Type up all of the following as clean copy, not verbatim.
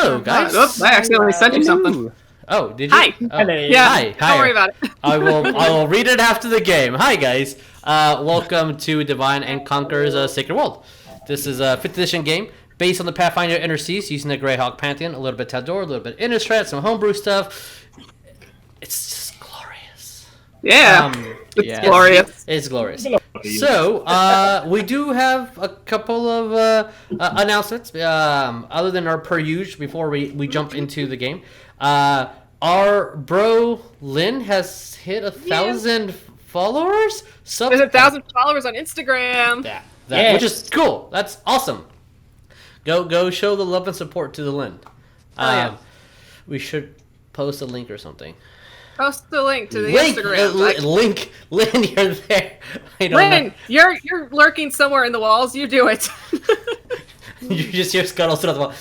Hello, guys. Oops, I accidentally sent you something. Oh, did you? Hi. Oh. Yeah. Hi. Don't worry about it. I will read it after the game. Hi, guys. Welcome to Divine and Conquer's Sacred World. This is a 5th edition game based on the Pathfinder Inner Seas using the Greyhawk Pantheon, a little bit Taldor, a little bit Innistrad, some homebrew stuff. It's just glorious. Yeah. It's glorious. It's glorious. So, we do have a couple of announcements, other than our per usual, before we jump into the game. Our bro Lynn has hit 1,000 followers. There's 1,000 followers on Instagram. Which is cool. That's awesome. Go show the love and support to the Lynn. We should post a link or something. Post the link to the Instagram. Link, Lynn, you're there. Lynn, you're lurking somewhere in the walls. You do it. You just hear scuttles through the wall.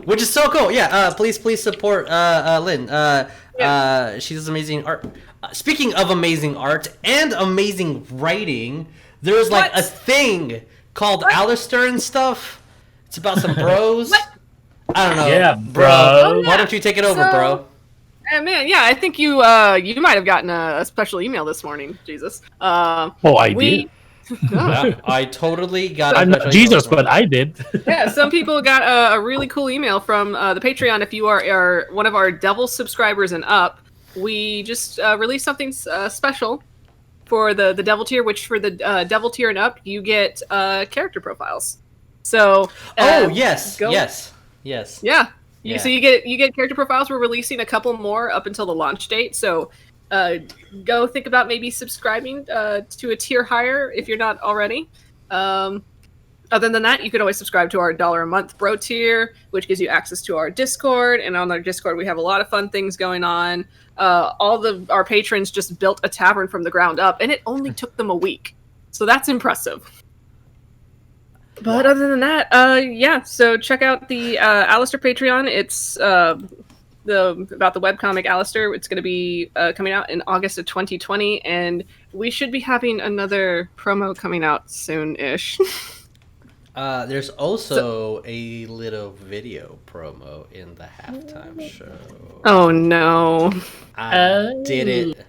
Which is so cool. Yeah. Please support Lynn. She does amazing art. Speaking of amazing art and amazing writing, there's like a thing called Alistair and stuff. It's about some bros. I don't know. Yeah, bro. Oh, yeah. Why don't you take it over, bro? Man, yeah, I think you might have gotten a special email this morning, Jesus. I did. Yeah, I totally got. I'm not Jesus, but I did. Yeah, some people got a really cool email from the Patreon. If you are one of our Devil subscribers and up, we just released something special for the Devil tier. Which for the Devil tier and up, you get character profiles. So. Yes. Yeah. So you get character profiles. We're releasing a couple more up until the launch date. So. Go think about maybe subscribing to a tier higher if you're not already. Other than that, you could always subscribe to our $1 a month bro tier, which gives you access to our Discord. And on our Discord, we have a lot of fun things going on. Our patrons just built a tavern from the ground up, and it only took them a week. So that's impressive. But other than that, so check out the Alistair Patreon. It's about the webcomic Alistair. It's going to be coming out in August of 2020, and we should be having another promo coming out soon-ish. There's also a little video promo in the halftime show. Oh no! I did it.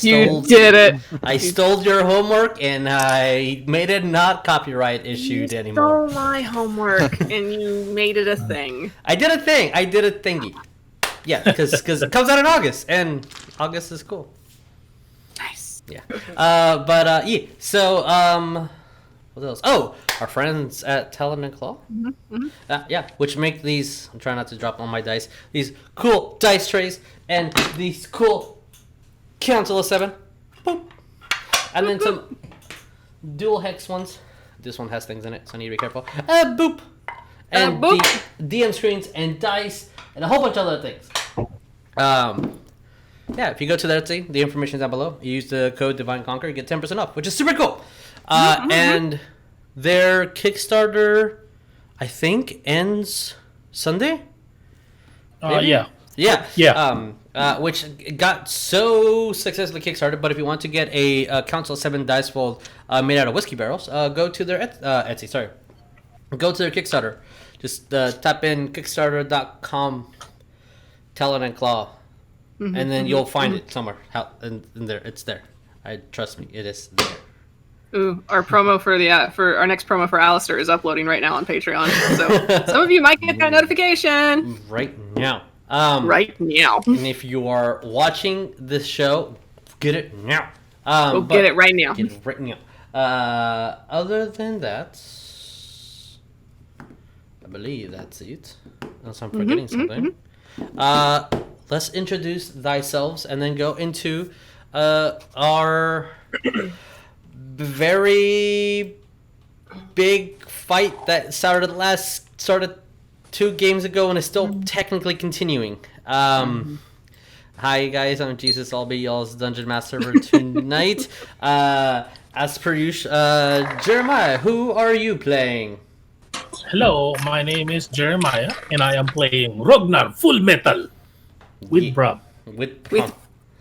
You did it. I stole your homework and I made it not copyright issued anymore. You stole my homework and you made it a thing. I did a thing. I did a thingy. Yeah, because it comes out in August, and August is cool. Nice. Yeah. So, what else? Oh, our friends at Talon and Claw. Mm-hmm. Which make these, I'm trying not to drop all my dice, these cool dice trays, and these cool Council of 7. Boop. And then some dual hex ones. This one has things in it, so I need to be careful. Boop. And DM screens and dice and a whole bunch of other things. If you go to the Etsy, the information is down below. You use the code Divine Conquer, you get 10% off, which is super cool. And their Kickstarter, I think, ends Sunday. Which got so successfully kickstarted. But if you want to get a Council of 7 dice fold made out of whiskey barrels, go to their Etsy. Sorry, go to their Kickstarter. Just type in kickstarter.com, Talon and Claw, and then you'll find it somewhere. In there, it's there. Trust me, it is there. Ooh, our promo for our next promo for Alistair is uploading right now on Patreon. So some of you might get that notification right now. Right now. And if you are watching this show, get it now. Get it right now. Get it right now. Other than that, I believe that's it. Unless I'm forgetting something. Let's introduce thyself and then go into our very big fight that started 2 games ago and is still technically continuing. Hi guys, I'm Jesus. I'll be y'all's Dungeon Master for tonight. As per usual, Jeremiah, who are you playing? Hello, my name is Jeremiah, and I am playing Rognarv Full Metal with Bram.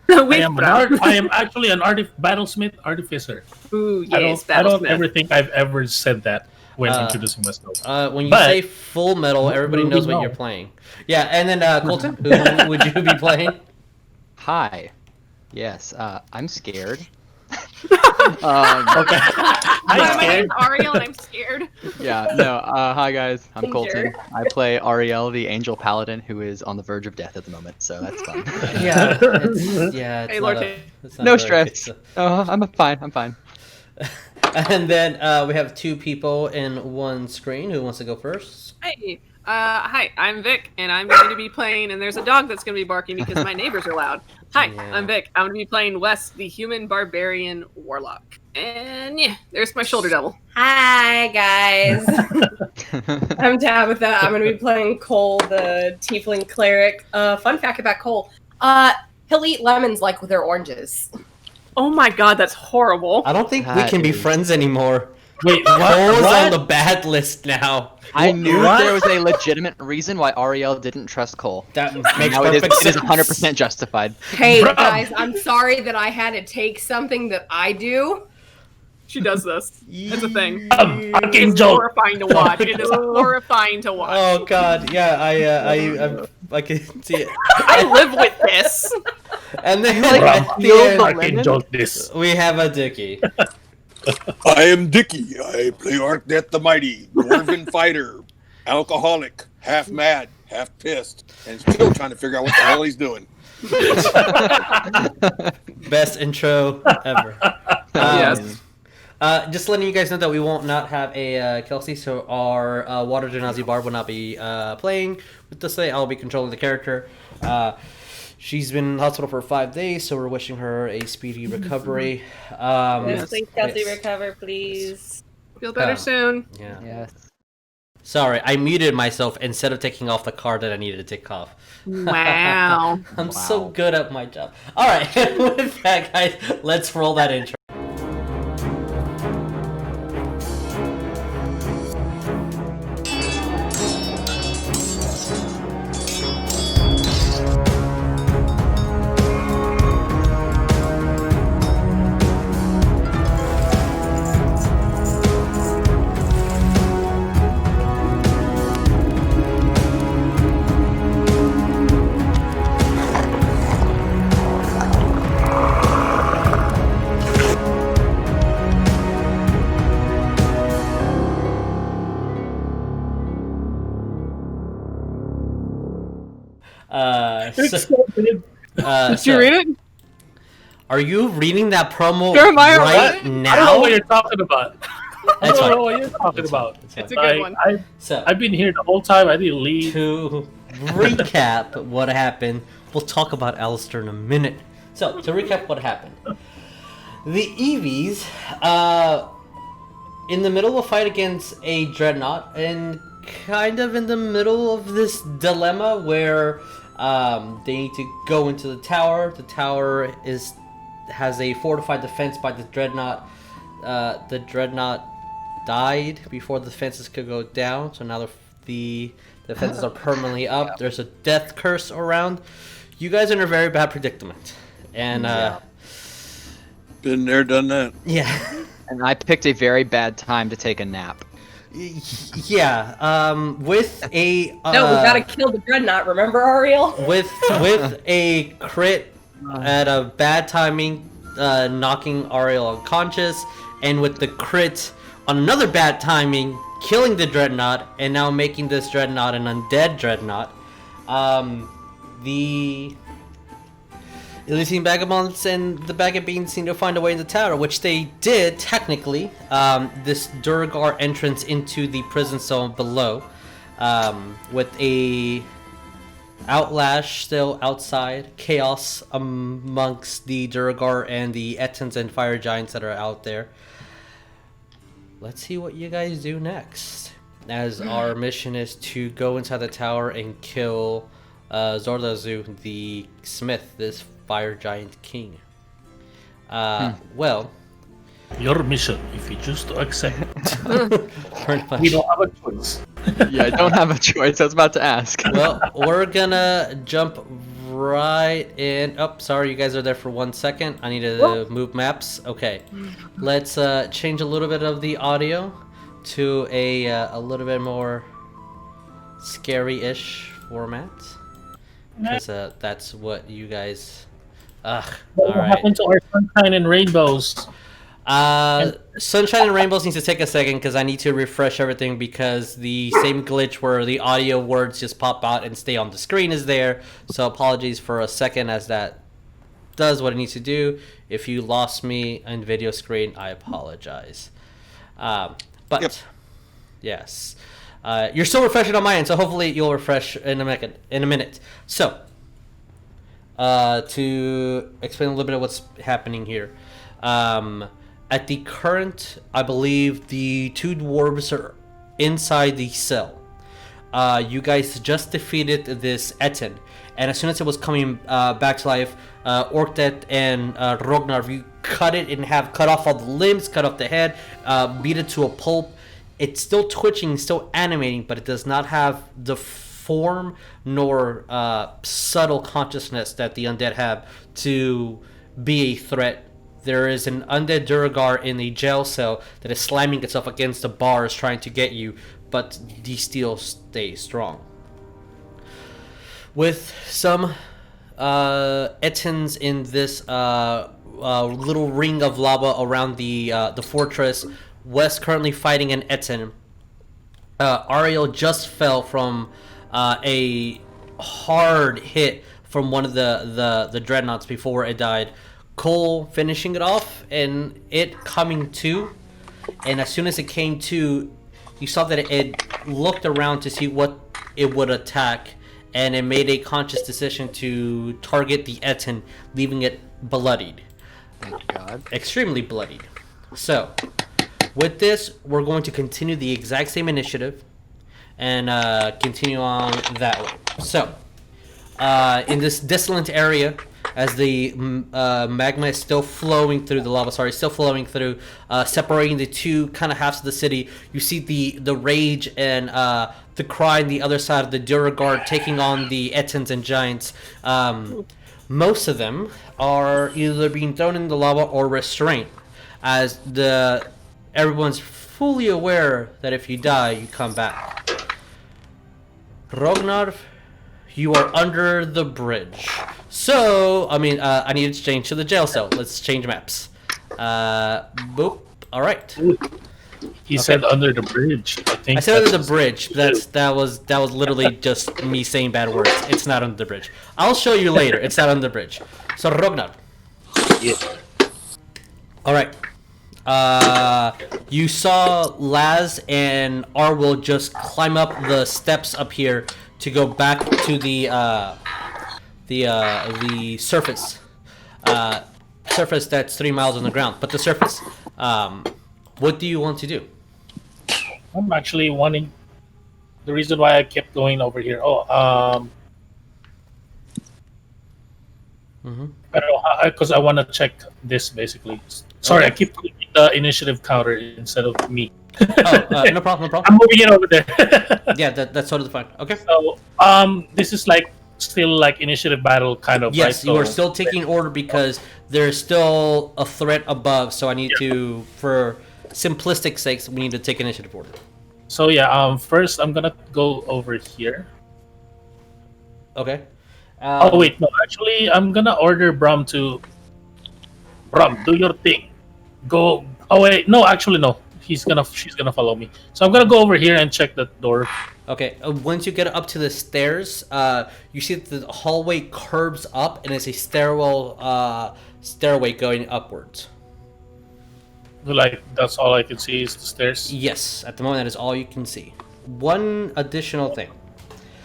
I am actually an battlesmith artificer. Ooh, yes, I don't ever think I've ever said that. when introducing myself. When you But- say Full Metal, everybody knows what you're playing. Yeah, and then Coleton, who would you be playing? Hi. Yes, I'm scared. Okay. Hi, my scared. name's Ariell, and I'm scared. Yeah, no, hi guys, I'm Danger. Coleton. I play Ariell, the Angel Paladin, who is on the verge of death at the moment, so that's fun. Yeah, it's Hey, not Lord, it's not No very good, stress. so- Oh, I'm fine. And then we have 2 people in one screen. Who wants to go first? Hey, hi, I'm Vic, and I'm going to be playing, and there's a dog that's going to be barking because my neighbors are loud. Hi, Yeah. I'm Vic. I'm going to be playing Wes, the human barbarian warlock. And yeah, there's my shoulder devil. Hi guys, I'm Tabatha. I'm going to be playing Cole, the Tiefling Cleric. Fun fact about Cole: he'll eat lemons like they're oranges. Oh my god, that's horrible. I don't think we That can be is- friends anymore. Wait, Cole's what? on the bad list now. I knew What? there was a legitimate reason why Ariell didn't trust Cole. That makes Now it perfect is sense. 100% justified. Hey Bruh. guys, I'm sorry that I had to take something that I do. She does this. It's a thing. Fucking It's joke. horrifying to watch. It is horrifying to watch. Oh god, yeah, I can see it. I live with this. And then Like, at the feel end, the- Fucking joke this. we have a Dickie. I am Dickie. I play Orcdeath the Mighty, Dwarven fighter, alcoholic, half mad, half pissed, and still trying to figure out what the hell he's doing. Best intro ever. Yes. Just letting you guys know that we won't not have a Kelsey, so our Water Genasi Barb will not be playing with us today. I'll be controlling the character. She's been in the hospital for 5 days, so we're wishing her a speedy recovery. Yes. Please, Kelsey, recover, please. Feel better Oh. soon. Yeah. Yes. Sorry, I muted myself instead of taking off the card that I needed to take off. Wow. I'm so Wow. good at my job. All right, with that, guys, let's roll that intro. It's so good. Did you read it? Are you reading that promo Jeremiah, right I don't know now? what you're talking about. I That's don't fine. know what you're talking about. It's a good one. So, I've been here the whole time. I didn't leave. to recap what happened, we'll talk about Alistair in a minute. So, to recap what happened. The Eevees, in the middle of a fight against a Dreadnought, and kind of in the middle of this dilemma where they need to go into the tower. The tower has a fortified defense by the Dreadnought. The Dreadnought died before the defenses could go down, so now the defenses are permanently up. There's a death curse around. You guys are in a very bad predicament. And, Been there, done that. yeah. And I picked a very bad time to take a nap. Yeah, with a No, we gotta kill the dreadnought. Remember, Ariel? with a crit at a bad timing, knocking Ariel unconscious, and with the crit on another bad timing, killing the dreadnought, and now making this dreadnought an undead dreadnought. The Elysian Vagabonds and the Bag of Beans seem to find a way in the tower, which they did technically. This Durgar entrance into the prison cell below, with a Outlash still outside, chaos amongst the Durgar and the Ettins and Fire Giants that are out there. Let's see what you guys do next, as our mission is to go inside the tower and kill Zordazu the Smith, this Fire Giant King. Well, Your mission, if you choose to accept it. pretty much. We don't have a choice. Yeah, I don't have a choice. I was about to ask. Well, we're gonna jump right in. Oh, sorry, you guys are there for 1 second. I need to move maps. Okay, let's change a little bit of the audio. to a little bit more scary-ish format. Because that's what you guys... Ugh, What alright. happened to our sunshine and rainbows? Sunshine and Rainbows needs to take a second because I need to refresh everything because the same glitch where the audio words just pop out and stay on the screen is there. So apologies for a second as that does what it needs to do. If you lost me in video screen, I apologize. But yes, you're still refreshing on my end, so hopefully you'll refresh in a minute. So to explain a little bit of what's happening here. At the current, I believe the 2 dwarves are inside the cell. You guys just defeated this Etten, and as soon as it was coming back to life, Orcdeath and Rognarv, you cut it in half, cut off all the limbs, cut off the head, beat it to a pulp. It's still twitching, still animating, but it does not have the form nor subtle consciousness that the undead have to be a threat. There is an undead Duragar in the jail cell that is slamming itself against the bars trying to get you, but they still stay strong. With some Ettins in this little ring of lava around the fortress, Wes currently fighting an Ettin. Ariell just fell from a hard hit from one of the dreadnoughts before it died. Cole finishing it off and it coming to, and as soon as it came to, you saw that it looked around to see what it would attack, and it made a conscious decision to target the Ettin, leaving it bloodied. Thank God. Extremely bloodied. So with this, we're going to continue the exact same initiative and continue on that way. So in this desolate area, as the magma is still flowing through, the lava, sorry, still flowing through, separating the two kind of halves of the city, you see the rage and the cry on the other side of the Duragar taking on the Ettins and Giants. Most of them are either being thrown in the lava or restrained, as everyone's fully aware that if you die, you come back. Rognarv, you are under the bridge. So, I need to change to the jail cell. Let's change maps. Boop. All right. He said under the bridge. I said under the bridge. That was literally just me saying bad words. It's not under the bridge. I'll show you later. It's not under the bridge. So, Rognar. Yeah. All right. You saw Laz and Arwill just climb up the steps up here to go back to the surface. Surface that's 3 miles on the ground, but the surface. What do you want to do? I'm actually wanting. The reason why I kept going over here. I don't know, because I want to check this basically. Sorry, Okay. I keep clicking the initiative counter instead of me. No problem. I'm moving it over there. Yeah, that's totally fine. Okay. So, this is still like initiative battle kind of. Yes, right? you are still taking order because there's still a threat above. So I need to, for simplistic sakes, we need to take initiative order. So yeah, first I'm gonna go over here. Okay. Oh wait, no, actually I'm gonna order Brum to. Brum, do your thing. Go. Oh wait, no, actually no. She's gonna follow me. So I'm gonna go over here and check the door. Okay. Once you get up to the stairs, you see that the hallway curves up and it's a stairway going upwards. Like that's all I can see is the stairs. Yes, at the moment that is all you can see. One additional thing.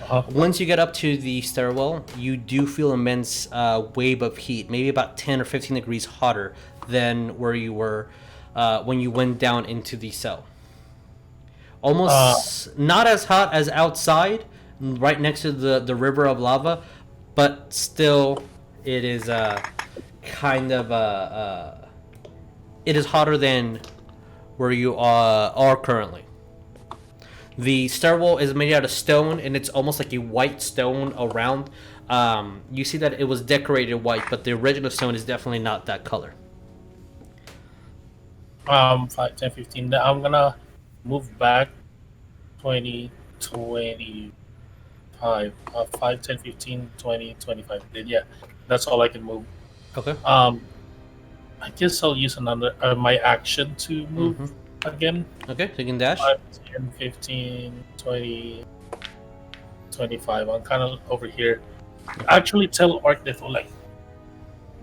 Uh-huh. Once you get up to the stairwell, you do feel immense wave of heat, maybe about 10 or 15 degrees hotter than where you were when you went down into the cell. Almost not as hot as outside, right next to the river of lava, but still it is kind of it is hotter than where you are currently. The stairwell is made out of stone, and it's almost like a white stone around. You see that it was decorated white, but the original stone is definitely not that color. 5, 10, 15. I'm gonna move back 20, 25, 5, 10, 15, 20, 25. Then yeah, that's all I can move. Okay. I guess I'll use another my action to move again. Okay, so you can dash. 5, 10, 15, 20, 25. I'm kind of over here. Actually, tell Orcdeath like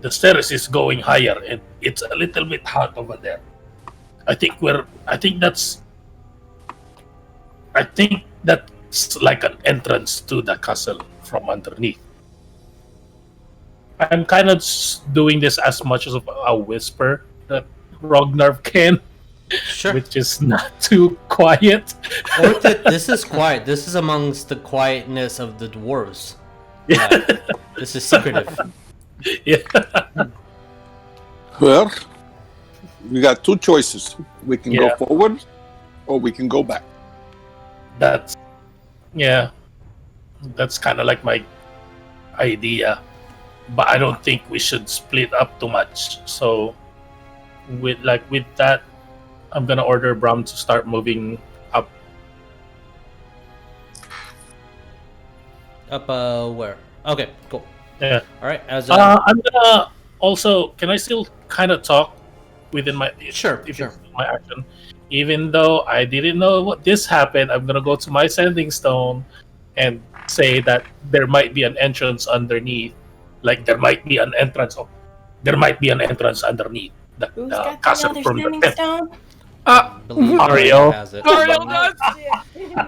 the stairs is going higher and it's a little bit hot over there. I think that's like an entrance to the castle from underneath. I'm kind of doing this as much as a whisper that Rognarv can, Sure. which is not too quiet. This is quiet. This is amongst the quietness of the dwarves. This is secretive. Yeah. Well, we got two choices. We can Yeah. go forward, or we can go back. That's kind of like my idea, but I don't think we should split up too much. So with that, I'm gonna order Bram to start moving up. Up where? Okay, cool. Yeah. All right. As I'm gonna also. Can I still kind of talk within my Sure, if sure. it's my action? Even though I didn't know what this happened, I'm gonna go to my sending stone and say that there might be an entrance underneath. Like there might be an entrance underneath the Who's got the castle other from standing the stone? believe Ariell. has it. Ariell does.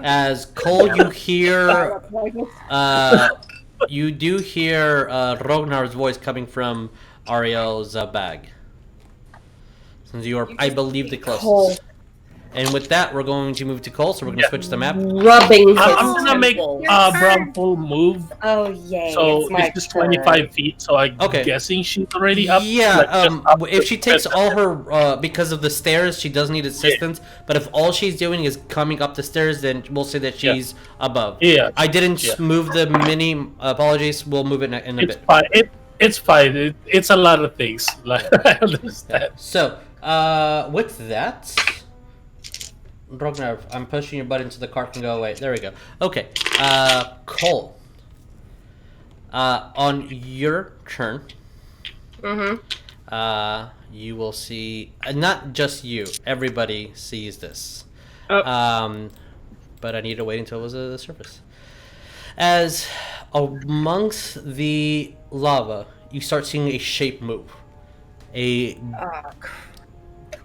As Cole, you hear, you do hear Rognar's voice coming from Ariel's bag. Since you are, I believe, the closest. Cole. And with that, we're going to move to Cole, so we're going to switch the map. Rubbing his I'm gonna make temples. Bram full move. Oh yay! So it's my it's just turn. 25 feet. So I'm Okay. guessing she's already up. Yeah, like, just up if to she takes the- all her, because of the stairs, she does need assistance. But if all she's doing is coming up the stairs, then we'll say that she's above. Yeah. I didn't Yeah. move the mini. Apologies. We'll move it in a It's bit. fine. It's fine. It's a lot of things. Like I understand. So, with that, Rognarv, I'm pushing your butt into the cart and go away. There we go. Okay, Cole. On your turn, you will see, not just you, everybody sees this. Oh. But I need to wait until it was the surface. As amongst the lava, you start seeing a shape move. A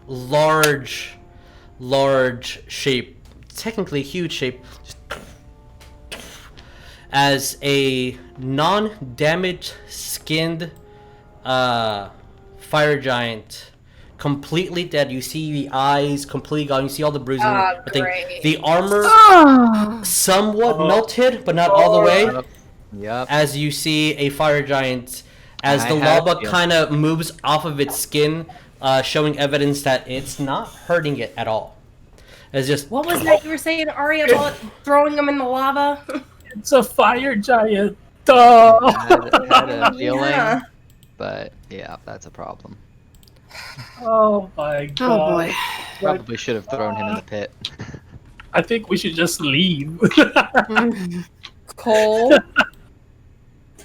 large shape, technically huge shape, as a non-damaged skinned fire giant, completely dead. You see the eyes completely gone. You see all the bruising. everything. Great. The armor somewhat melted, but not all the way. Yep. As you see a fire giant, as I the have lava you. kind of moves off of its skin, showing evidence that it's not hurting it at all. It's just What was that you were saying, Arya, about throwing them in the lava? It's a fire giant. Duh. I had a feeling, Yeah. but yeah, that's a problem. Oh my god. Oh boy. Probably should have thrown him in the pit. I think we should just leave. Cole,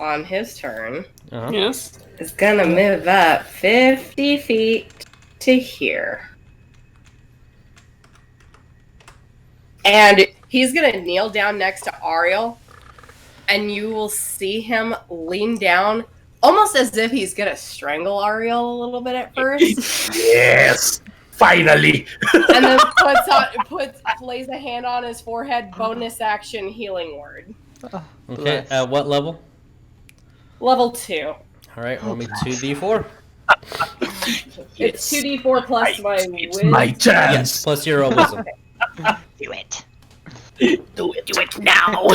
on his turn, Yes. is gonna move up 50 feet to here. And he's gonna kneel down next to Ariell, and you will see him lean down, almost as if he's gonna strangle Ariell a little bit at first, Yes. Finally. and then lays a hand on his forehead, bonus action healing word. okay. At what level? Level 2. All right, roll me 2d4. It's 2d4 plus my It's wisdom. my Yes, chance. plus your wisdom. Do it. Do it now.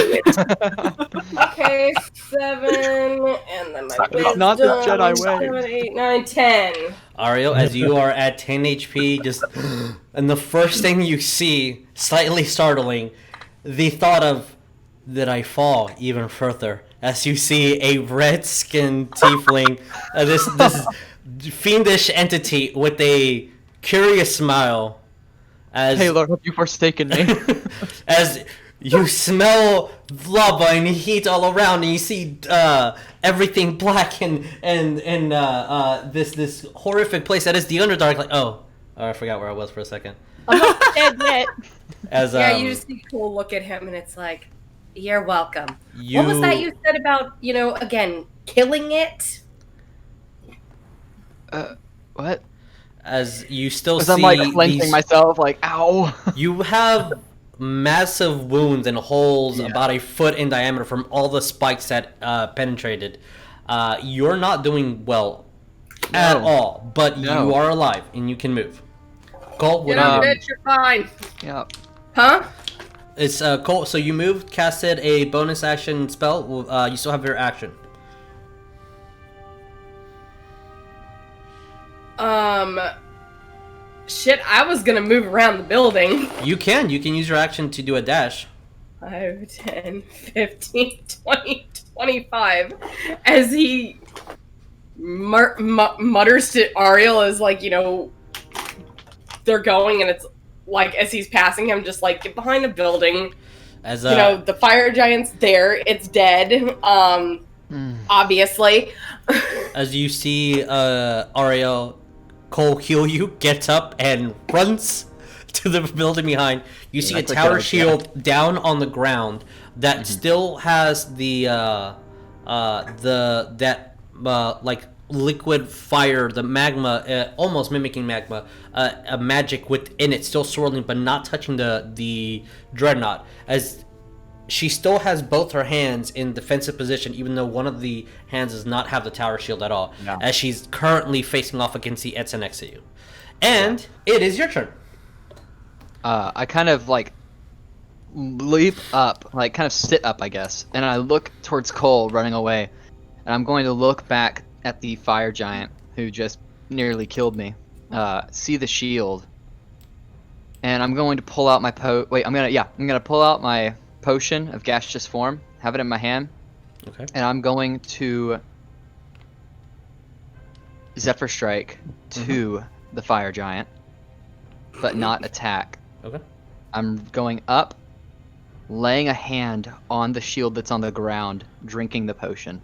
Okay, 7, and then my wisdom. Not the Jedi way. 7, 8, 9, 10. Ariel, as you are at 10 HP, just and the first thing you see, slightly startling, the thought of, did I fall even further? As you see a red-skinned tiefling, this fiendish entity with a curious smile, As Hey, Lord, have you forsaken me? as you smell lava and heat all around, and you see everything black and this horrific place that is the Underdark. Like, oh, I forgot where I was for a second. I'm not dead yet. As Yeah, you just see Cole look at him, and it's like, "You're welcome." you, What was that you said about, again, killing it? What? as you still Because see I'm like clenching these, myself, like, ow. you have massive wounds and holes about a foot in diameter from all the spikes that penetrated. You're not doing well at all, but you are alive and you can move. Cole, what Get up, do you do? bitch, you're fine. Yeah. Huh? It's Cole. So you moved, casted a bonus action spell. You still have your action. Shit, I was gonna move around the building. You can use your action to do a dash. 5, 10, 15, 20, 25. As he mutters to Ariell as, like, they're going, and it's like, as he's passing him, just like, get behind the building. As The fire giant's there. It's dead. Obviously. as you see Ariell, Cole heal you, gets up and runs to the building behind. You see a that's a tower good idea. shield down on the ground that still has the like liquid fire, the magma, almost mimicking magma, a magic within it, still swirling but not touching the dreadnought. As she still has both her hands in defensive position, even though one of the hands does not have the tower shield at all, as she's currently facing off against the Etza next to you. And it is your turn. I kind of like leap up, like kind of sit up, I guess, and I look towards Cole running away, and I'm going to look back at the fire giant who just nearly killed me. See the shield, and I'm going to pull out my I'm gonna pull out my potion of gaseous form, have it in my hand, Okay. and I'm going to Zephyr Strike to the fire giant, but not attack. Okay. I'm going up, laying a hand on the shield that's on the ground, drinking the potion.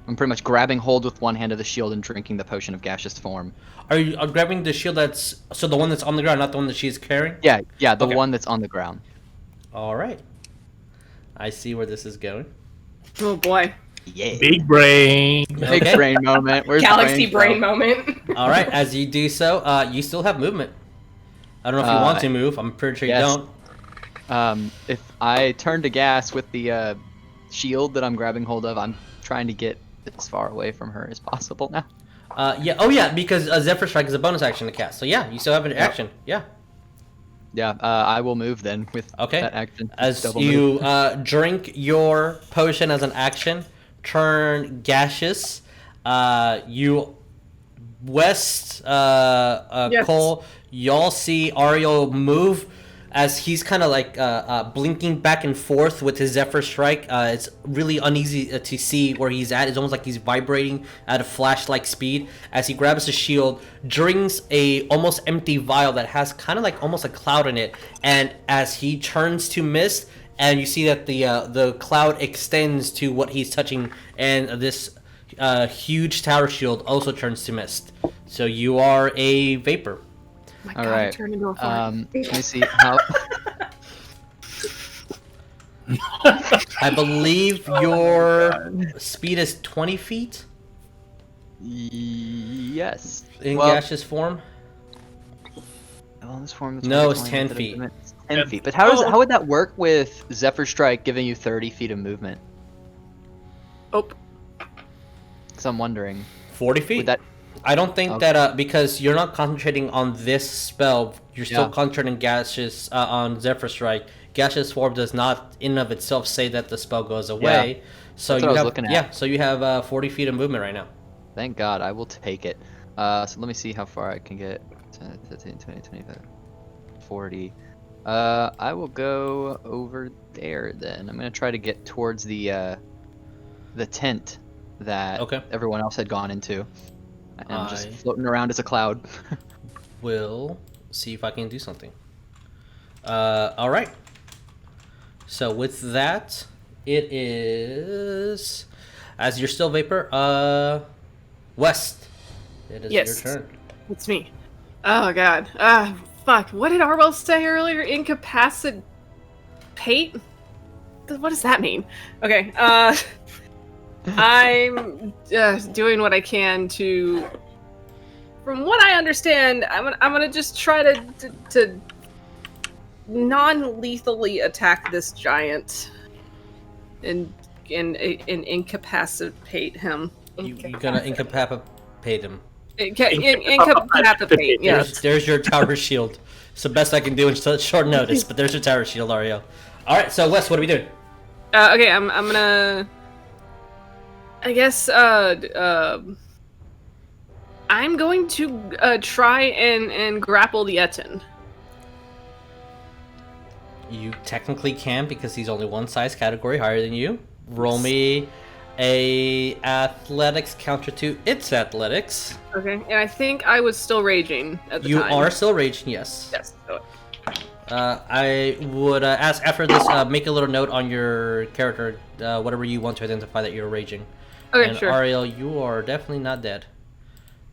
I'm pretty much grabbing hold with one hand of the shield and drinking the potion of gaseous form. Are you grabbing the shield the one that's on the ground, not the one that she's carrying? Yeah, the Okay. one that's on the ground. All right. I see where this is going. Oh boy. Yeah. Big brain. Big Okay. brain moment. Where's Galaxy brain from? moment. All right. As you do so, you still have movement. I don't know if you want to move. I'm pretty sure yes. you don't. If I turn to gas with the shield that I'm grabbing hold of, I'm trying to get as far away from her as possible now. Yeah. Oh, yeah. Because Zephyr Strike is a bonus action to cast. So yeah, you still have an action. Yeah. Yeah, I will move then with Okay. that action. As Double you move. drink your potion as an action, turn gaseous. You West Yes. Cole, y'all see Ariell move as he's kind of like blinking back and forth with his Zephyr Strike. It's really uneasy to see where he's at. It's almost like he's vibrating at a flash-like speed as he grabs his shield, drinks a almost empty vial that has kind of like almost a cloud in it, and as he turns to mist, and you see that the cloud extends to what he's touching, and this huge tower shield also turns to mist. So you are a vapor. My All God, right. I turned into a fire. Let me see how. I believe your speed is 20 feet Yes. in Well, gaseous form. well, this form No, it's 20, 10 but feet. It's 10 feet. But how would that work with Zephyr Strike giving you 30 feet of movement? Oh, Because I'm wondering, 40 feet? would that? I don't think Okay. that because you're not concentrating on this spell, you're still Yeah. concentrating gaseous on Zephyr Strike. Gaseous form does not in and of itself say that the spell goes away. So That's you what I was have looking at. yeah, so you have 40 feet of movement right now. Thank God, I will take it. So let me see how far I can get. 10, 15, 20, 25, 40. I will go over there then. I'm gonna try to get towards the tent that Okay. everyone else had gone into. And I'm just I- floating around as a cloud. Will see if I can do something. All right. So with that, it is, as you're still vapor, West. It is Yes. your turn. It's me. Oh god. Fuck. What did Arwell say earlier? Incapacitate? What does that mean? Okay. I'm doing what I can to. From what I understand, I'm gonna just try to non-lethally attack this giant and incapacitate him. You're gonna incapacitate him. Incapacitate. Yes. There's your tower shield. It's the best I can do in such short notice, but there's your tower shield, Ariell. All right, so Wes, what are we doing? Okay, I'm gonna. I guess I'm going to try and grapple the Etten. You technically can because he's only one size category higher than you. Roll me a athletics counter to its athletics. Okay, and I think I was still raging at the time. You are still raging, yes. Yes. I would ask after this, make a little note on your character, whatever you want to identify that you're raging. Okay, and sure. Ariell, you are definitely not dead.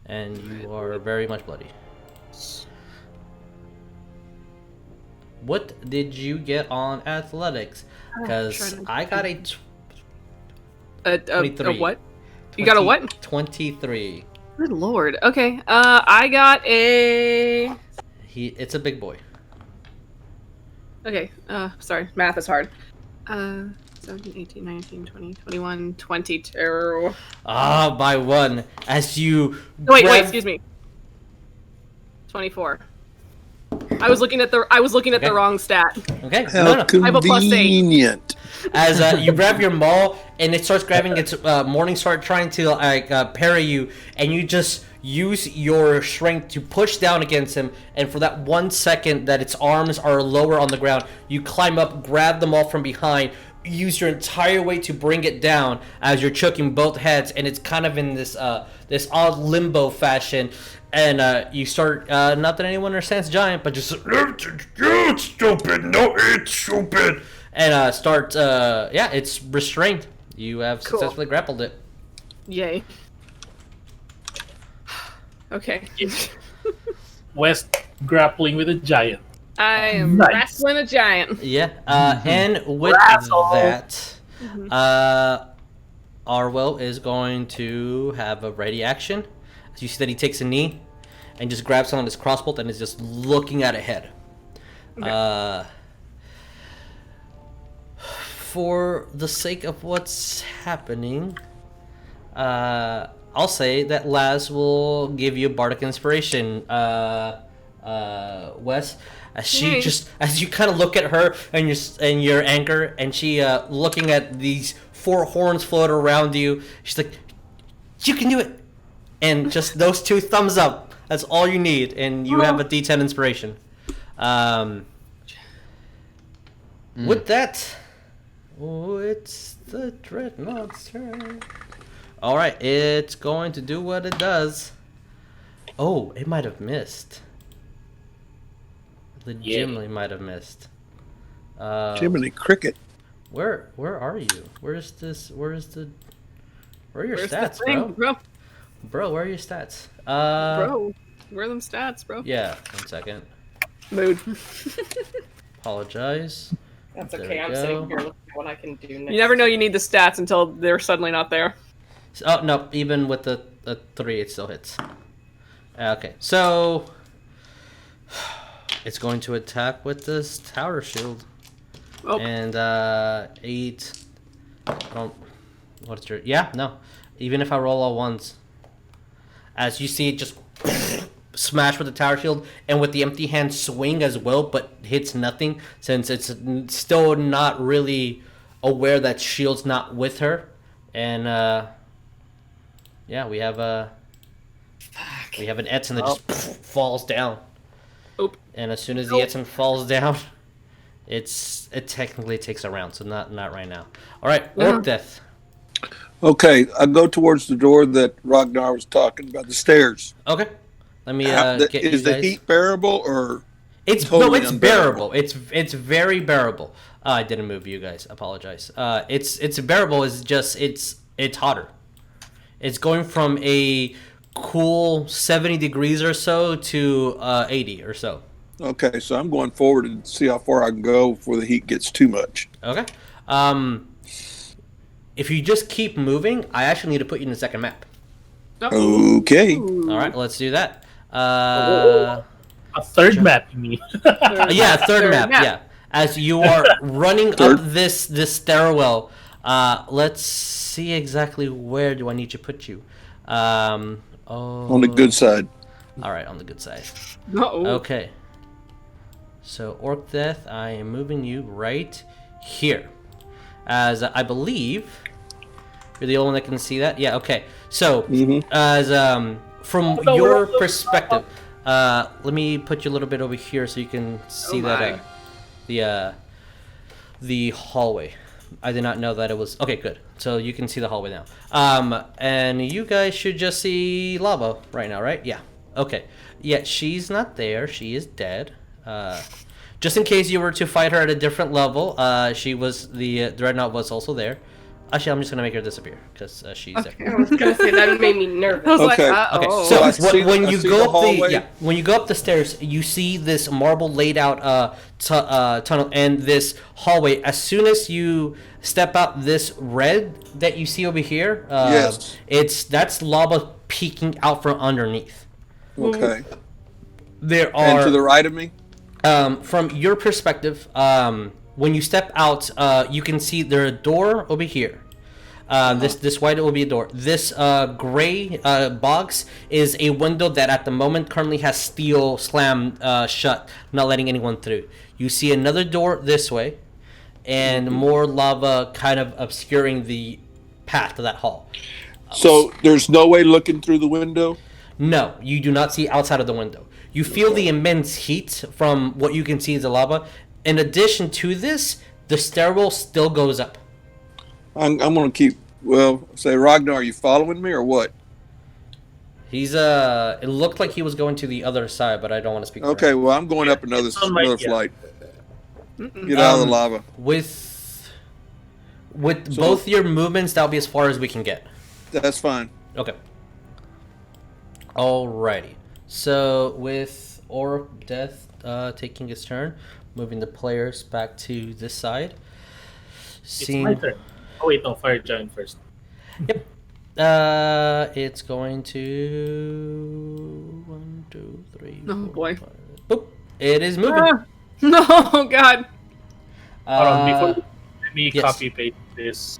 And you are very much bloody. What did you get on athletics? Because I got a 23. A what? You got a what? 23. Good lord. Okay. I got a. It's a big boy. Okay. Sorry. Math is hard. 17, 18, 19, 20, 21, 22. By one. As you. Wait, excuse me. 24. I was looking at the wrong stat. Okay. How I have a +8. convenient. As you grab your maul and it starts grabbing its morning sword, trying to parry you, and you just use your strength to push down against him, and for that 1 second that its arms are lower on the ground, you climb up, grab them all from behind, use your entire weight to bring it down as you're choking both heads, and it's kind of in this this odd limbo fashion. And you start, not that anyone understands giant, but just, it's stupid, no, it's stupid. And start, it's restrained. You have successfully grappled it. Yay. Okay. West grappling with a giant. I am Nice. wrestling a giant. Yeah, and with Wrestle. that, Arwell is going to have a ready action. As you see that he takes a knee and just grabs on his crossbow and is just looking at ahead. Okay. For the sake of what's happening, I'll say that Laz will give you bardic inspiration, Wes, as she as you kind of look at her and your anger, and she looking at these 4 horns float around you. She's like, "You can do it!" And just those 2 thumbs up. That's all you need, and you have a D10 inspiration. With that, it's the Dreadnought's turn. All right, it's going to do what it does. Oh, it might have missed. Legitimately might have missed. Jiminy Cricket. Where are you? Where are your Where's stats, the thing, bro? Bro, where are your stats? Bro, where are them stats, bro? Yeah, 1 second. Mood. Apologize. That's There okay. we I'm go. sitting here looking at what I can do next. You never know you need the stats until they're suddenly not there. Oh no, even with the 3, it still hits. Okay, so it's going to attack with this tower shield. Oh. And 8. What's your? Yeah, no. Even if I roll all ones, as you see it just smash with the tower shield and with the empty hand swing as well, but hits nothing since it's still not really aware that shield's not with her. And we have an Etzen that just falls down. Oop. And as soon as the Etzen falls down, it technically takes a round, so not right now. All right, Orcdeath. Okay, I go towards the door that Rognarv was talking about, the stairs. Okay. Let me get is you the guys. heat bearable or? It's totally it's unbearable? bearable. It's very bearable. I didn't move you guys. Apologize. It's bearable. It's just it's hotter. It's going from a cool 70 degrees or so to 80 or so. Okay, so I'm going forward and see how far I can go before the heat gets too much. Okay. If you just keep moving, I actually need to put you in the second map. Okay. All right, let's do that. A third map, you mean? Yeah, third map. Yeah, as you are running up this stairwell, let's see exactly where do I need to put you. On the good side. All right, on the good side. Uh-oh. Okay. So Orcdeath, I am moving you right here, as I believe you're the only one that can see that. Yeah. Okay. So as from your perspective. Let me put you a little bit over here so you can see that the hallway. I did not know that it was okay. Good. So you can see the hallway now. And you guys should just see lava right now, right? Yeah. Okay. Yeah, she's not there. She is dead. Just in case you were to fight her at a different level, she was the Dreadnought was also there. Actually, I'm just gonna make her disappear because she's there. I was gonna say that made me nervous. I was like, Okay. Okay, uh-oh. so I see when I you see go the up hallway. when you go up the stairs, you see this marble laid out tunnel and this hallway. As soon as you step out, this red that you see over here, Yes. that's lava peeking out from underneath. Okay. There And to are the right of me? from your perspective, when you step out, you can see there's a door over here. This white will be a door. This gray box is a window that at the moment currently has steel slammed shut, not letting anyone through. You see another door this way, and more lava kind of obscuring the path to that hall. So there's no way looking through the window? No, you do not see outside of the window. You feel the immense heat from what you can see is the lava. In addition to this, the stairwell still goes up. I'm going to keep, say, Rognarv, are you following me or what? He's it looked like he was going to the other side, but I don't want to speak for Okay, him. well, I'm going up another It's on my- yeah. flight. Get out of the lava. With both your movements, that'll be as far as we can get. That's fine. Okay. Alrighty. So with Orcdeath taking his turn, moving the players back to this side. It's my turn. Oh wait, no, Fire Giant first. Yep. It's going to 1, 2, 3. Oh, 4, boy. 5. Boop. It is moving. Ah, no, God. Hold on, before let me yes. copy paste this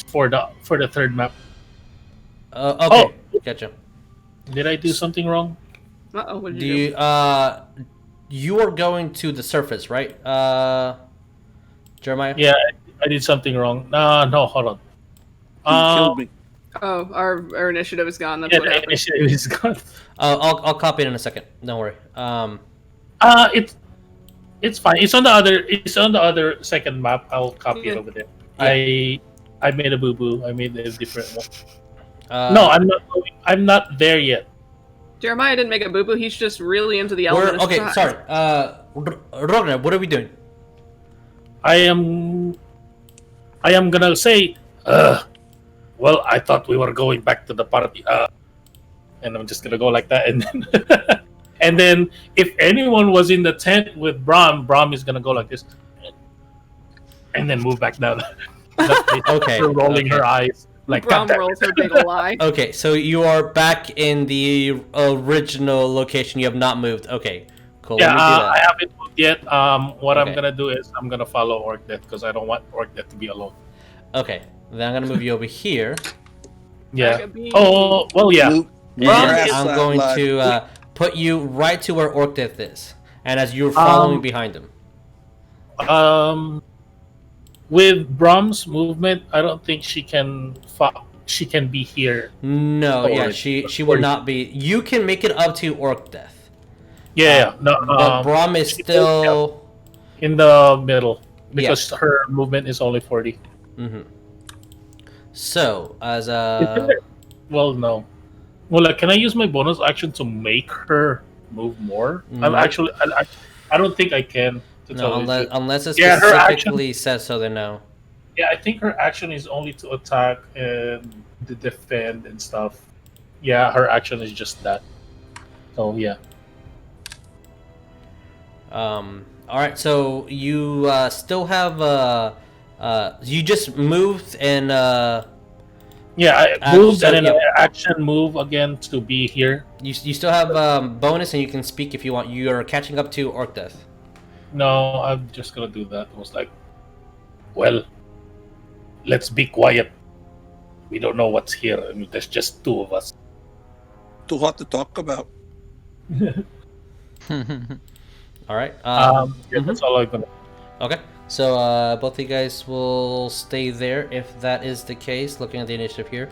for the third map. Okay. Gotcha. Did I do something wrong? Uh-oh, what did Do you do? you you are going to the surface, right? Jeremiah? Yeah, I did something wrong. No, hold on. You killed me. Oh, our initiative is gone. That's Yeah, what the happened. initiative is gone. I'll copy it in a second. Don't worry. It's fine. It's on the other second map. I'll copy it Yeah. over there. Yeah. I made a boo boo. I made a different one. No, I'm not there yet. Jeremiah didn't make a boo-boo. He's just really into the element of okay, surprise. sorry. Rognarv, what are we doing? I am gonna say, well, I thought we were going back to the party, and I'm just gonna go like that, and then, and then if anyone was in the tent with Brom is gonna go like this, and then move back down. Okay, Her rolling okay. her eyes like Brom that. rolls her big lie. Okay, so you are back in the original location. You have not moved. Okay, cool. Yeah, Let me do I that. haven't moved yet. What I'm Okay. gonna do is I'm gonna follow Orcdeath because I don't want Orcdeath to be alone. Okay, then I'm gonna move you over here. Yeah. Bugaboo. Oh well, yeah. Luke, And your ass I'm out, going lad. to put you right to where Orcdeath is, and as you're following behind him. With Brom's movement, I don't think she can be here. No, yeah, Or- she will or- not be. You can make it up to Orcdeath, Yeah, no, but Brom is she- still. in the middle because her movement is only 40. So as Well, no. Well, like, can I use my bonus action to make her move more? I'm No. actually, I don't think I can. To No, tell you the truth. unless it Yeah, her action- specifically says so, then no. Yeah, I think her action is only to attack and to defend and stuff. Yeah, her action is just that. So yeah. All right, so you still have you just moved and Yeah, I moved so, and then yeah. I action move again to be here. you still have bonus and you can speak if you want. You are catching up to Orcdeath. No, I'm just gonna do that. I was like, well, let's be quiet. We don't know what's here. I mean, there's just two of us. Too hot to talk about. All right. Yeah, that's all I'm gonna. Okay. So both of you guys will stay there if that is the case. Looking at the initiative here,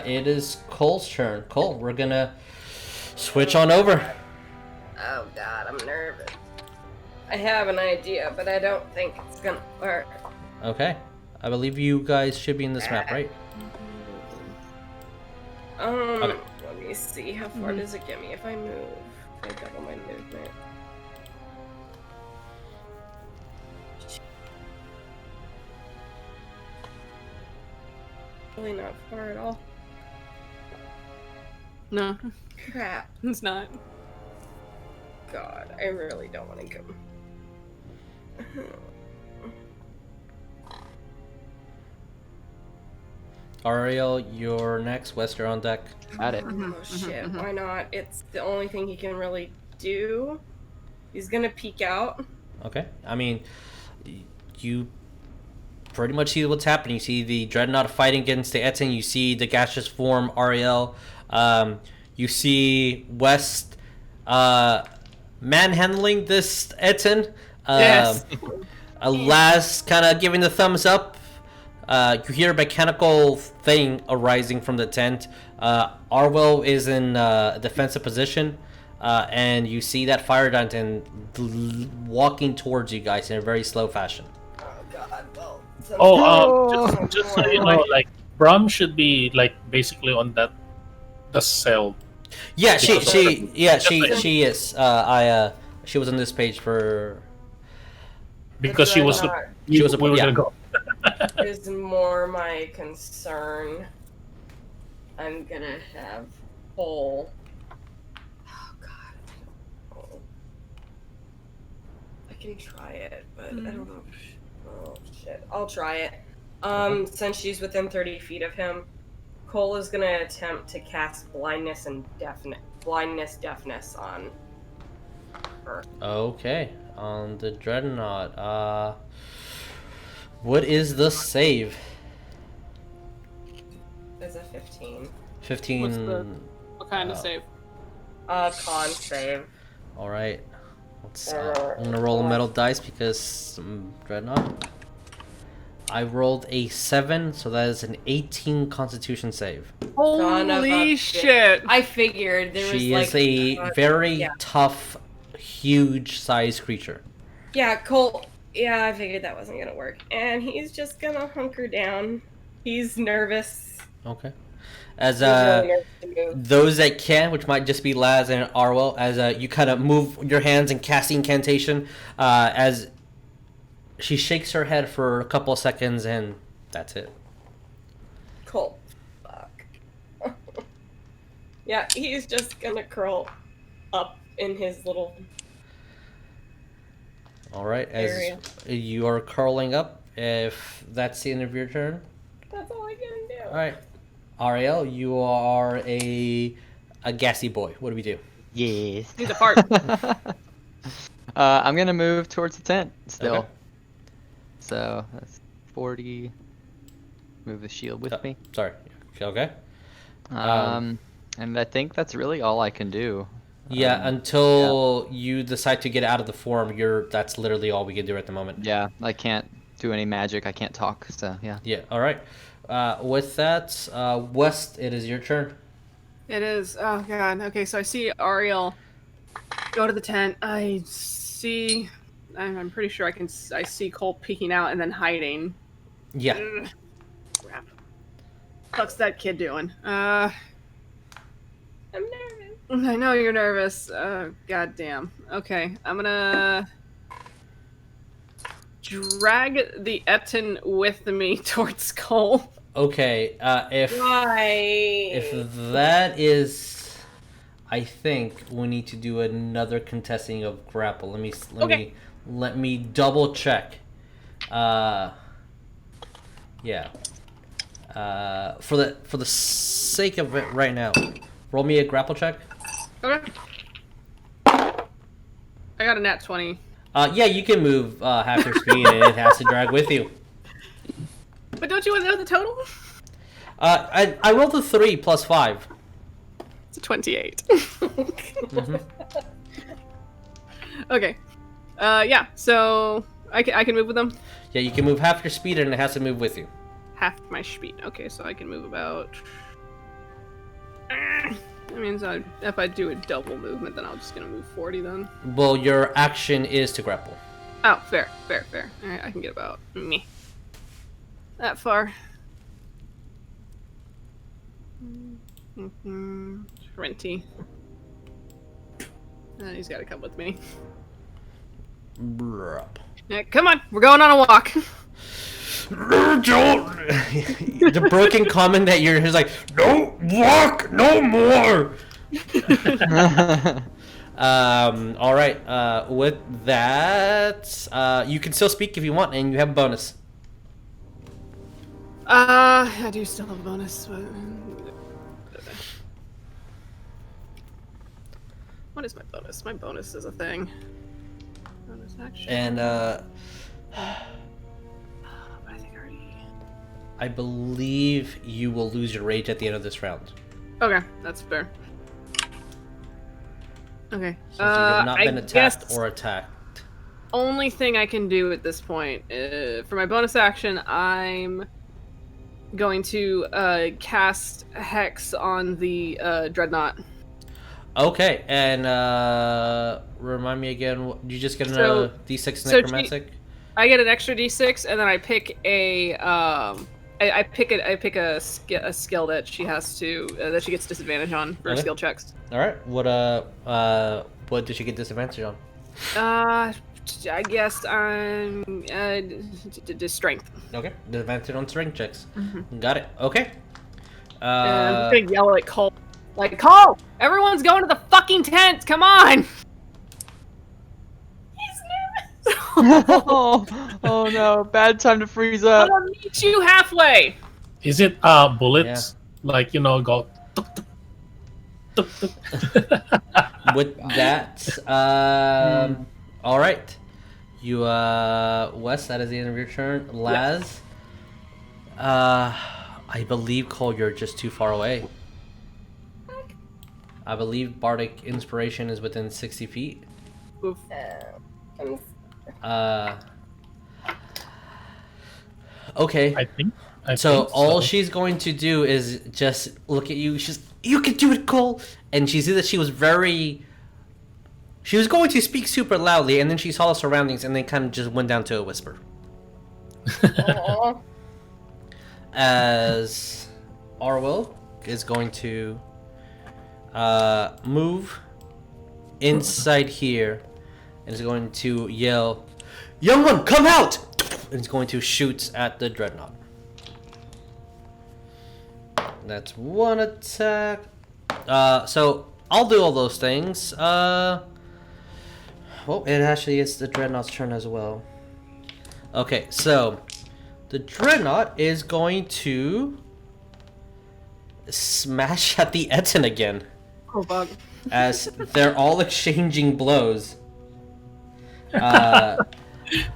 it is Cole's turn. Cole, we're gonna switch on over. Oh god, I'm nervous. I have an idea, but I don't think it's gonna work. Okay. I believe you guys should be in this map, right? Okay. Let me see. How far does it get me if I move? If I double my movement. Really not far at all. No, Crap. it's not. God, I really don't want to go. Ariell, you're next. West, you're on deck. Got it. Oh shit, why not? It's the only thing he can really do. He's gonna peek out. Okay. I mean, you pretty much see what's happening. You see the Dreadnought fighting against the Etten. You see the gaseous form, Ariell. You see West manhandling this Etten. Yes. Last kind of giving the thumbs up. You hear a mechanical thing arising from the tent. Arwell is in a defensive position. And you see that fire fountain walking towards you guys in a very slow fashion. Oh god, well. Just so you know, like Bram should be like basically on the cell. Yeah, she is. She was on this page for. Because she was She was a- we were yeah. gonna go. Is more my concern. I'm gonna have Cole. Oh god. I can try it, but I don't know. Oh shit. I'll try it. Since she's within 30 feet of him, Cole is gonna attempt to cast blindness deafness on her. Okay, on the Dreadnought. What is the save? It's a 15. 15. What kind of save? Con save. All right. I'm gonna roll a metal dice because Dreadnought. I rolled a 7, so that is an 18 Constitution save. Son of a Holy bitch. shit! I figured there was She like is a very yeah. tough, huge sized creature. Yeah, Cole. Yeah, I figured that wasn't gonna work, and he's just gonna hunker down. He's nervous. Okay. As He's really nervous to move. those that can, which might just be Laz and Arwell, as you kind of move your hands and cast the incantation, as she shakes her head for a couple of seconds, and that's it. Cole. Fuck. Yeah, he's just gonna curl up in his little. All right, as Area. you are curling up, if that's the end of your turn. That's all I can do. All right, Ariell, you are a gassy boy. What do we do? Yes. He's a fart. I'm gonna move towards the tent still. Okay. So that's 40. Move the shield with me. Sorry. Okay. And I think that's really all I can do. Yeah, until you decide to get out of the form, that's literally all we can do at the moment. Yeah, I can't do any magic. I can't talk. So yeah. Yeah. All right. With that, West, it is your turn. It is. Oh god. Okay, so I see Ariel go to the tent. I see. I'm pretty sure I see Cole peeking out and then hiding. Yeah. Ugh. Crap. What's that kid doing? I know you're nervous. God damn. Okay, I'm gonna drag the Etten with me towards Cole. Okay, if Why? that is, I think we need to do another contesting of grapple. Let me double check. Yeah. For the sake of it right now, roll me a grapple check. Okay. I got a nat 20. Yeah, you can move half your speed, and it has to drag with you. But don't you want to know the total? I rolled a 3 plus 5. It's a 28. Mm-hmm. Okay. Yeah, so I can move with them? Yeah, you can move half your speed, and it has to move with you. Half my speed. Okay, so I can move about... That means if I do a double movement, then I'm just gonna move 40 then. Well, your action is to grapple. Oh, fair. Alright, I can get about me. That far. 20. And he's gotta come with me. Bruh. Yeah, come on, we're going on a walk. The broken comment that you're is like, don't walk no more. All right. With that, you can still speak if you want, and you have a bonus. I do still have a bonus. But... What is my bonus? My bonus is a thing. Bonus action. And I think I already. I believe you will lose your rage at the end of this round. Okay, that's fair. Okay. Since you have not been I attacked guess or attacked. only thing I can do at this point, for my bonus action, I'm going to cast Hex on the Dreadnought. Okay, and remind me again. You just get a So- D6 so necromantic. I get an extra d6, and then I pick a I pick a skill that she has to that she gets disadvantage on for Okay. skill checks. All right. What did she get disadvantage on? I guess I'm strength. Okay, disadvantage on strength checks. Mm-hmm. Got it. Okay. And I'm just gonna yell at Cole, like, Cole, everyone's going to the fucking tent. Come on. Oh no, bad time to freeze up. I'll meet you halfway. Is it bullets? Like, go. Tuk, tuk, tuk, tuk. With that, all right. You, Wes, that is the end of your turn. Laz, I believe, Cole, you're just too far away. I believe Bardic Inspiration is within 60 feet. Oof. Okay. I think So all so. she's going to do is just look at you. You can do it, Cole. And she said that she was going to speak super loudly, and then she saw the surroundings, and then kind of just went down to a whisper. Aw. As Ariell is going to move inside here, and is going to yell, "Young one, come out!" And is going to shoot at the Dreadnought. That's one attack. So I'll do all those things. Well, it actually is the Dreadnought's turn as well. Okay, so the Dreadnought is going to smash at the Etten again, Oh, bug. as they're all exchanging blows.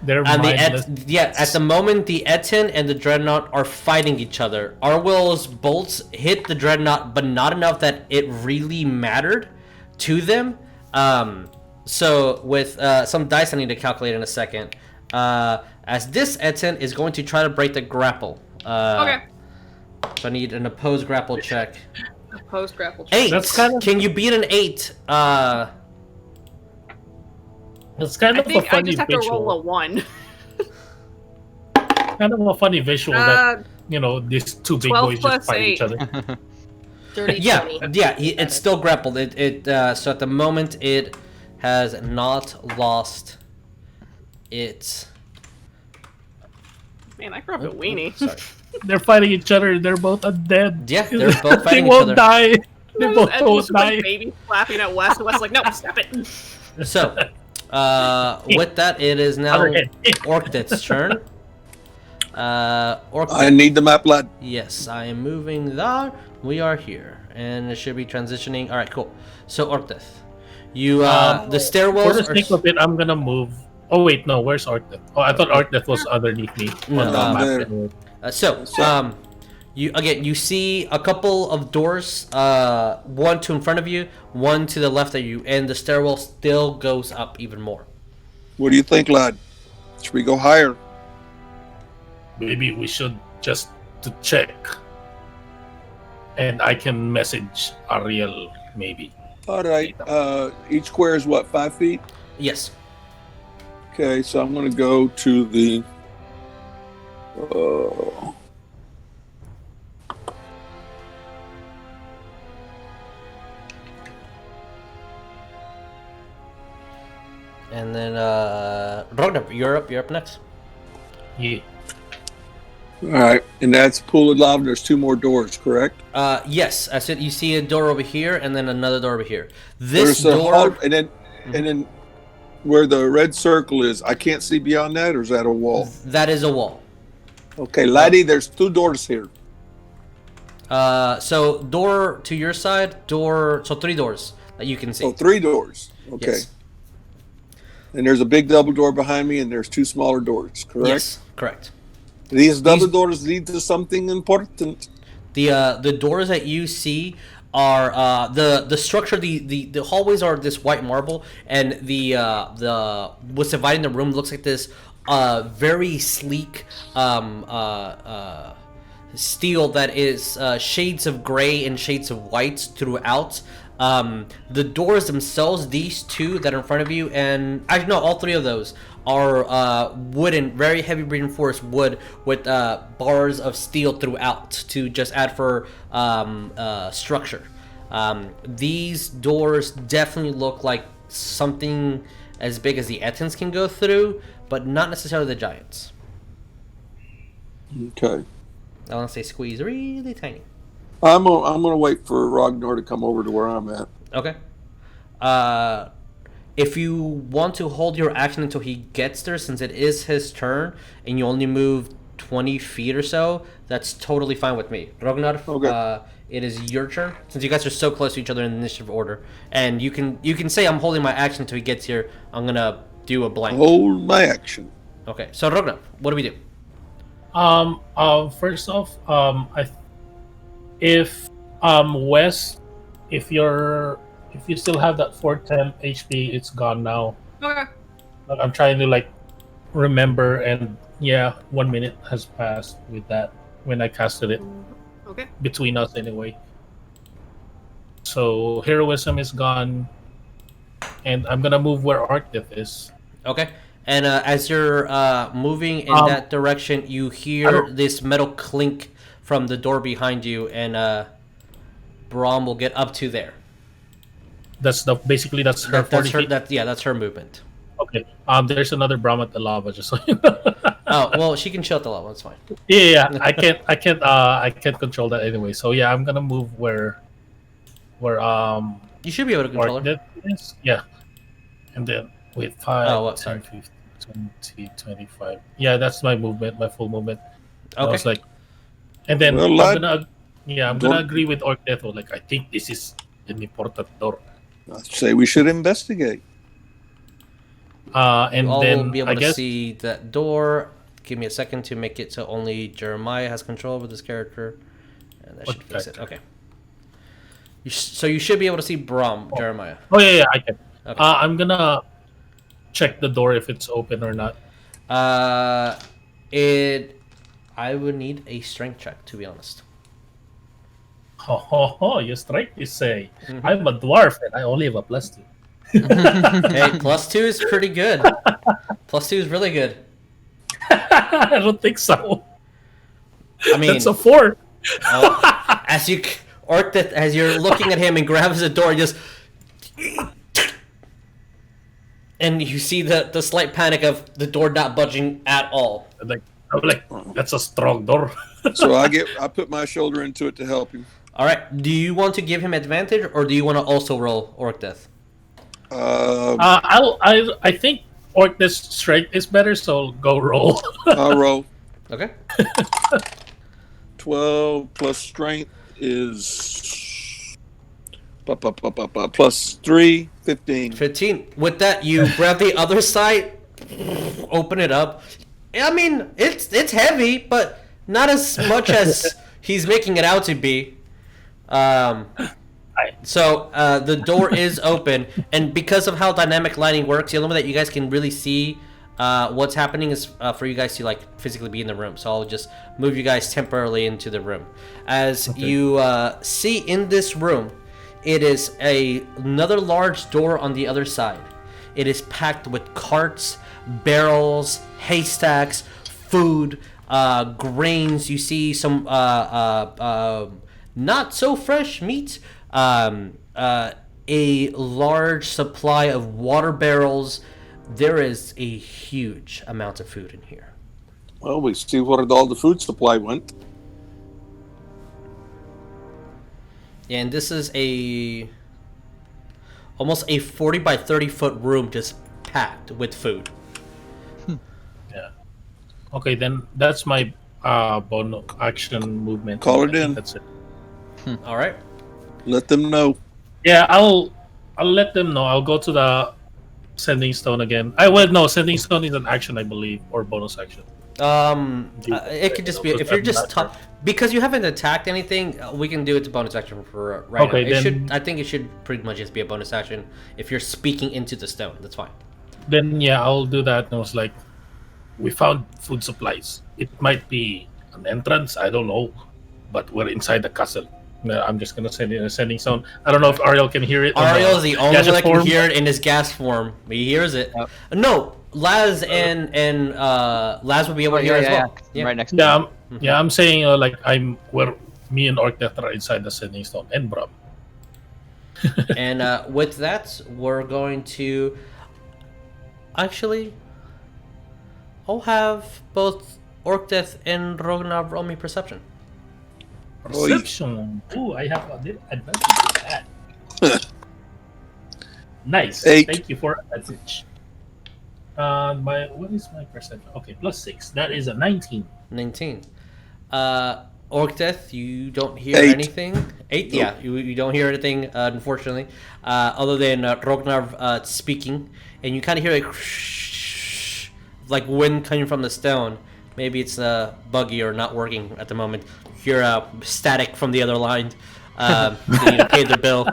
They're And mindless. at the moment, the Etten and the Dreadnought are fighting each other. Ariell's bolts hit the Dreadnought, but not enough that it really mattered to them. So with some dice I need to calculate in a second. As this Etten is going to try to break the grapple. Okay. So I need an opposed grapple check. Post grapple check. 8! That's kind of- Can you beat an 8? It's kind I of a think I funny just have to roll a visual. 1. Kind of a funny visual that these two big 12 boys plus just fight each 8. other. Dirty Yeah, 20. yeah, it's still grappled. So at the moment it has not lost its. Man, I grew up a weenie. Sorry. They're fighting each other. They're both undead. Yeah, they're both They fighting each won't other. die. They both And won't just like die. baby flapping at West, and West's like, nope, stop it. So, with that, it is now Other head. Orcdeath's turn. I Orcdeath. need the map, lad. Yes, I am moving there. We are here, and it should be transitioning. All right, cool. So Orcdeath, you the For the stairwells sake of it, I'm gonna move. Oh wait, no. Where's Orcdeath? Oh, I thought Orcdeath was underneath me. No, On the there. map. You see a couple of doors, one to in front of you, one to the left of you, and the stairwell still goes up even more. What do you think, lad? Should we go higher? Maybe we should just to check. And I can message Ariell, maybe. All right. Each square is what, 5 feet? Yes. Okay, so I'm going to go to the. And then Rognarv, you're up next. Yeah. All right, and that's pool of lava. There's 2 more doors, correct? Yes, I said you see a door over here and then another door over here. This There's a door, hall, and then where the red circle is, I can't see beyond that, or is that a wall? that is a wall. Okay, laddie, there's 2 doors here. So door to your side, so 3 doors that you can see. Oh, 3 doors. Okay. Yes. And there's a big double door behind me, and there's 2 smaller doors, correct? Yes, correct. These double doors lead to something important. The doors that you see are the structure. The hallways are this white marble, and the what's dividing the room looks like this very sleek steel that is shades of gray and shades of white throughout. The doors themselves, these 2 that are in front of you, and actually no, all 3 of those are wooden, very heavy reinforced wood with bars of steel throughout to just add for structure. These doors definitely look like something as big as the Ettins can go through, but not necessarily the giants. Okay. I want to say squeeze really tiny. I'm gonna wait for Rognarv to come over to where I'm at. Okay. If you want to hold your action until he gets there, since it is his turn, and you only move 20 feet or so, that's totally fine with me. Rognarv, Okay. it is your turn, since you guys are so close to each other in initiative order. And you can say, I'm holding my action until he gets here. I'm going to do a blank. Hold my action. Okay, so Rognarv, what do we do? First off, if Wes, if you still have that 410 HP, it's gone now. Okay. Like, I'm trying to like remember, and yeah, 1 minute has passed with that when I casted it Okay. between us anyway. So heroism is gone, and I'm gonna move where Orcdeath is. Okay. And as you're moving in that direction, you hear this metal clink from the door behind you, and Braum will get up to there. That's basically that's her. That's 40 her. feet. That's her movement. Okay. There's another Braum at the lava, just so you know. Oh well, she can chill at the level. It's fine. Yeah, I can't control that anyway. So yeah, I'm gonna move where You should be able to control her. Orcdeath is. Yeah. And then wait, 5, Oh, what? 10, Sorry. 15, 20, 25. Yeah, that's my movement, my full movement. I Okay. was like, and then Well, I'm lad, gonna don't- agree with Orcdeath. Like, I think this is an important door. I'd say we should investigate. And You all then will be able I to guess see that door. Give me a second to make it so only Jeremiah has control over this character, and that should fix it. Okay. So you should be able to see Braum, Jeremiah. Oh yeah, I can. Okay. I'm gonna check the door if it's open or not. I would need a strength check, to be honest. You're straight, you say. I'm a dwarf and I only have a +2. Hey, +2 is pretty good. +2 is really good. I don't think so. I mean, That's a 4. as you Orcdeath, as you're looking at him and grabs the door, just... And you see the slight panic of the door not budging at all. I'm like, that's a strong door. So I put my shoulder into it to help him. All right. Do you want to give him advantage, or do you want to also roll Orcdeath? I think Orcdeath's strength is better, so go roll. I'll roll. Okay. 12 plus strength is plus 3, 15. 15. With that, you grab the other side, open it up. I mean, it's heavy, but not as much as he's making it out to be. So the door is open, and because of how dynamic lighting works, the only way that you guys can really see what's happening is for you guys to like physically be in the room. So I'll just move you guys temporarily into the room. As you see in this room, it is another large door on the other side. It is packed with carts, barrels, haystacks, food, grains. You see some not so fresh meat. A large supply of water barrels. There is a huge amount of food in here. Well, we see where all the food supply went. And this is almost a 40 by 30 foot room just packed with food. Yeah. Okay, then that's my bonus action movement. Call it in. That's it. All right. Let them know. Yeah, I'll let them know. I'll go to the sending stone again. Sending stone is an action, I believe, or bonus action. It could just be if you're just because you haven't attacked anything. We can do it to bonus action for right now. I think it should pretty much just be a bonus action if you're speaking into the stone. That's fine. Then yeah, I'll do that. And I was like, we found food supplies. It might be an entrance. I don't know, but we're inside the castle. I'm just gonna send in a sending stone. I don't know if Ariell can hear it. Ariell is the only one that can hear it in his gas form. He hears it. No, Laz and Laz will be able to hear it as well. Yeah. Right next to me. I'm saying like I'm where me and Orcdeath are inside the sending stone and Bram. And with that, we're going to actually. I'll have both Orcdeath and Rognarv roll me perception. Perception. Oh, I have a little advantage with that. Nice. 8. Thank you for advantage. What is my perception? Okay, plus 6. That is a 19. 19. Orcdeath, you don't hear 8. anything. 8. Yeah, you don't hear anything, unfortunately, other than Rognarv speaking, and you kind of hear like wind coming from the stone. Maybe it's buggy or not working at the moment. You hear static from the other line. They need to pay their bill.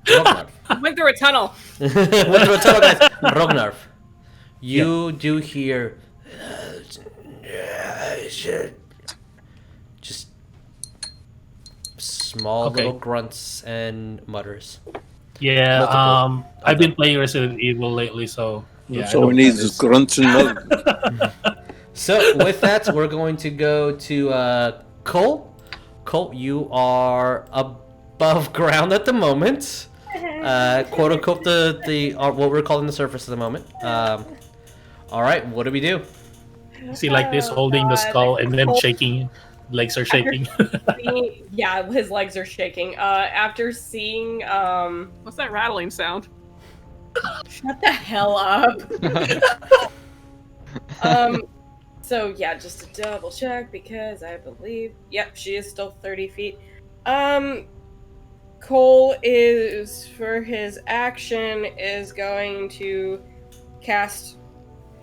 Rognarv. Went through a tunnel. Went through a tunnel, guys. Rognarv, you do hear just small little grunts and mutters. Yeah, Multiple. I've been playing Resident Evil lately, so yeah. So we need is grunts and mutters. So with that, we're going to go to Cole. Cole, you are above ground at the moment. Quote unquote the what we're calling the surface at the moment. All right, what do we do? See, like this, holding the skull and then shaking. Legs are shaking. Yeah, his legs are shaking. After seeing What's that rattling sound? Shut the hell up. So yeah, just to double check because I believe, yep, she is still 30 feet. Cole is, for his action, is going to cast,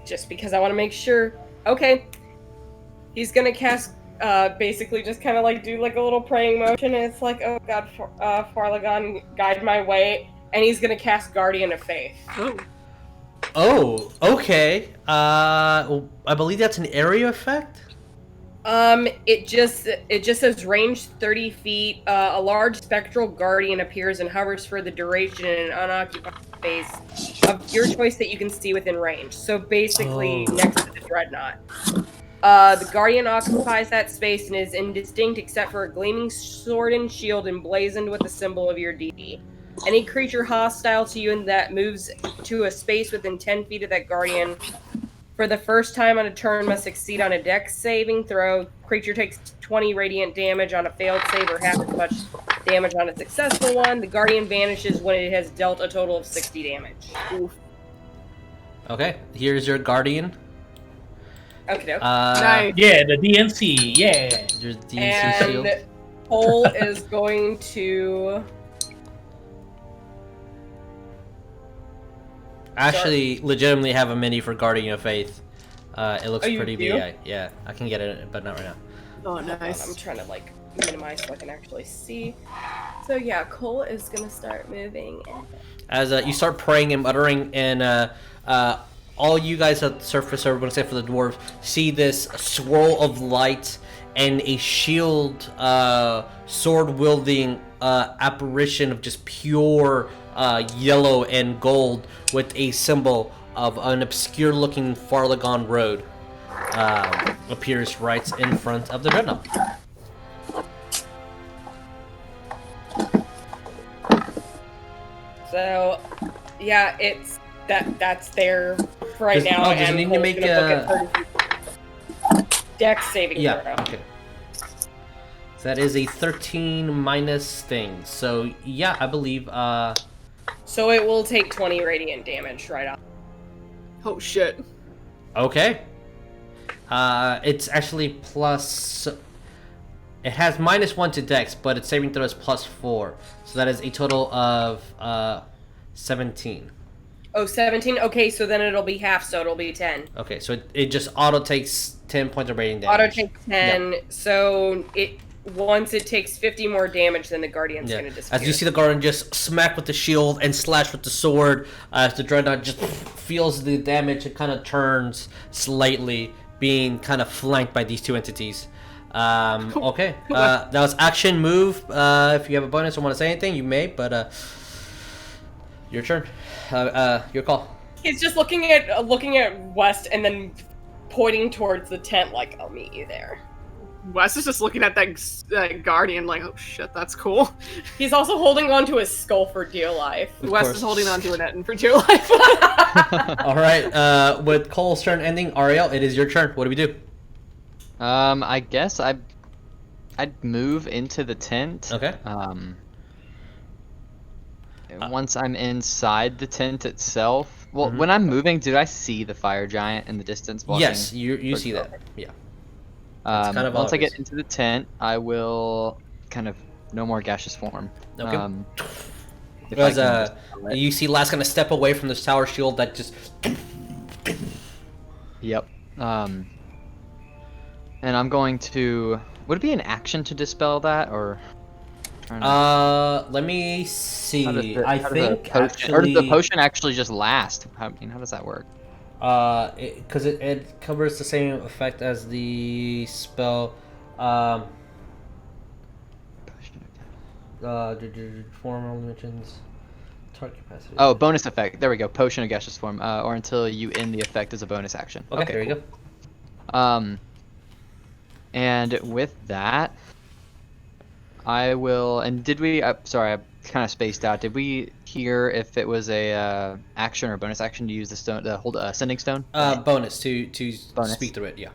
just because I want to make sure. Okay, he's gonna cast, basically just kind of like do like a little praying motion, and it's like, oh god, Farlagon, guide my way, and he's gonna cast Guardian of Faith. Oh, okay. I believe that's an area effect. It just says range 30 feet. A large spectral guardian appears and hovers for the duration in an unoccupied space of your choice that you can see within range. So basically, next to the dreadnought. The Guardian occupies that space and is indistinct except for a gleaming sword and shield emblazoned with the symbol of your deity. Any creature hostile to you and that moves to a space within 10 feet of that Guardian for the first time on a turn must succeed on a dex saving throw. Creature takes 20 radiant damage on a failed save or half as much damage on a successful one. The Guardian vanishes when it has dealt a total of 60 damage. Oof. Okay, here's your Guardian. Okay, Nice. Yeah, the DNC. Yeah. Your DNC shield. and Cole is going to. Actually, legitimately have a mini for Guardian of Faith. It looks Oh, you pretty do? BI. Yeah, I can get it, but not right now. Oh, I'm nice. trying to minimize so I can actually see. So yeah, Cole is gonna start moving. As you start praying and muttering, and all you guys at the surface, or except for the dwarves, see this swirl of light and a shield, sword-wielding apparition of just pure yellow and gold with a symbol of an obscure-looking Farlagon road appears right in front of the dreadnought. So yeah, it's that's there for right now. Does it need to Cole's make gonna book it 30 Dex saving throw. Yeah. Okay. So that is a 13 minus thing. So yeah, I believe. So it will take 20 radiant damage right off. Oh shit. Okay. It's actually plus. It has -1 to Dex, but its saving throw is +4. So that is a total of 17. Oh, 17? Okay, so then it'll be half, so it'll be 10. Okay, so it just auto takes 10 points of radiant damage. Auto takes 10, so once it takes 50 more damage, then the Guardian's Yeah. gonna disappear. As you see the Guardian just smack with the shield and slash with the sword, as the Dreadnought just feels the damage, it kind of turns slightly, being kind of flanked by these two entities. Okay, that was action move. If you have a bonus or want to say anything, you may, but your turn. Your call. He's just looking at West and then pointing towards the tent like, I'll meet you there. Wes is just looking at that Guardian like, oh shit, that's cool. He's also holding on to his skull for dear life. Wes course. is holding on to an Etten for dear life. All right. With Cole's turn ending, Ariell, it is your turn. What do we do? I guess I'd move into the tent. Okay. Once I'm inside the tent itself. Well, when I'm moving, do I see the fire giant in the distance walking? Yes, you see that. Yeah. It's kind of once I obvious. get into the tent, I will kind of no more gaseous form. Okay. If I Because can just- you see Last gonna step away from this tower shield that just. Yep. And I'm going to. Would it be an action to dispel that, or? Let me see. How does the- I how does think the potion, actually. or does the potion actually just last? How does that work? Because it covers the same effect as the spell. Form mentions target capacity. Oh, bonus effect. There we go. Potion of gaseous form, or until you end the effect as a bonus action. Okay, there you go. And with that, I will. And did we? Sorry, I kind of spaced out. Did we hear if it was a action or bonus action to use the stone, the hold sending stone? Bonus to Bonus. speak through it. Yeah.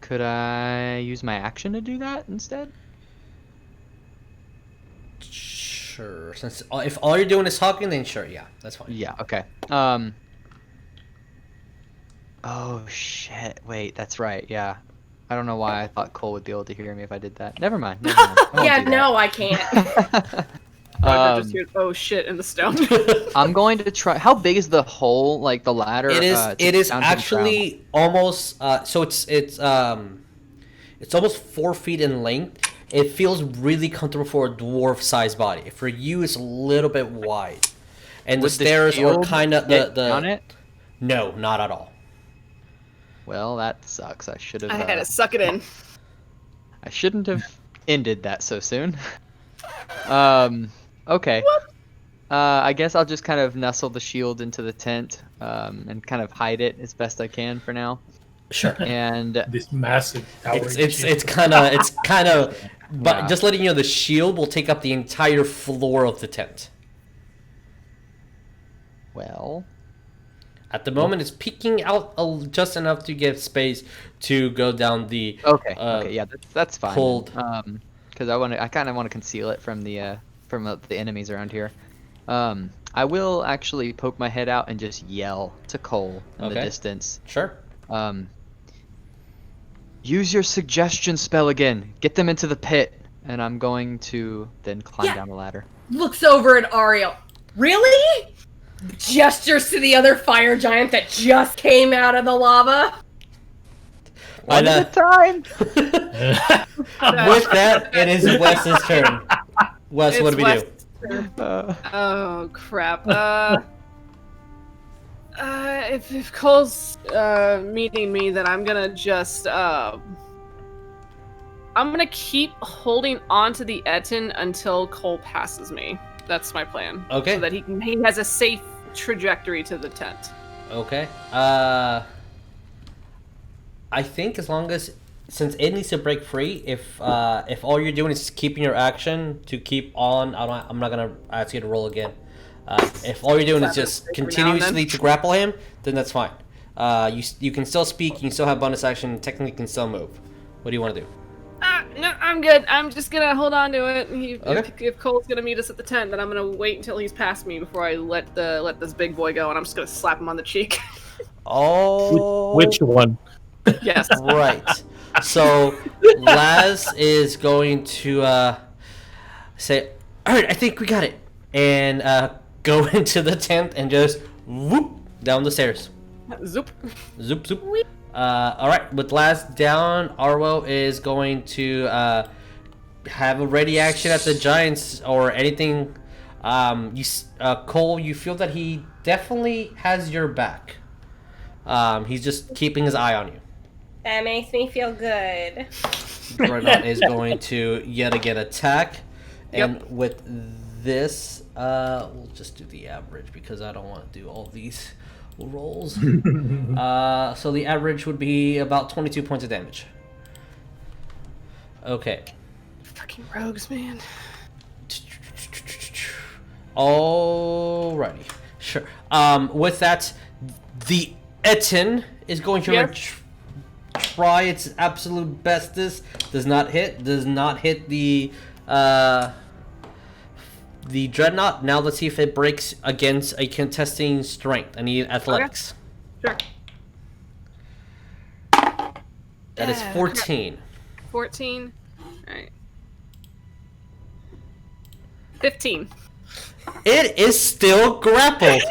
Could I use my action to do that instead? Sure. Since if all you're doing is talking, then sure. Yeah, that's fine. Yeah. Okay. Oh shit! Wait, that's right. Yeah. I don't know why I thought Cole would be able to hear me if I did that. Never mind. I won't Yeah, do that. no, I can't. I just hear, oh shit in the stone. I'm going to try. How big is the hole? Like the ladder? It is. It is down to the actually almost. So it's almost 4 feet in length. It feels really comfortable for a dwarf-sized body. For you, it's a little bit wide, and Would the stairs are shield kind of get the. on it? No, not at all. Well, that sucks. I should have. I had to suck it in. I shouldn't have ended that so soon. Okay. I guess I'll just kind of nestle the shield into the tent, and kind of hide it as best I can for now. Sure. And This massive tower. It's kind of, but Yeah. just letting you know, the shield will take up the entire floor of the tent. well, At the moment, it's peeking out just enough to give space to go down the. okay, yeah, that's fine. cold. Because I kind of want to conceal it from the enemies around here. I will actually poke my head out and just yell to Cole in the Okay. distance. Sure. Use your suggestion spell again. Get them into the pit, and I'm going to then climb Yeah. down the ladder. Looks over at Ariell. Really? Gestures to the other fire giant that just came out of the lava. One at a time. With that, it is Wes's turn. Wes, what do we do? Oh crap. If Cole's meeting me, then I'm gonna just I'm gonna keep holding on to the Etten until Cole passes me. That's my plan. Okay. So that he has a safe trajectory to the tent. Okay. I think as long as, since it needs to break free, if all you're doing is keeping your action to keep on, I'm not gonna ask you to roll again. If all you're doing is just Every now and then. continuously to grapple him, then that's fine. You can still speak, you can still have bonus action, technically can still move. What do you want to do? No, I'm good. I'm just gonna hold on to it. Okay. If Cole's gonna meet us at the tent, then I'm gonna wait until he's past me before I let this big boy go, and I'm just gonna slap him on the cheek. Oh, Which one? Yes. right. So Laz is going to say, "All right, I think we got it," and go into the tent and just whoop down the stairs. Zoop. Zoop zoop. All right, with Laz down, Arwo is going to have a ready action at the giants or anything. Cole, you feel that he definitely has your back. He's just keeping his eye on you. That makes me feel good. Dreadnought is going to yet again attack, and Yep. with this, we'll just do the average because I don't want to do all these rolls. So the average would be about 22 points of damage. Okay. Fucking rogues, man. Alrighty. Sure. With that, the Etten is going to Yes. try its absolute bestest. Does not hit the Dreadnought. Now let's see if it breaks against a contesting strength. I need athletics. Sure. That is 14. 14. Alright. 15. It is still grappled.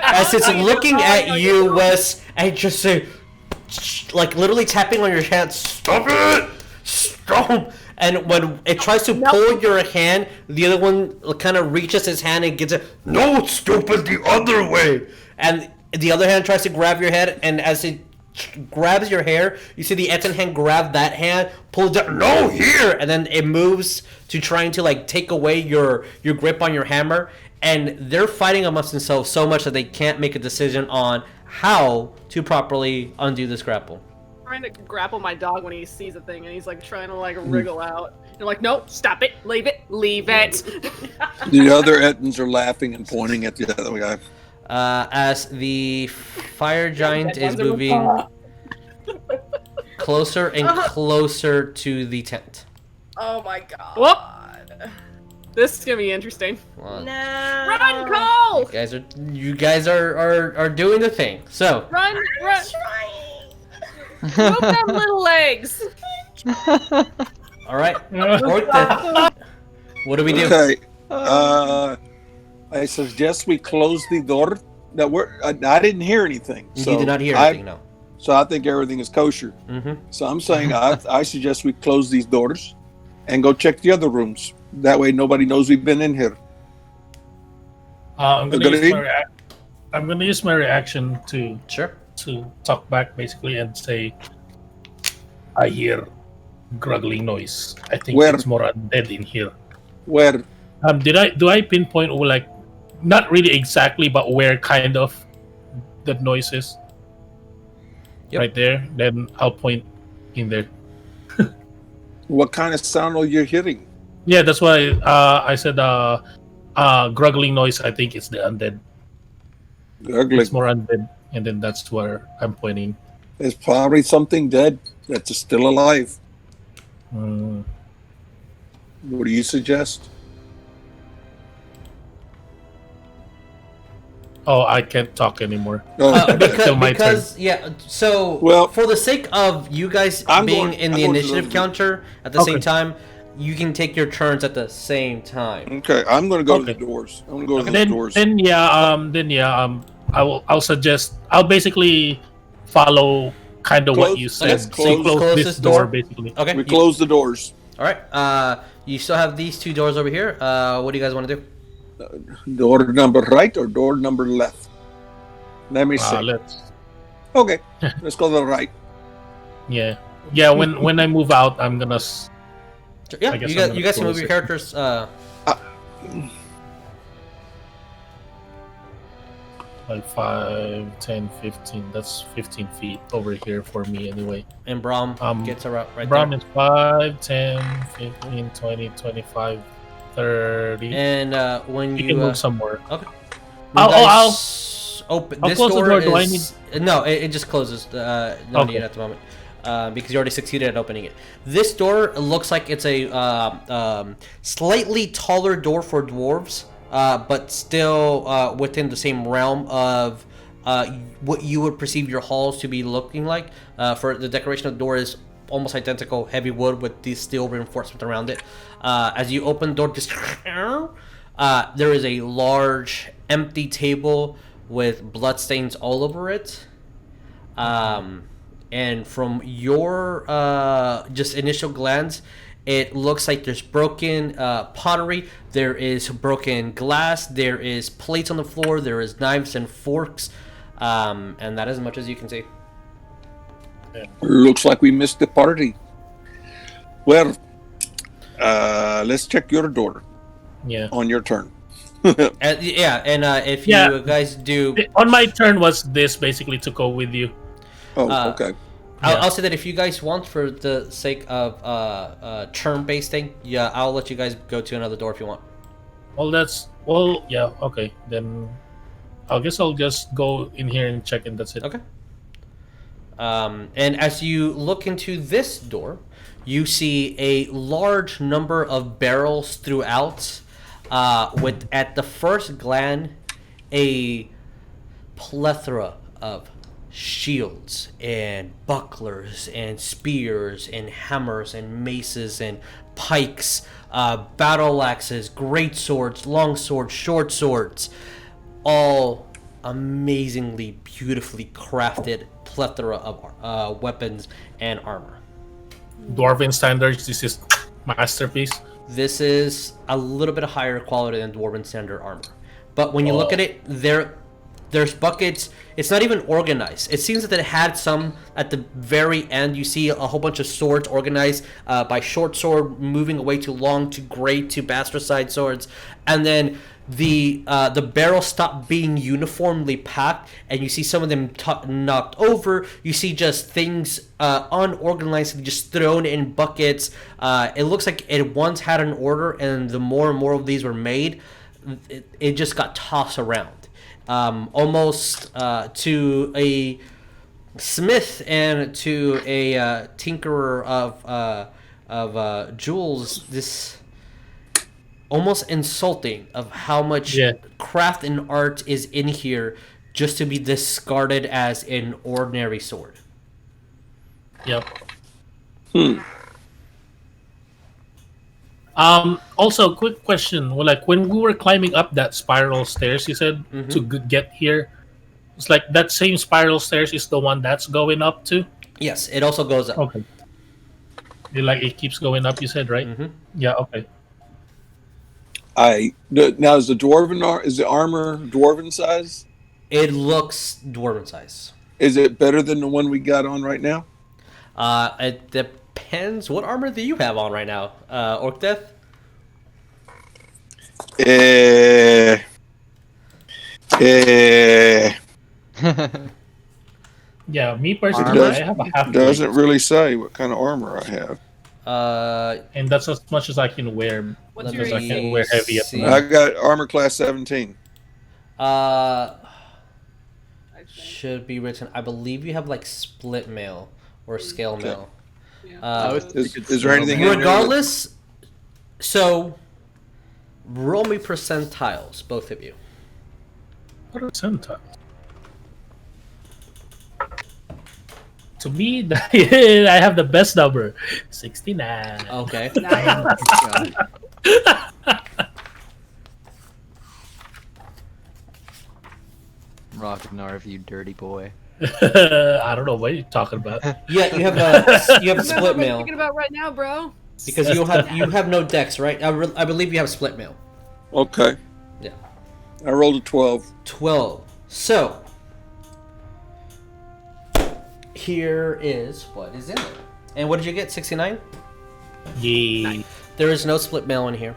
As it's looking at you, Wes, and just say, like literally tapping on your hand, stop it! Stop! And when it tries to pull your hand, the other one kind of reaches his hand and gets it, no, stupid, the other way! And the other hand tries to grab your head, and as it grabs your hair, you see the Etten hand grab that hand, pull it down, no, here! And then it moves to trying to like take away your grip on your hammer, and they're fighting amongst themselves so much that they can't make a decision on how to properly undo this grapple. Trying to grapple my dog when he sees a thing, and he's like trying to like wriggle out. You're like, nope, stop it, leave it. The other Ettins are laughing and pointing at the other guy. As the fire giant is moving closer and closer to the tent. Oh my god. Whoop. This is gonna be interesting. Well, No. Run, Cole! you guys are doing the thing. So Run! Trying. Move them little legs! all right, Orcdeath, what do we do? Okay. I suggest we close the door. That I didn't hear anything. You So did not hear anything, no. So I think everything is kosher. Mm-hmm. So I'm saying I suggest we close these doors and go check the other rooms. That way nobody knows we've been in here. I'm gonna Agreed. use my reaction to Sure. talk back basically and say, I hear gruggling noise. I think Where? it's more undead in here. Where? Do I pinpoint, like, not really exactly, but where kind of that noise is? Yep. right there. Then I'll point in there. What kind of sound are you hearing? Yeah, that's why I said gruggling noise. I think it's the undead. Ugly. It's more undead, and then that's where I'm pointing. There's probably something dead that's still alive. Mm. What do you suggest? Oh, I can't talk anymore. Oh, Till my because yeah. So Well, for the sake of you guys I'm being going- in I'm the going to initiative those- counter at the Okay. same time, you can take your turns at the same time. okay, I'm going to go to Okay. the doors. I'm going to go to the then, doors. I'll suggest I'll basically follow kind of what Close- you okay, said. so So close close this this door. door basically. Okay. We close the doors. All right. You still have these two doors over here. What do you guys want to do? Door number right or door number left? Let me see. Let's Okay, let's go to the right. yeah. When I move out, I'm gonna. Yeah, I guess you I'm guys, gonna you guys can move close your it. characters. Like 5, 10, 15. That's 15 feet over here for me anyway. And Brahm gets around right Bram there. is 5, 10, 15, 20, 25, 30. And when You you can move somewhere. okay, I'll open. I'll This close the door door. is Do I no. It just closes. No Okay. need at the moment. Because you already succeeded at opening it. This door looks like it's a slightly taller door for dwarves, but still within the same realm of what you would perceive your halls to be looking like. For the decoration of the door is almost identical, heavy wood with these steel reinforcement around it. As you open the door, just there is a large empty table with bloodstains all over it. And from your just initial glance, it looks like there's broken pottery, there is broken glass, there is plates on the floor, there is knives and forks, and that is as much as you can see. Looks like we missed the party. Well, let's check your door Yeah. on your turn. And if Yeah. you guys do, On my turn was this basically to go with you. Oh, Uh, okay. Yeah. I'll say that if you guys want, for the sake of turn-based thing, yeah, I'll let you guys go to another door if you want. Yeah, okay. Then I guess I'll just go in here and check and that's it. Okay. And as you look into this door, you see a large number of barrels throughout, with, at the first glance, a plethora of shields and bucklers and spears and hammers and maces and pikes, battle axes, great swords, long swords, short swords, all amazingly beautifully crafted plethora of weapons and armor. Dwarven standards, this is masterpiece. This is a little bit higher quality than Dwarven standard armor, but when you look at it, there's buckets. It's not even organized. It seems that it had some at the very end. You see a whole bunch of swords organized by short sword moving away to long to great to bastard swords, and then the barrels stop being uniformly packed, and you see some of them knocked over. You see just things unorganized, just thrown in buckets. It looks like it once had an order, and the more and more of these were made, it just got tossed around. Almost to a smith and to a tinkerer of jewels, this almost insulting of how much craft and art is in here just to be discarded as an ordinary sword. Yep. Also, quick question. Well, like when we were climbing up that spiral stairs, you said to get here, it's like that same spiral stairs is the one that's going up to. Yes, it also goes up. Okay. It keeps going up. You said right? Mhm. Yeah. Okay. Now is the armor dwarven size? It looks dwarven size. Is it better than the one we got on right now? It depends. What armor do you have on right now, Orcdeath? Yeah, me personally, Armor? I have a half. Doesn't really say what kind of armor I have. And that's as much as I can wear. What's Let your Because I me can wear heavy at the see. I moment. got armor class 17. Should be written. I believe you have like split mail or scale mail. Is there anything in there Regardless, so roll me percentiles, both of you. Percentile. To me, I have the best number, 69. Okay. Rognarv, you dirty boy. I don't know what you're talking about. Yeah, you have That's what split I'm mail thinking about right now, bro. because you have no decks, right? I believe you have split mail. Okay. Yeah. I rolled a 12. 12. So here is what is in there. And what did you get? 69? Yeah. There is no split mail in here.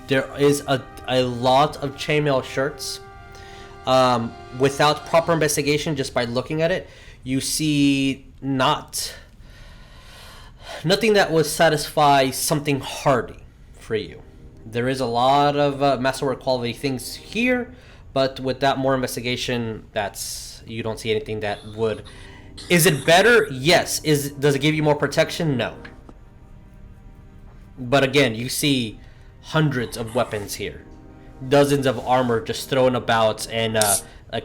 There is a lot of chainmail shirts. Without proper investigation, just by looking at it, you see nothing that would satisfy something hardy for you. There is a lot of masterwork quality things here, but without more investigation, you don't see anything that would. Is it better? Yes. Does it give you more protection? No. But again, you see hundreds of weapons here, dozens of armor just thrown about and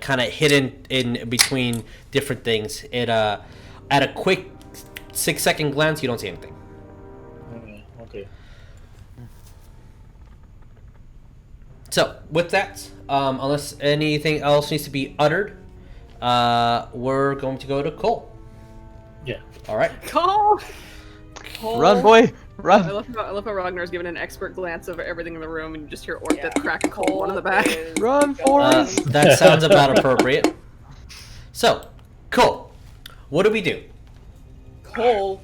kind of hidden in between different things. At a quick 6-second glance, you don't see anything. Okay. So with that, unless anything else needs to be uttered, we're going to go to Cole. Yeah. All right. Cole. Run, boy! I Run! love how Rognar's giving an expert glance of everything in the room, and you just hear Orcdeath crack a cold one in the back. Run, Forrest! That sounds about appropriate. So, Cole, what do we do? Cole.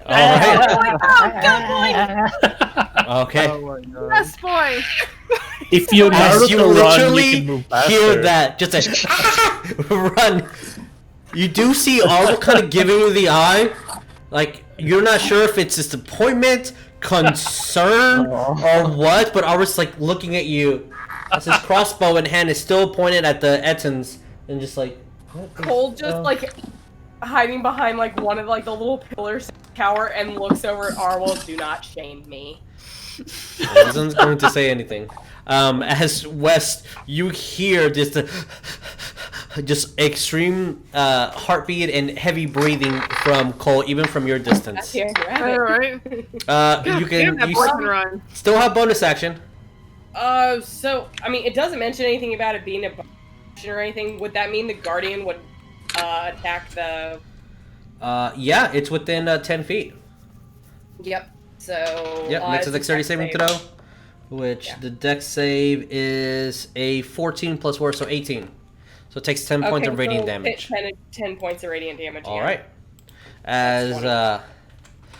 All right. Oh, Okay. good boy! Best boy! If you As you Naruto run, literally you can move faster. hear that, just a run. You do see Arvel kind of giving you the eye, like you're not sure if it's disappointment, concern, or what. But Arvel's like looking at you as his crossbow in hand is still pointed at the Ettins, and just like what the Cole just hell? like hiding behind like one of like the little pillars tower and looks over at Arwell. Do not shame me. Wasn't going to say anything. As West, you hear just extreme heartbeat and heavy breathing from Cole, even from your That's distance. here. All right. You Damn, that can boy can run. still have bonus action. So I mean, it doesn't mention anything about it being a bonus or anything. Would that mean the Guardian would attack the? Yeah, it's within 10 feet. Yep. So. Yep, makes a it's dexterity dex saving save. throw, which Yeah. the dex save is a 14 plus 4, so 18. So it takes 10 points of radiant so damage. 10 points of radiant damage. All yeah. right. As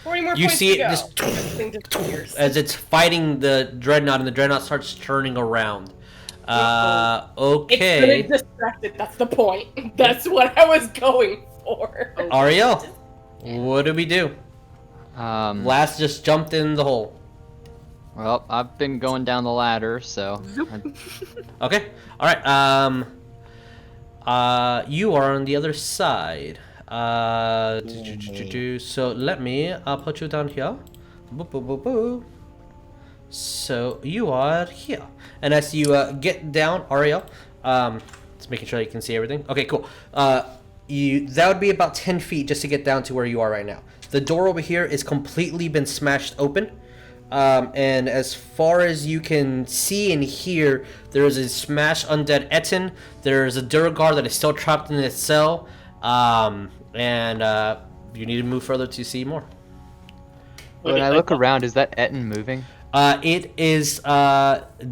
40 more you points see to it go. just This thing disappears. as it's fighting the dreadnought, and the dreadnought starts turning around. It's Okay, gonna distract it. That's the point. That's what I was going for. Ariell, what do we do? Last just jumped in the hole. Well, I've been going down the ladder, so. Okay, all right. You are on the other side. So let me put you down here. Boop, boop, boop, boop. So you are here, and as you get down, Ariell, just making sure you can see everything. Okay, cool. That would be about 10 feet just to get down to where you are right now. The door over here is completely been smashed open. And as far as you can see and hear, there is a smashed undead Ettin. There is a Durgar that is still trapped in its cell. And you need to move further to see more. When I look around, is that Etten moving? It is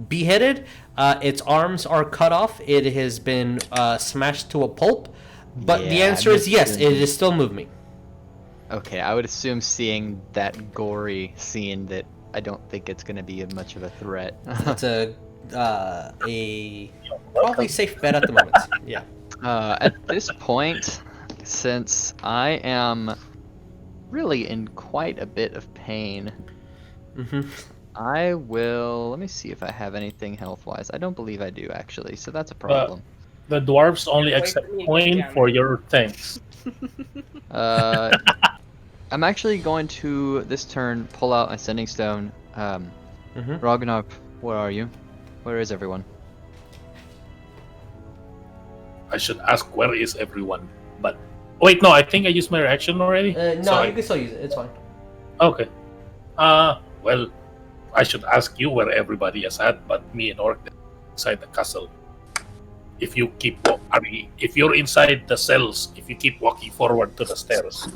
beheaded. Its arms are cut off. It has been smashed to a pulp. But the Yeah, answer is yes, missing. it is still moving. Okay, I would assume seeing that gory scene that I don't think it's going to be much of a threat. That's a a probably safe bet at the moment. Yeah. At this point, since I am really in quite a bit of pain, I will. Let me see if I have anything health-wise. I don't believe I do, actually, so that's a problem. The dwarves only Wait accept for me to coin get for your things. I'm actually going to, this turn, pull out a sending stone. Rognarv, where are you? Where is everyone? I should ask where is everyone, but wait, no, I think I used my reaction already. No, So you can still use it. It's fine. Okay. Well, I should ask you where everybody is at, but me and Orc inside the castle. If you keep, if you're inside the cells, if you keep walking forward to the stairs,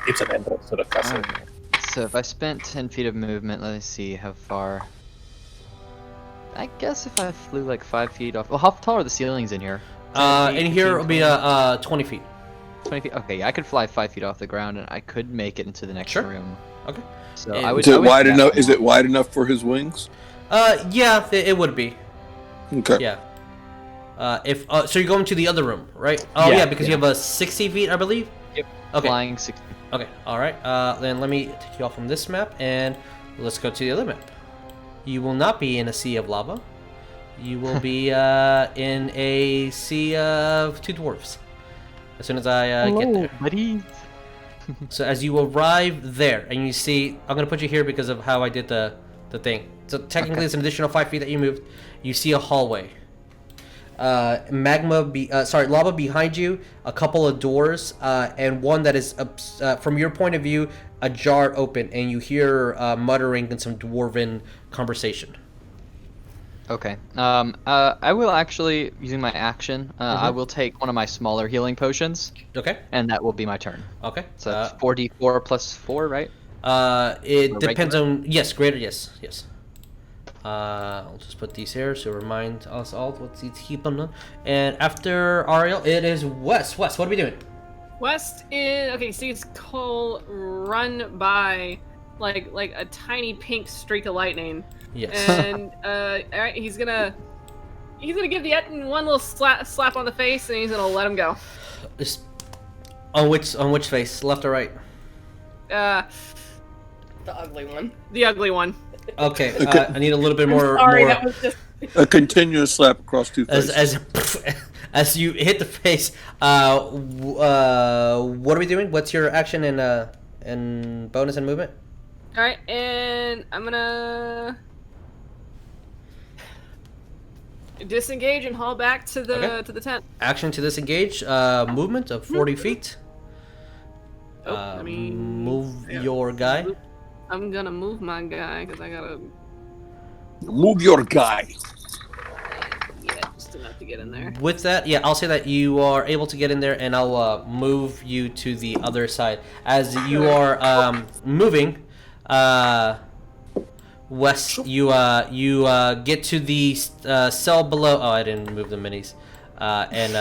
it's an entrance to the castle. Alright. So if I spent 10 feet of movement, let me see how far. I guess if I flew like 5 feet off. Well, how tall are the ceilings in here? 10 feet, In here 15, it'll be 20 feet. 20 feet. Okay, yeah, I could fly 5 feet off the ground, and I could make it into the next Sure. room. Okay. So And- I would. Is it I would wide do that enough? Is one. it wide enough for his wings? Yeah, it would be. Okay. Yeah. If so, you're going to the other room, right? Oh Yeah, yeah, because you yeah. have a 60 feet, I believe. Yep. Okay. Flying 60. Okay. All right. Then let me take you off from this map and let's go to the other map. You will not be in a sea of lava. You will be in a sea of two dwarfs. As soon as I get there. buddy. So as you arrive there, and you see, I'm gonna put you here because of how I did the thing. So technically, it's an additional 5 feet that you moved. You see a hallway. Lava behind you, a couple of doors, and one that is from your point of view ajar open, and you hear muttering and some dwarven conversation. Okay. I will actually, using my action, I will take one of my smaller healing potions, Okay. and that will be my turn. Okay. So that's 4d4 plus 4, right? It Or depends regular? on greater. Yes. I'll just put these here to remind us all what to keep them on. And after Ariell, it is Wes. Wes, what are we doing? West is okay. Sees Cole run by like a tiny pink streak of lightning, Yes. and all right, he's gonna give the Etten one little slap on the face, and he's gonna let him go. Just on which face, left or right? The ugly one. ugly one. Okay. I need a little bit more. Sorry, more that was just. A continuous slap across two faces. as you hit the face. What are we doing? What's your action and bonus and movement? All right, and I'm gonna disengage and haul back to the Okay. tent. Action to disengage. Movement of 40 feet. Oh, I mean, Move yeah. your guy. I'm gonna move my guy because I gotta Move your guy. just enough to get in there. With that, yeah, I'll say that you are able to get in there, and I'll move you to the other side. As you are moving, Wes, you get to the cell below. Oh, I didn't move the minis, and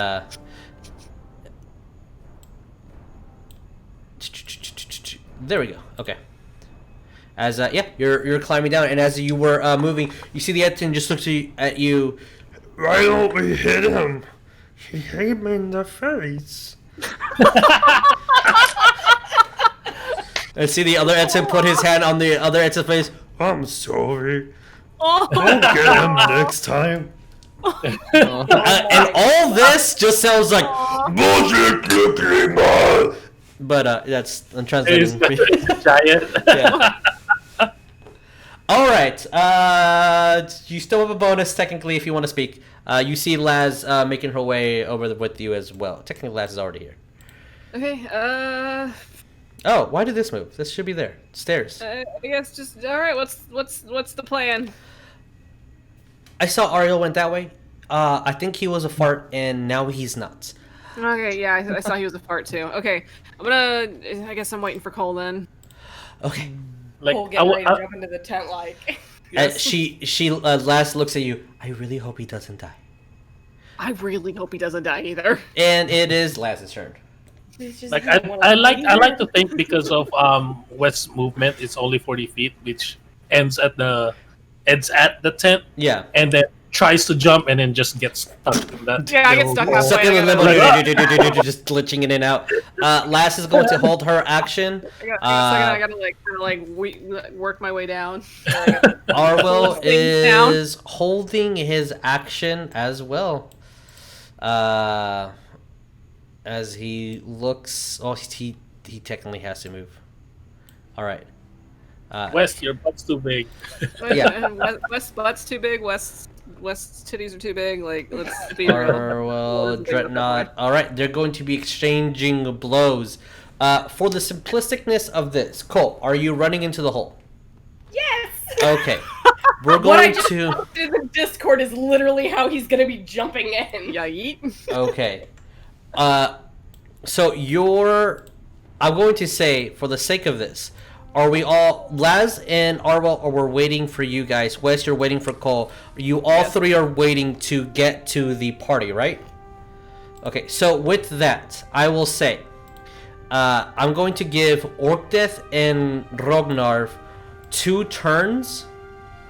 there we go. Okay. As you're climbing down, and as you were moving, you see the Etten just looks at you. Why don't we hit him? He hit me in the face. And see the other Etten put his hand on the other Etten's face. I'm sorry. Oh, I'll get him next time. And all this just sounds like bullshit cookie man. But that's I'm translating. It's a giant. Yeah. All right. You still have a bonus technically if you want to speak. You see Laz making her way over with you as well. Technically, Laz is already here. okay. Oh, why did this move? This should be there. Stairs. I guess just all right. What's the plan? I saw Ariell went that way. I think he was a fart, and now he's not. Okay, yeah, I saw he was a fart too. Okay, I guess I'm waiting for Cole then. Okay. Like We'll get ready to jump into the tent like. She Laz looks at you. I really hope he doesn't die. I really hope he doesn't die either. And it is Laz's turn. Like I like to think because of West's movement, it's only 40 feet, which ends at the it's at the tent, Yeah. and then tries to jump and then just gets stuck in that. Yeah, I get little stuck hole. halfway. Stuck in the limbo, Like, just glitching in and out. Lass is going to hold her action. I gotta like kind of work my way down. Arwell Things down. is holding his action as well. As he looks, he technically has to move. All right. West, your butt's too big. Yeah. West's butt's too big. West's titties are too big. Like, let's be real. Arwell, Dreadnought. All right, they're going to be exchanging blows. For the simplisticness of this, Cole, are you running into the hole? Yes. Okay. We're What I going just to. posted in the Discord is literally how he's gonna be jumping in. Yeah, yeet. Okay. So I'm going to say, for the sake of this, are we all, Laz and Arwell, or we're waiting for you guys? Wes, you're waiting for Cole. You all three are waiting to get to the party, right? Okay, so with that, I will say, I'm going to give Orcdeath and Rognarv 2 turns,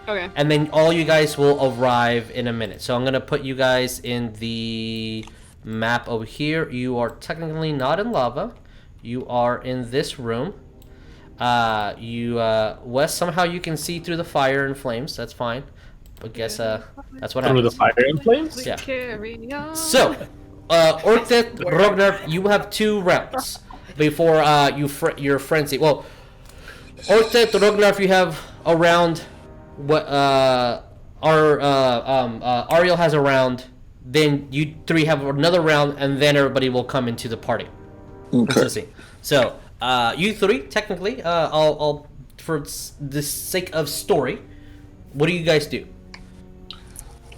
Okay. and then all you guys will arrive in a minute. So I'm going to put you guys in the map over here. You are technically not in lava. You are in this room. Wes, somehow you can see through the fire and flames. That's fine. But guess that's what Through the happens. fire and flames? Yeah. Carry on. So, Orcdeath, Rognarv, you have 2 rounds before your frenzy. Well, Orcdeath, Rognarv, you have a round. What Ariell has a round. Then you 3 have another round, and then everybody will come into the party. Okay. So, you 3 technically, I'll for the sake of story, what do you guys do?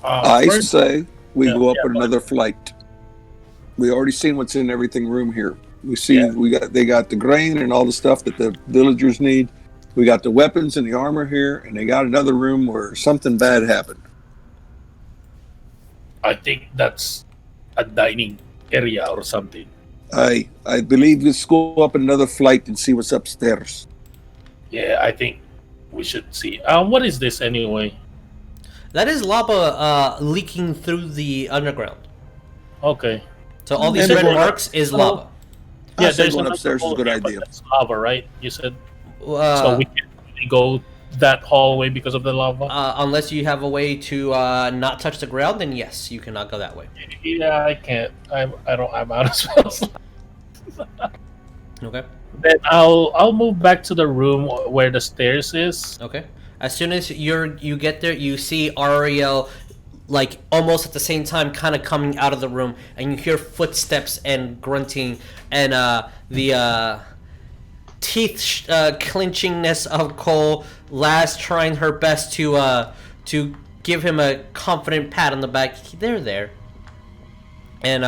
I First, say we go up yeah, another flight. We already seen what's in everything room here. We see they got the grain and all the stuff that the villagers need. We got the weapons and the armor here, and they got another room where something bad happened. I think that's a dining area or something. I believe let's go up another flight and see what's upstairs. Yeah, I think we should see. What is this anyway? That is lava leaking through the underground. Okay. So all these And red then- marks is lava. I say going another upstairs is a hole good here, but idea. that's lava, right? You said so Uh, we can only go that hallway because of the lava. unless you have a way to not touch the ground, then yes, you cannot go that way. Yeah, I can't. I'm out of spells. Okay. Then I'll move back to the room where the stairs is. Okay. As soon as you get there, you see Ariell, like almost at the same time, kind of coming out of the room, and you hear footsteps and grunting, and the teeth clenchingness of Cole. Laz trying her best to give him a confident pat on the back. They're there. And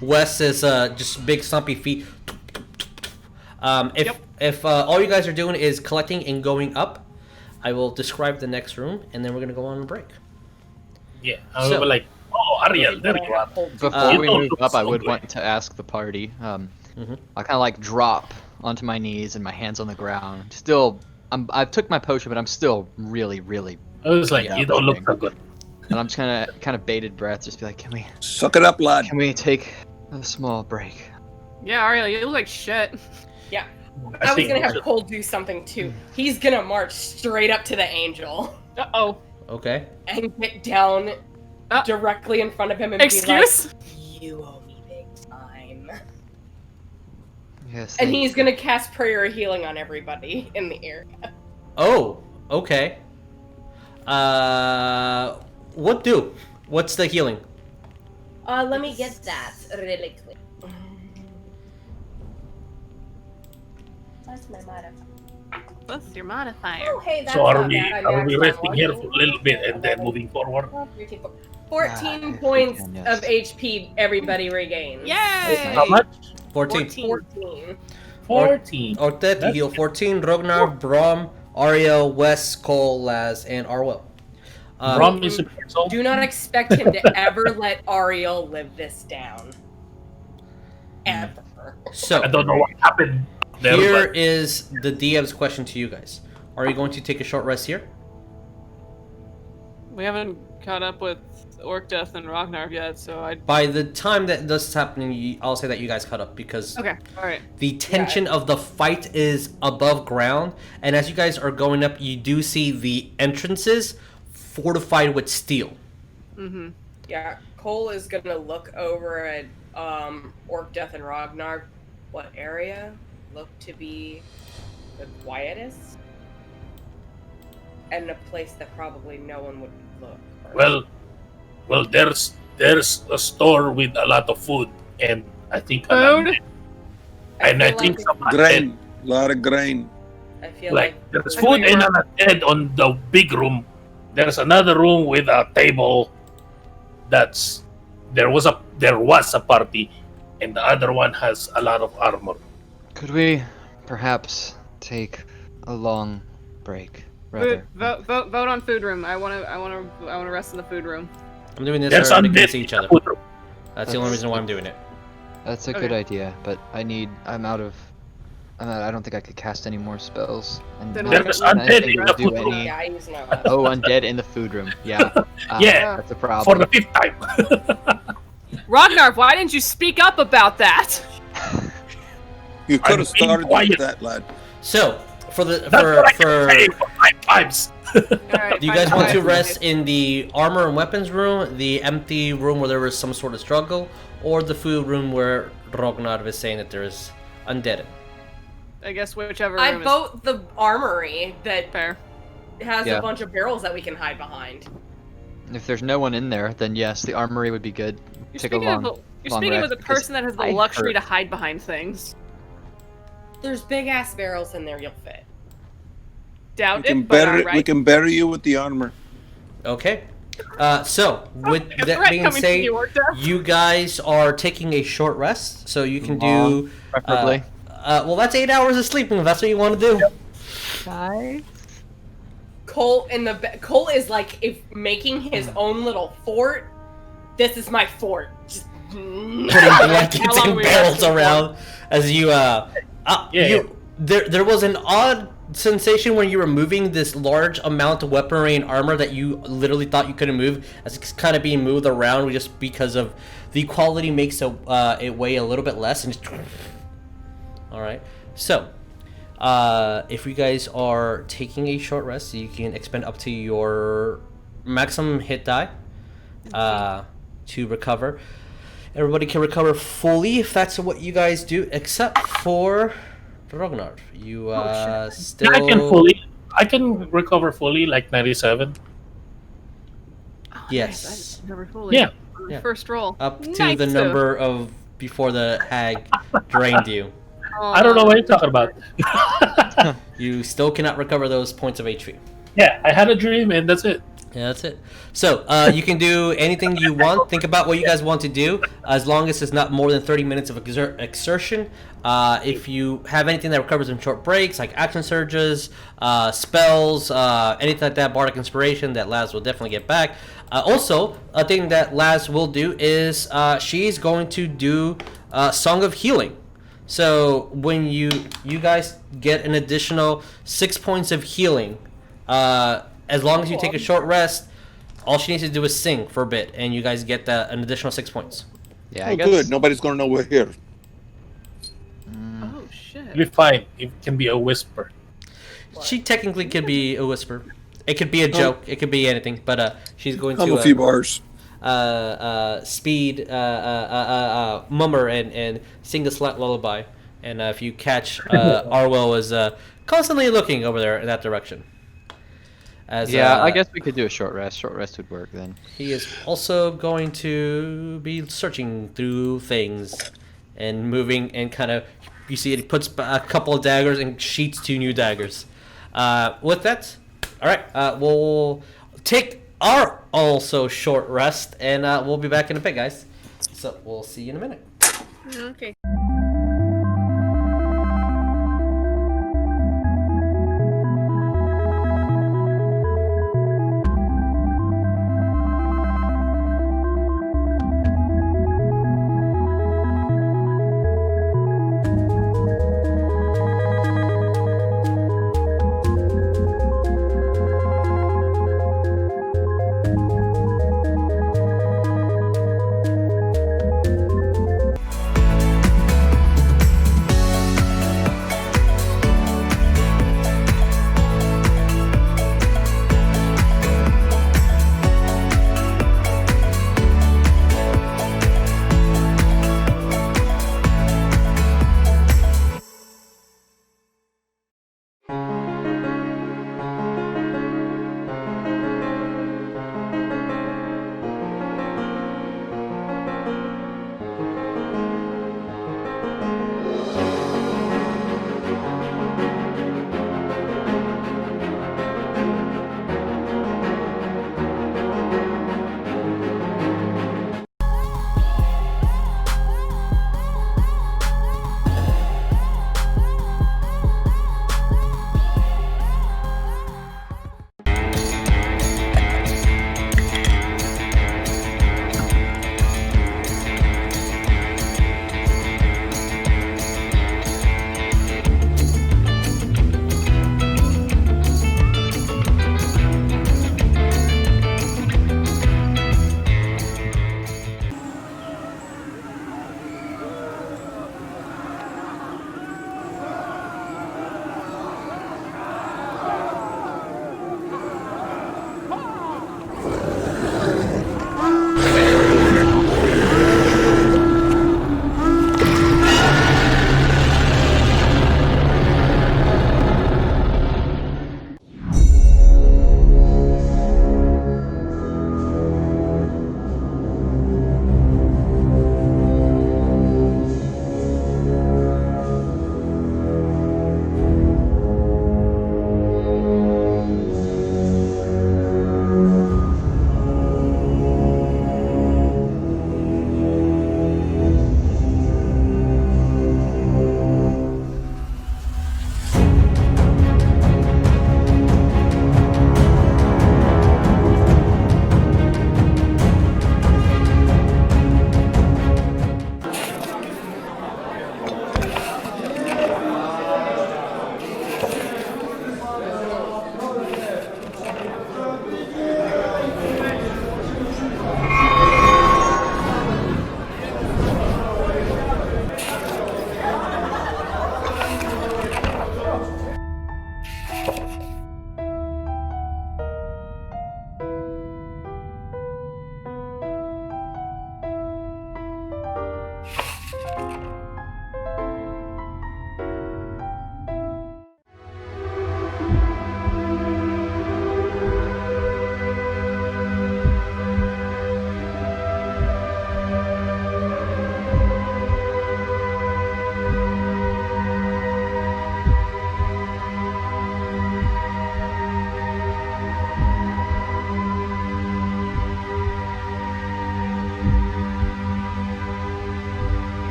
Wes is just big stumpy feet. If all you guys are doing is collecting and going up, I will describe the next room, and then we're gonna go on a break. Yeah, I So- was like, oh, Ariel, there you are. Before we You move don't up, I look would so want to ask the party. Mhm. I kind of like drop onto my knees and my hands on the ground. Still, I took my potion, but I'm still really, really. I was like, Yeah, you don't look okay. so good. And I'm just kind of bated breath, just be like, can Suck it up, lad. we take a small break? Yeah, Ariel, you look like shit. Yeah. I was think gonna we have should- Cole do something too. He's gonna march straight up to the angel Uh-oh. Okay. and get down directly in front of him and Excuse? be like, "You owe me big time." Yes. And he's gonna cast prayer healing on everybody in the area. Oh. Okay. What do? What's the healing? Let me get that really quick. That's my modifier. What's your modifier? Oh, hey, that's So are not we bad. are we maxed resting out. here for a little bit and then moving forward? 14 if points we can, yes. of HP everybody regains. Yay! How much? 14. 14. 14. Orcdeath, you heal 14. Rognar, Brom, Ariell, Wes, Cole, Laz, and Arwell. Rom is a person. Do not expect him to ever let Ariel live this down. Ever. So, I don't know what happened there, here but is the DM's question to you guys. Are you going to take a short rest here? We haven't caught up with Orcdeath and Rognarv yet, so I. By the time that this is happening, I'll say that you guys caught up because Okay, all right. the tension of the fight is above ground, and as you guys are going up, you do see the entrances fortified with steel. Mm-hmm. Yeah, Cole is gonna look over at Orcdeath and Rognarv. What area look to be the quietest? And a place that probably no one would look. Well, there's a store with a lot of food, and I think Food? I think some Grain, a lot of grain. I feel like like there's food in an undead on the big room. There's another room with a table. There was a party, and the other one has a lot of armor. Could we perhaps take a long break? Rather. Vote on food room. I wanna rest in the food room. I'm doing this There's so everybody can undead see each in other. the food room. That's the only reason why I'm doing it. That's a good idea, but I don't think I could cast any more spells. And Then not there's have undead anything in to the do food room. any- yeah, I use no. Oh, undead in the food room. Yeah. Yeah. That's a For problem. the 5th time. Rognarv, why didn't you speak up about that? You could I'm have started being with quiet. that, lad. So, for the That's what I can for say for 5 times. All right, do you fine, guys want fine. to rest in the armor and weapons room, the empty room where there was some sort of struggle, or the food room where Rognarv is saying that there's undead? I guess whichever I room vote the armory that is fair. has Yeah. a bunch of barrels that we can hide behind. If there's no one in there, then yes, the armory would be good. You're Take a speaking, long, you're long speaking rest with a because person that has the I luxury hurt. to hide behind things. There's big ass barrels in there. You'll fit. Doubt We can it, but bury, alright. we can bury you with the armor. Okay. So, with A that threat being coming from said, you, Orcdeath. you guys are taking a short rest, so you can Long, do. preferably. Well, that's 8 hours of sleeping if that's what you want to do. Guys? Cole Cole is like if making his own little fort. This is my fort. Just Putting blankets How long and we barrels resting for? around as you Yeah. there was an odd sensation when you were moving this large amount of weaponry and armor that you literally thought you couldn't move as it's kind of being moved around just because of the quality makes it weigh a little bit less and just all right. So if you guys are taking a short rest, you can expend up to your maximum hit die to recover. Everybody can recover fully if that's what you guys do, except for Rognarv. You still. I can recover fully, like 97. Yes. Never fully. Yeah. On the Yeah. First roll. Up to Nice. the number of before the hag drained you. I don't know what you're talking about. You still cannot recover those points of HP. Yeah, I had a dream and that's it. Yeah, that's it. So, you can do anything you want. Think about what you guys want to do, as long as it's not more than 30 minutes of exertion. If you have anything that recovers in short breaks, like action surges, spells, anything like that, Bardic Inspiration, that Laz will definitely get back. Also, a thing that Laz will do is she's going to do Song of Healing. So, when you guys get an additional 6 points of healing, as long as you take a short rest, all she needs to do is sing for a bit, and you guys get an additional 6 points. Yeah, I Oh, guess. good. Nobody's going to know we're here. Oh shit. It'll be fine. It can be a whisper. She technically could be a whisper. It could be a joke. It could be anything. But she's going Hum a few bars. speed, mummer, and sing a slight lullaby. And if you catch, Ariell is constantly looking over there in that direction. As, Yeah, I guess we could do a short rest. Short rest would work then. he is also going to be searching through things and moving and kind of, you see it, he puts a couple of daggers and sheets 2 new daggers. With that, all right, we'll take our also short rest, and we'll be back in a bit, guys. So we'll see you in a minute. Okay.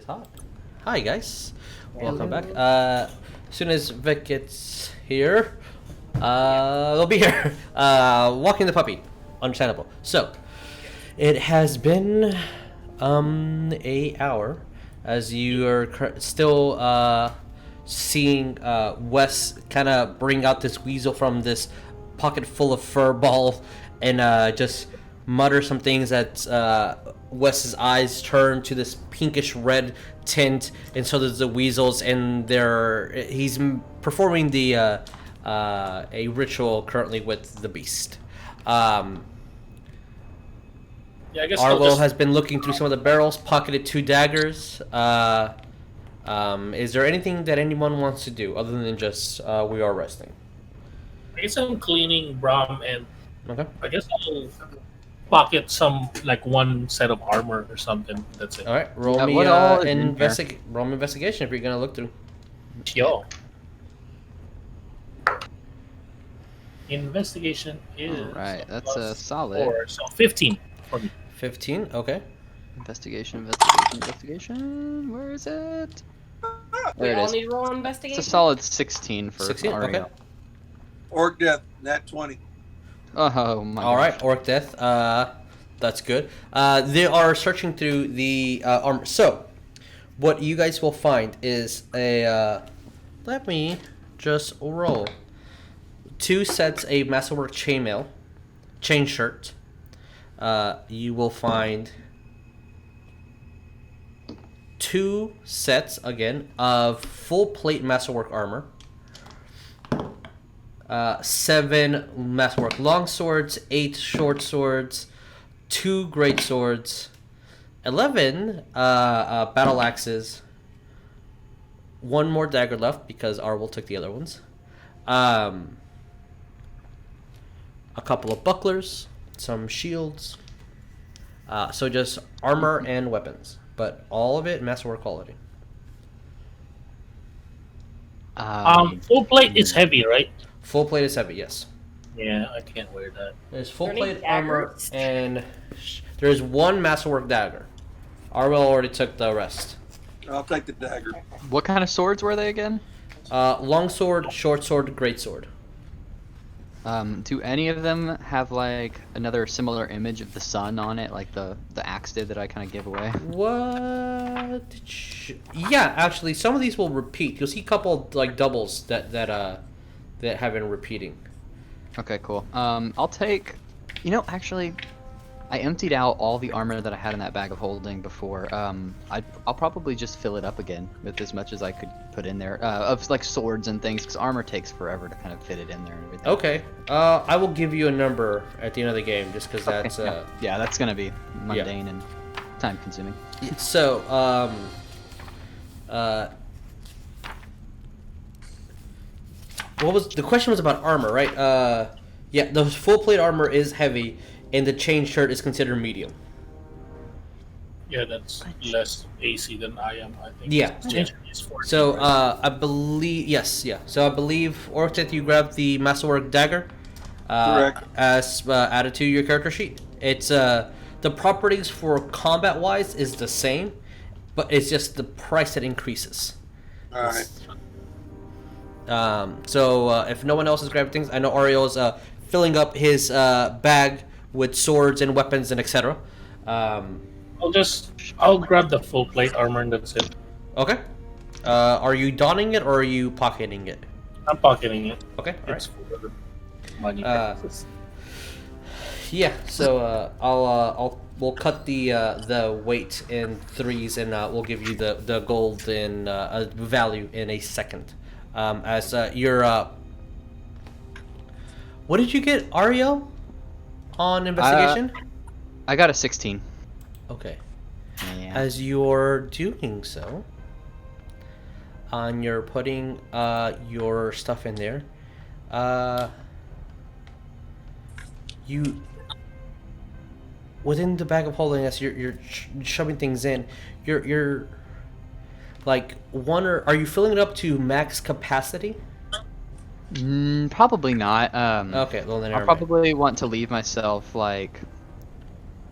is hot. Hi guys, welcome back. As soon as Vic gets here, they'll be here. Walking the puppy, understandable. So, it has been a hour as you are still seeing Wes kind of bring out this weasel from this pocket full of fur ball and just mutter some things that Wes's eyes turn to this pinkish red tint, and so does the weasels, and he's performing the a ritual currently with the beast. Yeah, I guess Ariell has been looking through some of the barrels, pocketed 2 daggers. Is there anything that anyone wants to do other than just we are resting? I guess I'm cleaning Brom, and Okay. I guess I'll pocket some, like, 1 set of armor or something. That's it. All right. Roll me what all is in roll me investigation if you're gonna look through. Yo. Investigation is Alright, that's a solid. 4, so 15 for me. 15. Okay. Investigation. Where is it? We There it all is. need to roll It's investigation. a solid 16 for 16. Ariell. Okay. Orcdeath, nat 20. Oh my. All right. gosh. Orcdeath. That's good. They are searching through the armor. So, what you guys will find is a. Let me just roll. 2 sets of masterwork chainmail, chain shirt. You will find 2 sets again of full plate masterwork armor. 7 masterwork long swords, 8 short swords, 2 great swords, 11 battle axes, 1 more dagger left because Ariell took the other ones. A couple of bucklers, some shields. So just armor and weapons, but all of it masterwork quality. Full plate is heavy, right? Full plate is heavy, yes. Yeah, I can't wear that. There's full Are there any plate armor daggers? and there's 1 masterwork dagger. Ariell already took the rest. I'll take the dagger. What kind of swords were they again? Long sword, short sword, great sword. Do any of them have like another similar image of the sun on it, like the axe did that I kind of gave away? What? Yeah, actually, some of these will repeat. You'll see a couple like doubles that have been repeating. Okay, cool. I'll take. Actually, I emptied out all the armor that I had in that bag of holding before. I'll probably just fill it up again with as much as I could put in there of like swords and things, because armor takes forever to kind of fit it in there and everything. Okay. I will give you a number at the end of the game, just because that's Yeah, that's gonna be mundane and time consuming. So what was the question? Was about armor, right? Yeah, the full plate armor is heavy, and the chain shirt is considered medium. Yeah, that's less AC than I am, I think. Yeah, Change is 14, So right? I believe yes, yeah. So I believe Orcdeath, you grabbed the masterwork dagger. Correct. As added to your character sheet. It's the properties for combat wise is the same, but it's just the price that increases. All right. So if no one else has grabbed things, I know Ariell's filling up his bag with swords and weapons and etc. I'll grab the full plate armor and that's it. Okay. Are you donning it or are you pocketing it? I'm pocketing it. Okay. All It's right. for money Uh, purposes. Yeah. So we'll cut the weight in 3s and we'll give you the gold in value in a second. As your what did you get, Ariell, on investigation? I got a 16. Okay. Yeah. As you're doing so, and you're putting your stuff in there, you within the bag of holding, as you're shoving things in, you're like are you filling it up to max capacity? Probably not. Okay, well then I'll never mind. probably want to leave myself like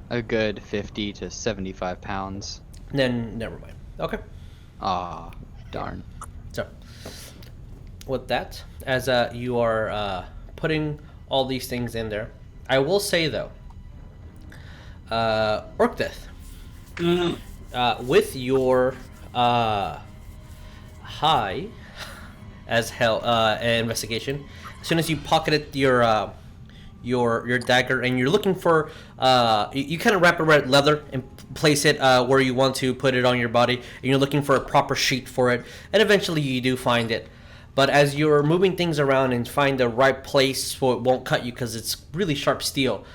a good 50 to 75 pounds. Then never mind. Okay. Ah, darn. So, with that, as you are putting all these things in there, I will say though, Orcdeath, with your high as hell investigation, as soon as you pocketed your dagger and you're looking for you kind of wrap it around leather and place it where you want to put it on your body, and you're looking for a proper sheath for it, and eventually you do find it. But as you're moving things around and find the right place so it won't cut you because it's really sharp steel,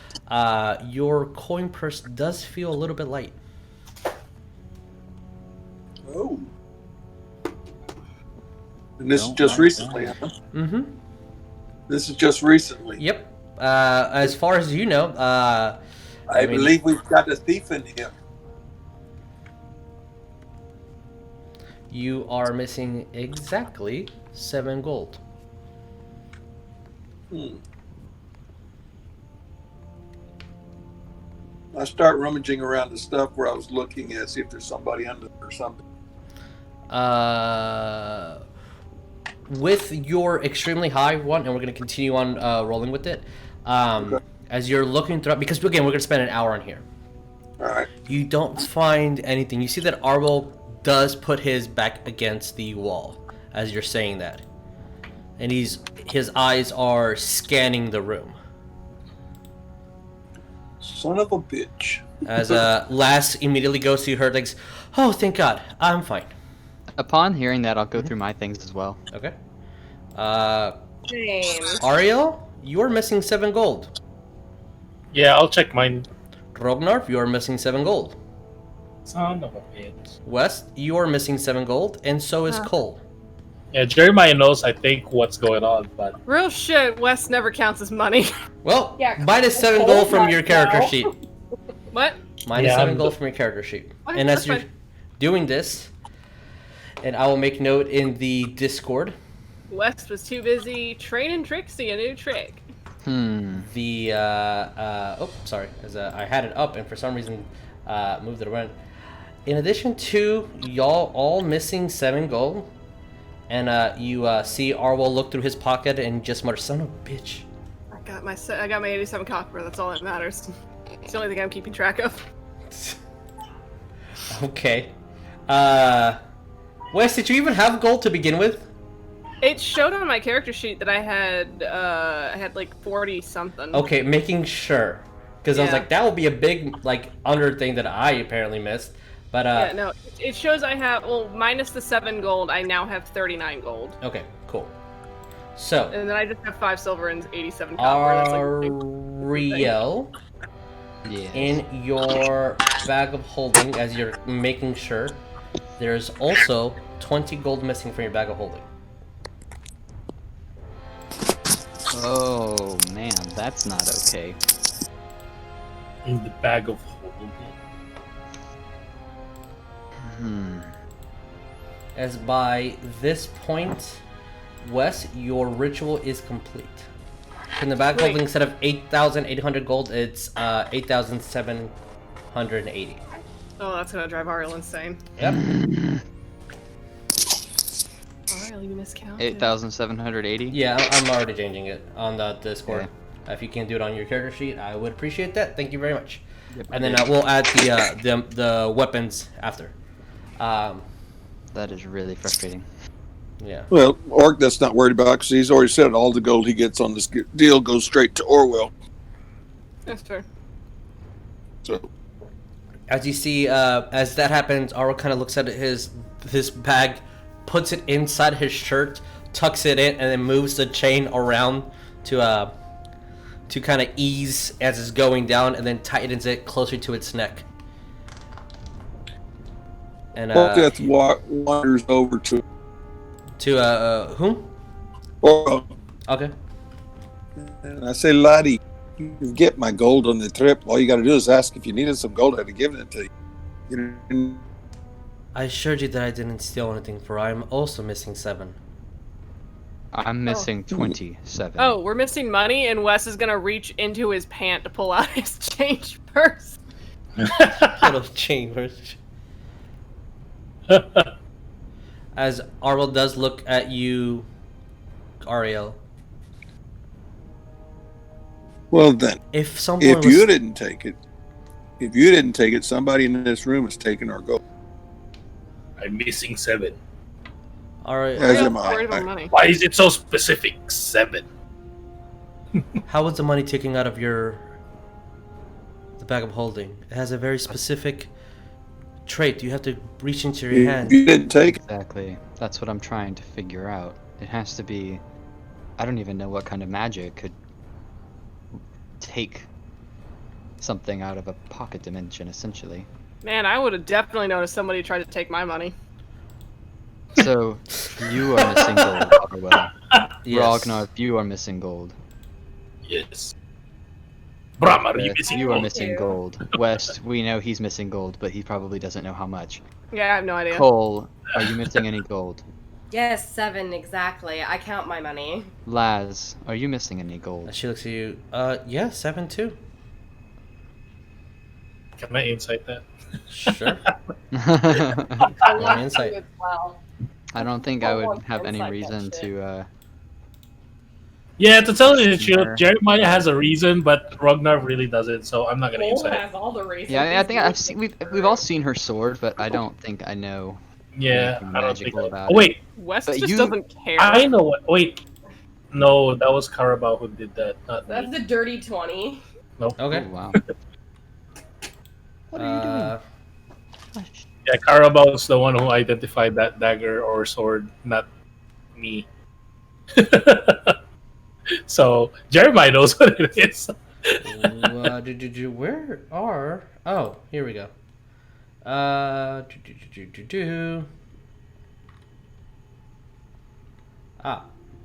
your coin purse does feel a little bit light. Oh. And this is just recently, huh? Mm-hmm. This is just recently. Yep. As far as you know, I believe we've got a thief in here. You are missing exactly 7 gold. I start rummaging around the stuff where I was looking at, see if there's somebody under or something. With your extremely high one, and we're going to continue on rolling with it. Okay. As you're looking through, because again, we're going to spend an hour on here. All right. You don't find anything. You see that Ariell does put his back against the wall as you're saying that, and his eyes are scanning the room. Son of a bitch. As Lass immediately goes to her legs. Oh, thank God, I'm fine. Upon hearing that, I'll go through my things as well. Okay. Same. Ariell, you are missing 7 gold. Yeah, I'll check mine. Rognarv, you are missing 7 gold. Son of a bitch. West, you are missing 7 gold, and so is Cole. Yeah, Jeremiah knows, I think, what's going on, but... Real shit, Wes never counts his money. Well, Yeah, minus 7 Cole's gold from not your character now. sheet. What? Minus Yeah, 7 I'm gold good. from your character sheet. What? And as That's you're fine. doing this, and I will make note in the Discord, Wes was too busy training Trixie a new trick. the sorry, as I had it up and for some reason moved it around. In addition to y'all all missing 7 gold, and you see Ariell look through his pocket and just mutter, "Son of a bitch." I got my 87 copper. That's all that matters. It's the only thing I'm keeping track of. Okay. Wes, did you even have gold to begin with? It showed on my character sheet that I had like 40 something. Okay, making sure, because I was Yeah. like, that will be a big under thing that I apparently missed. But Yeah, no, it shows I have, well, minus the 7 gold, I now have 39 gold. Okay, cool. So, And then I just have 5 silver and 87 copper. That's like a big Ariell, Yeah. in your bag of holding, as you're making sure, there's also 20 gold missing from your bag of holding. Oh man, that's not okay. In the bag of holding. As by this point, Wes, your ritual is complete. In the bag of Wait. holding, instead of 8,800 gold, it's 8,780. Oh, that's gonna drive Ariel insane. Yep. Ariel, you miscounted. 8,780. Yeah, I'm already changing it on the Discord. Okay. If you can do it on your character sheet, I would appreciate that. Thank you very much. Yep. And then we'll add the weapons after. That is really frustrating. Yeah. Well, Orc, that's not worried about because he's already said all the gold he gets on this deal goes straight to Orwell. That's fair. So As you see, as that happens, Aro kind of looks at his bag, puts it inside his shirt, tucks it in, and then moves the chain around to kind of ease as it's going down, and then tightens it closer to its neck. And Orcdeath wanders over to whom? Orwell, Okay. and I say, laddie, you get my gold on the trip. All you got to do is ask if you needed some gold. I'd have given it to you. You know, I assured you that I didn't steal anything, for I am also missing 7. I'm missing 27. Oh, we're missing money, and Wes is gonna reach into his pant to pull out his change purse. Little chambers. As Ariell does look at you, Ariell. Well then, If someone if was... you didn't take it, somebody in this room is taking our gold. I'm missing 7. Ariell, As Ariell's am I. worried about money. Why is it so specific? 7. how was the money taken out of the bag of holding? It has a very specific trait. You have to reach into your If hand. you didn't take it, Exactly. That's what I'm trying to figure out. It has to be. I don't even know what kind of magic could take something out of a pocket dimension, essentially. Man, I would have definitely noticed somebody tried to take my money. So, you are missing gold, Orwell. Yes. Rognarv, you are missing gold. Yes. Bram, are you West, missing you are gold? missing you. gold. West, we know he's missing gold, but he probably doesn't know how much. Yeah, I have no idea. Cole, are you missing any gold? Yes, 7 exactly. I count my money. Laz, are you missing any gold? She looks at you. Yeah, 7 too. Can I insight that? Sure. I Roll want me insight. to as well. I don't think I would have any Insight that reason shit. to, Yeah, to tell you the Sure. truth, Jeremiah has a reason, but Rognarv really doesn't, so I'm not gonna Cole insight it. has all the reasons. Yeah, I think I've seen, we've all seen her sword, but I don't think I know. Yeah, anything I don't think. magical about Oh, wait, West But just you- doesn't care. I know what. Wait, no, that was Carabao who did that, not That's me. the dirty 20. No. Okay. Oh, wow. What Uh, Gosh. Yeah, Carabao's the one who identified that dagger or sword, not me. So Jeremiah knows what it is. Where are... Oh, here we go. Ah,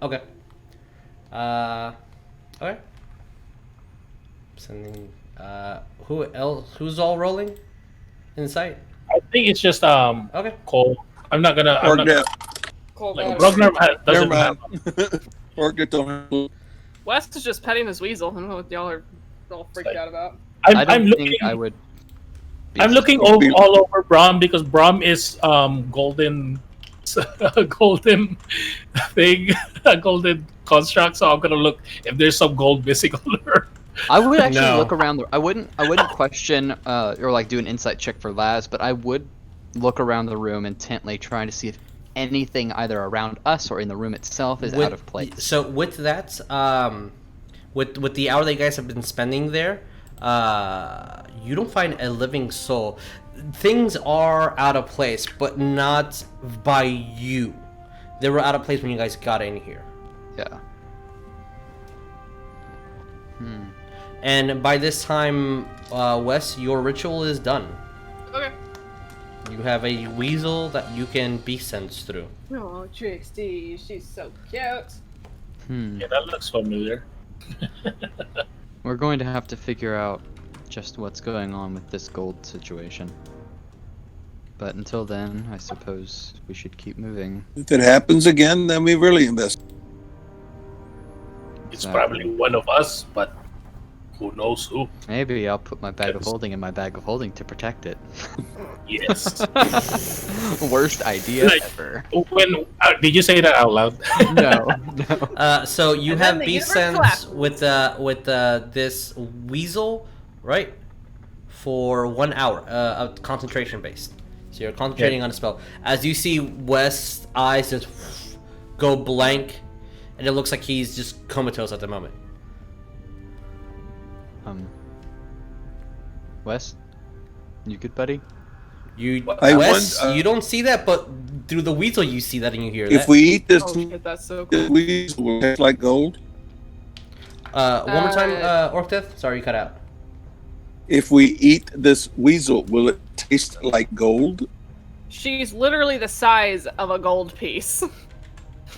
okay. Okay. Sending... who else? Who's all rolling? Insight? I think it's just Okay. Cole. I'm not gonna. I'm not gonna Orcdeath. Cole like, got it. Rognarv doesn't Never have. mind. Orcdeath don't. West is just petting his weasel. I don't know what y'all are all freaked out about. I I'm don't looking. think I would. be I'm looking all over Brom because Brom is golden, a golden thing, a golden construct. So I'm gonna look if there's some gold missing on her. I would actually No. look around. I wouldn't question or like do an insight check for Laz, but I would look around the room intently, trying to see if anything either around us or in the room itself is out of place. So with that, with the hour that you guys have been spending there, you don't find a living soul. Things are out of place, but not by you. They were out of place when you guys got in here. Yeah. And by this time, Wes, your ritual is done. Okay. You have a weasel that you can beast sense through. Oh, Trixie, she's so cute. Yeah, that looks familiar. We're going to have to figure out just what's going on with this gold situation. But until then, I suppose we should keep moving. If it happens again, then we really invest. It's Exactly. probably one of us, but who knows who? Maybe I'll put my bag of Yes. holding in my bag of holding to protect it. Yes. Worst idea Like- ever. When did you say that out loud? No, no. So you And have then the beast universe sense with this weasel, right? For 1 hour, of concentration based. So you're concentrating on a spell. As you see West's eyes just go blank, and it looks like he's just comatose at the moment. Wes, you good, buddy? Wes, want, you don't see that, but through the weasel you see that and you hear If that. we eat this, Oh shit, that's so cool. this weasel will taste like gold. One more time, Orcdeath. Sorry, you cut out. If we eat this weasel, will it taste like gold? She's literally the size of a gold piece.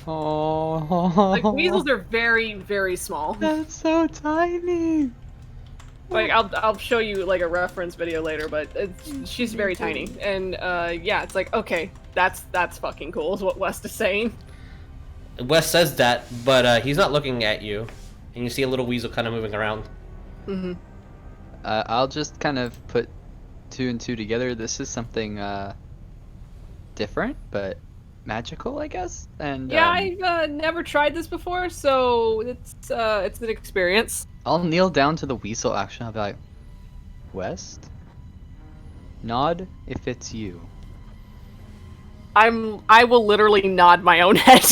Oh, Like weasels are very, very small. that's so tiny. Like I'll show you like a reference video later, but she's very tiny, and yeah, it's like okay, that's fucking cool, is what West is saying. Wes says that, but he's not looking at you, and you see a little weasel kind of moving around. Mm-hmm. I'll just kind of put two and two together. This is something different, but magical, I guess. And Yeah, I've never tried this before, so it's an experience. I'll kneel down to the weasel. Actually, I'll be like, West, nod if it's you. I will literally nod my own head.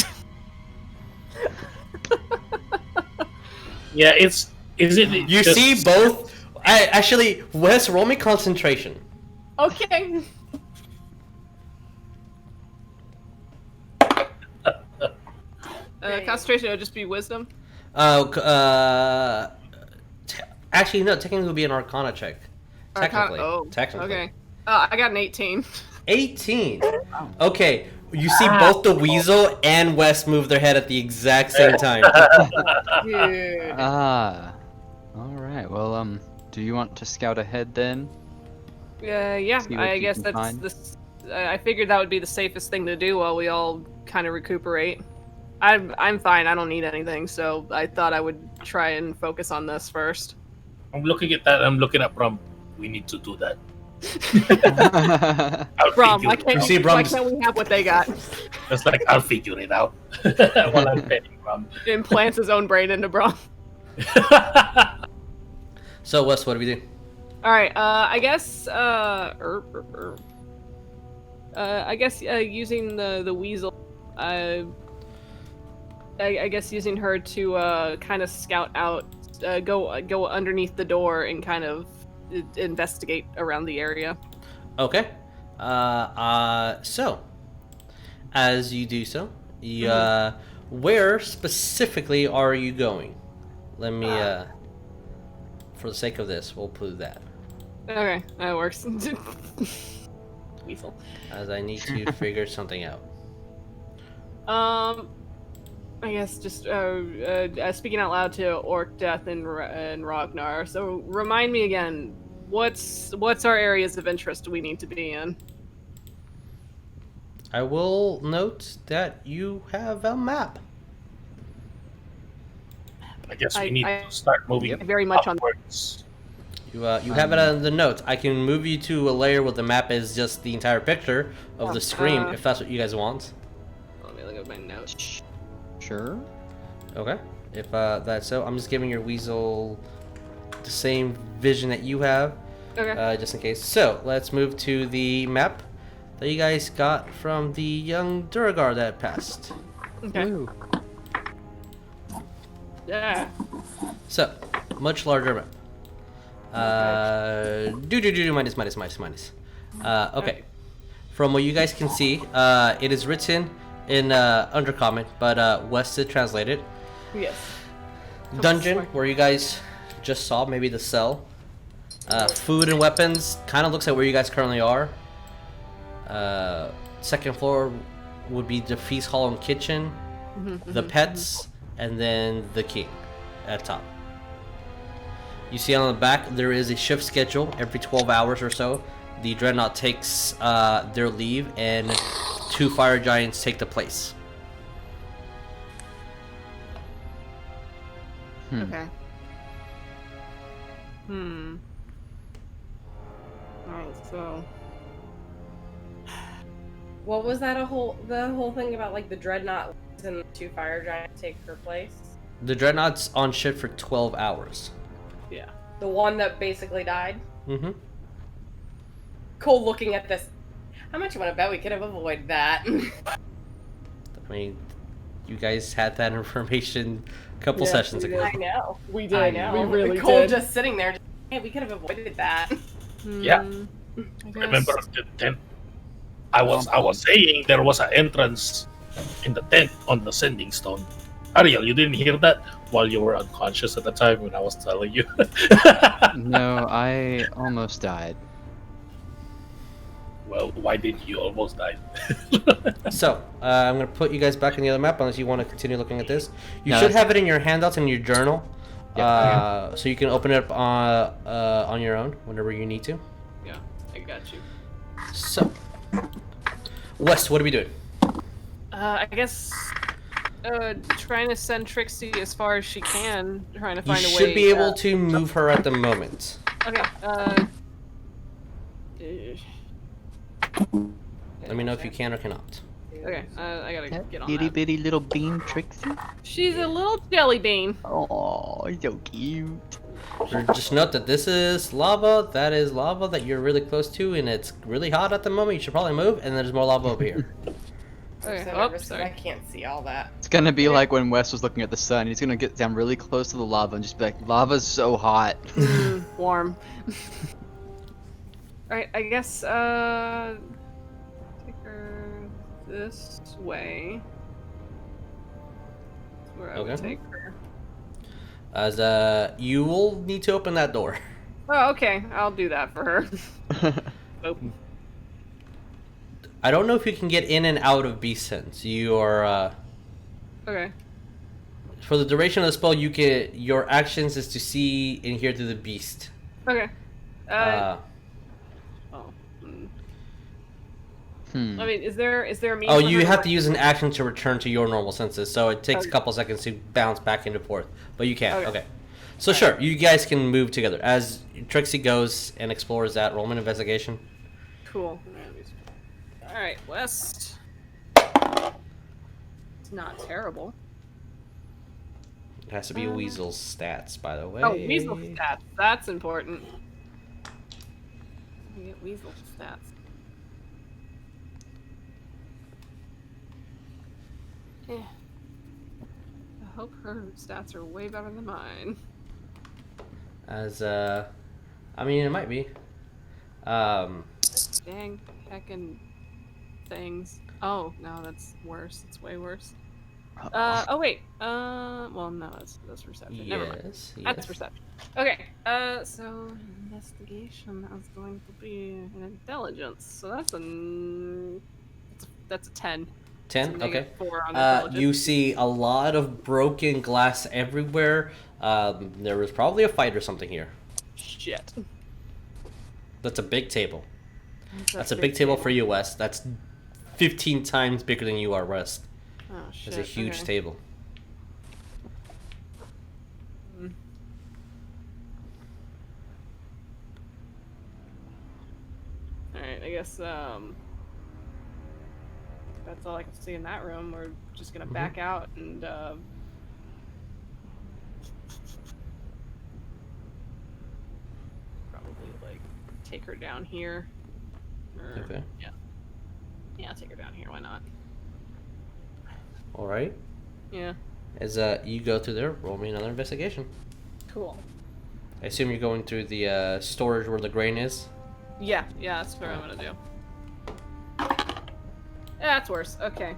Yeah, is it? You just- see both. Actually, Wes, roll me concentration. Okay. Concentration would just be wisdom. Actually, no. Technically, it would be an Arcana check. Technically. Technically. Okay. I got an 18. 18. Okay. You see both the Weasel and Wes move their head at the exact same time. Dude. Ah. All right. Well, do you want to scout ahead then? Yeah. See what I you guess can that's find. this. I figured that would be the safest thing to do while we all kind of recuperate. I'm fine. I don't need anything, so I thought I would try and focus on this first. I'm looking at that. I'm looking at Brum. We need to do that. I'll Brom, figure why it can't, out. You see why Brom's- can't we have what they got? It's like I'll figure it out while I'm petting Brum. Implants his own brain into Brom. So, Wes, what do we do? All right. I guess. I guess using the weasel. I guess using her to kind of scout out, go underneath the door and kind of investigate around the area. Okay. So, as you do so, you, where specifically are you going? Let me, for the sake of this, we'll put that. Okay, that works. Weasel. As I need to figure something out. I guess just speaking out loud to Orcdeath and Rognarv. So remind me again, what's our areas of interest we need to be in? I will note that you have a map. I guess we I- need I- to start moving Very much on. upwards. You have it on the notes. I can move you to a layer where the map is just the entire picture of the screen, if that's what you guys want. Let me look at my notes. Sure. Okay. If that's so, I'm just giving your weasel the same vision that you have, Okay. just in case. So let's move to the map that you guys got from the young Duragar that passed. Okay. Ooh. Yeah. So much larger map. Minus. Okay. From what you guys can see, it is written in Undercommon, but Wes did translate it. Yes. Dungeon, smart. where you guys just saw, maybe the cell. Food and weapons, kind of looks like where you guys currently are. Second floor would be the feast hall and kitchen, the pets, and then the king at top. You see on the back, there is a shift schedule every 12 hours or so. The Dreadnought takes their leave, and 2 fire giants take the place. Okay. Alright, so. What was that? The whole thing about like the dreadnought and the 2 fire giants take her place. The Dreadnought's on shift for 12 hours. Yeah. The one that basically died. Mm-hmm. Cole looking at this. How much you want to bet we could have avoided that? I mean, you guys had that information a couple Yeah, sessions we ago. I know. We did. I know. We really Cole did. just sitting there. Hey, we could have avoided that. Yeah. I guess. Remember the tent? I was saying there was an entrance in the tent on the sending stone. Ariell, you didn't hear that while you were unconscious at the time when I was telling you. No, I almost died. Well, why didn't you almost die? So, I'm going to put you guys back in the other map unless you want to continue looking at this. You No, should that's- have it in your handouts and your journal. Yeah. So you can open it up on your own whenever you need to. Yeah, I got you. So, Wes, what are we doing? I guess trying to send Trixie as far as she can, trying to You find a way. should be able to move her at the moment. Okay. Let me know if you can or cannot. Okay, I gotta That get on itty that. bitty little bean Trixie. She's a little jelly bean. Oh, so cute. Just note that this is lava. That is lava that you're really close to, and it's really hot at the moment. You should probably move, and there's more lava over here. Okay, I'm so oh, nervous 'cause sorry. I can't see all that. It's gonna be like when Wes was looking at the sun. He's gonna get down really close to the lava and just be like, "Lava's so hot." Warm. Alright, I guess, take her this way. That's where I would Okay. take her. As you will need to open that door. Oh, okay. I'll do that for her. Open. I don't know if you can get in and out of beast sense. You are Okay. for the duration of the spell. You can your actions is to see and hear through the beast. Okay. Uh, Oh. Hmm. I mean, is there a means? oh, for you her have to use an action to return to your normal senses, so it takes a Okay. couple seconds to bounce back and forth. But you can. Okay. Okay. So sure, you guys can move together as Trixie goes and explores that. Roll an investigation. Cool. Alright, West. It's not terrible. It has to be Weasel's stats, by the way. Oh, Weasel stats. That's important. We get Weasel stats. Yeah. I hope her stats are way better than mine. As I mean, it might be. Dang heckin' things. Oh, no, that's worse. It's way worse. Oh wait. Well, no, that's perception. Never mind. Yes. That's perception. Okay. So investigation is going to be an intelligence. So that's a 10. 10. So Okay. -4 on intelligence. You see a lot of broken glass everywhere. There was probably a fight or something here. Shit. That's a big table. That's a big table for you, Wes. That's 15 times bigger than you are, Wes. Oh shit. It's a huge okay. table. Alright, I guess that's all I can see in that room. We're just gonna back out and probably like take her down here. Or- Okay. Yeah. Yeah, I'll take her down here. Why not? All right. Yeah. As you go through there, roll me another investigation. Cool. I assume you're going through the storage where the grain is. Yeah, that's what I'm gonna do. Yeah, that's worse. Okay.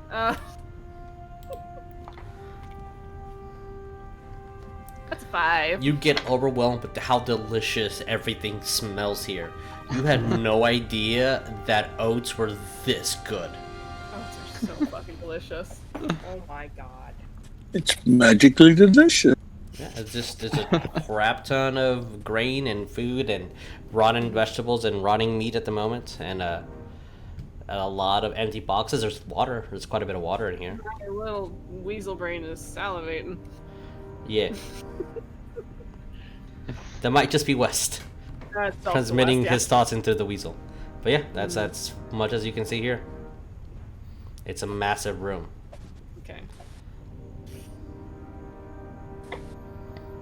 That's 5. You get overwhelmed with how delicious everything smells here. You had no idea that oats were this good. Oats are so fucking delicious. Oh my god. It's magically delicious. Yeah, there's a crap ton of grain and food and rotten vegetables and rotting meat at the moment, and a lot of empty boxes. There's water. There's quite a bit of water in here. My little weasel brain is salivating. Yeah. That might just be West That's also transmitting West, yeah. his thoughts into the weasel. But yeah, that's much as you can see here. It's a massive room. Okay.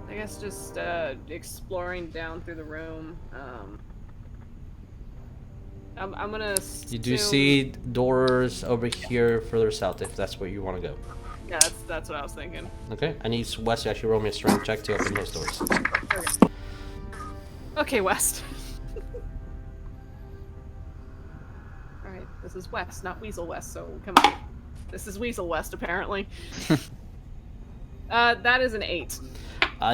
I guess just exploring down through the room. I'm gonna. You do see doors over here further south if that's where you want to go. Yeah, that's what I was thinking. Okay, I need West to actually roll me a strength check to open those doors. Okay, West. Alright, this is West, not Weasel West, so come on. This is Weasel West, apparently. That is an 8.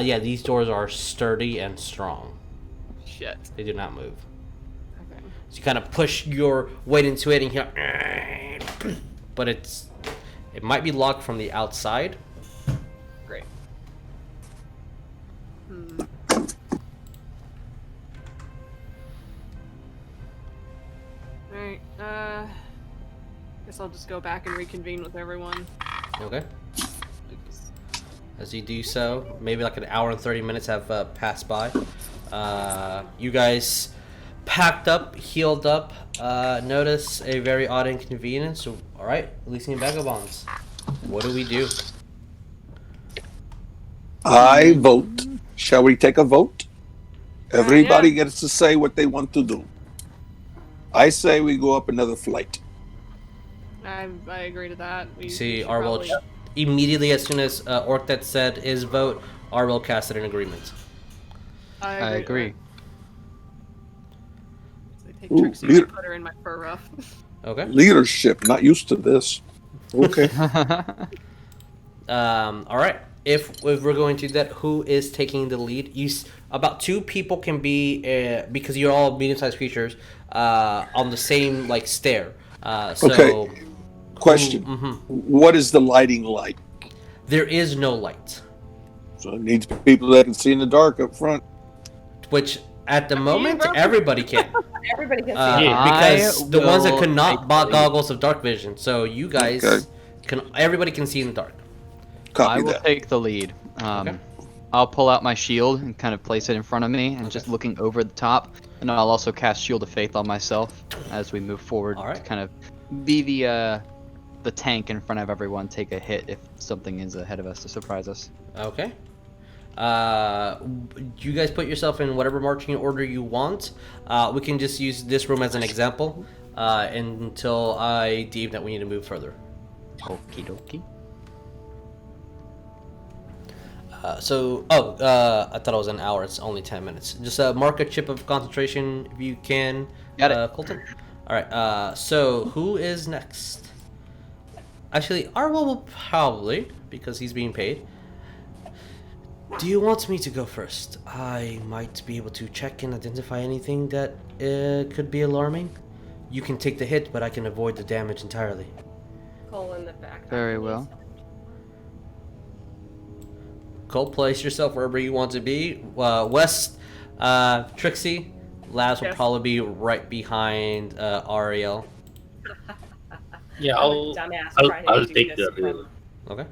Yeah, these doors are sturdy and strong. Shit. They do not move. Okay. So you kind of push your weight into it and you hear, but it might be locked from the outside. Great. Alright, guess I'll just go back and reconvene with everyone. Okay. Because- As you do so, maybe like an hour and 30 minutes have passed by. You guys packed up, healed up. Notice a very odd inconvenience. So, all right, Elysian Vagabonds. What do we do? I vote. Shall we take a vote? Everybody Yeah. gets to say what they want to do. I say we go up another flight. I agree to that. We See, should Ariell probably- immediately as soon as Orcdeath said his vote, Ariell casted an agreement. I agree. I take Ooh, Trixie and leader. put her in my fur ruff. Okay. Leadership, not used to this. Okay. All right. If we're going to do that, who is taking the lead? About 2 people can be because you're all medium-sized creatures on the same like stair. So Okay. Question. Mhm. What is the lighting like? There is no light, So it needs people that can see in the dark up front. which at the moment bro. everybody can. Everybody can see it. Yeah. Because the ones that will could not take bought the lead. goggles of dark vision. So you guys Okay. everybody can see in the dark. I Copy will that. take the lead. Okay. I'll pull out my shield and kind of place it in front of me and just looking over the top. And I'll also cast Shield of Faith on myself as we move forward. Alright. To kind of be the tank in front of everyone, take a hit if something is ahead of us to surprise us. Okay. You guys put yourself in whatever marching order you want. We can just use this room as an example until I deem that we need to move further. Okie dokie. I thought it was an hour. It's only 10 minutes. Just mark a chip of concentration if you can. Got it. Coleton. All right. So who is next? Actually, Ariell will probably, because he's being paid. Do you want me to go first? I might be able to check and identify anything that could be alarming. You can take the hit, but I can avoid the damage entirely. Cole in the back. Very well. Cole, place yourself wherever you want to be. West, Trixie, Laz will Yes. probably be right behind Ariell. Yeah, I'm a I'll dumbass trying to I'll do take this the real. Okay.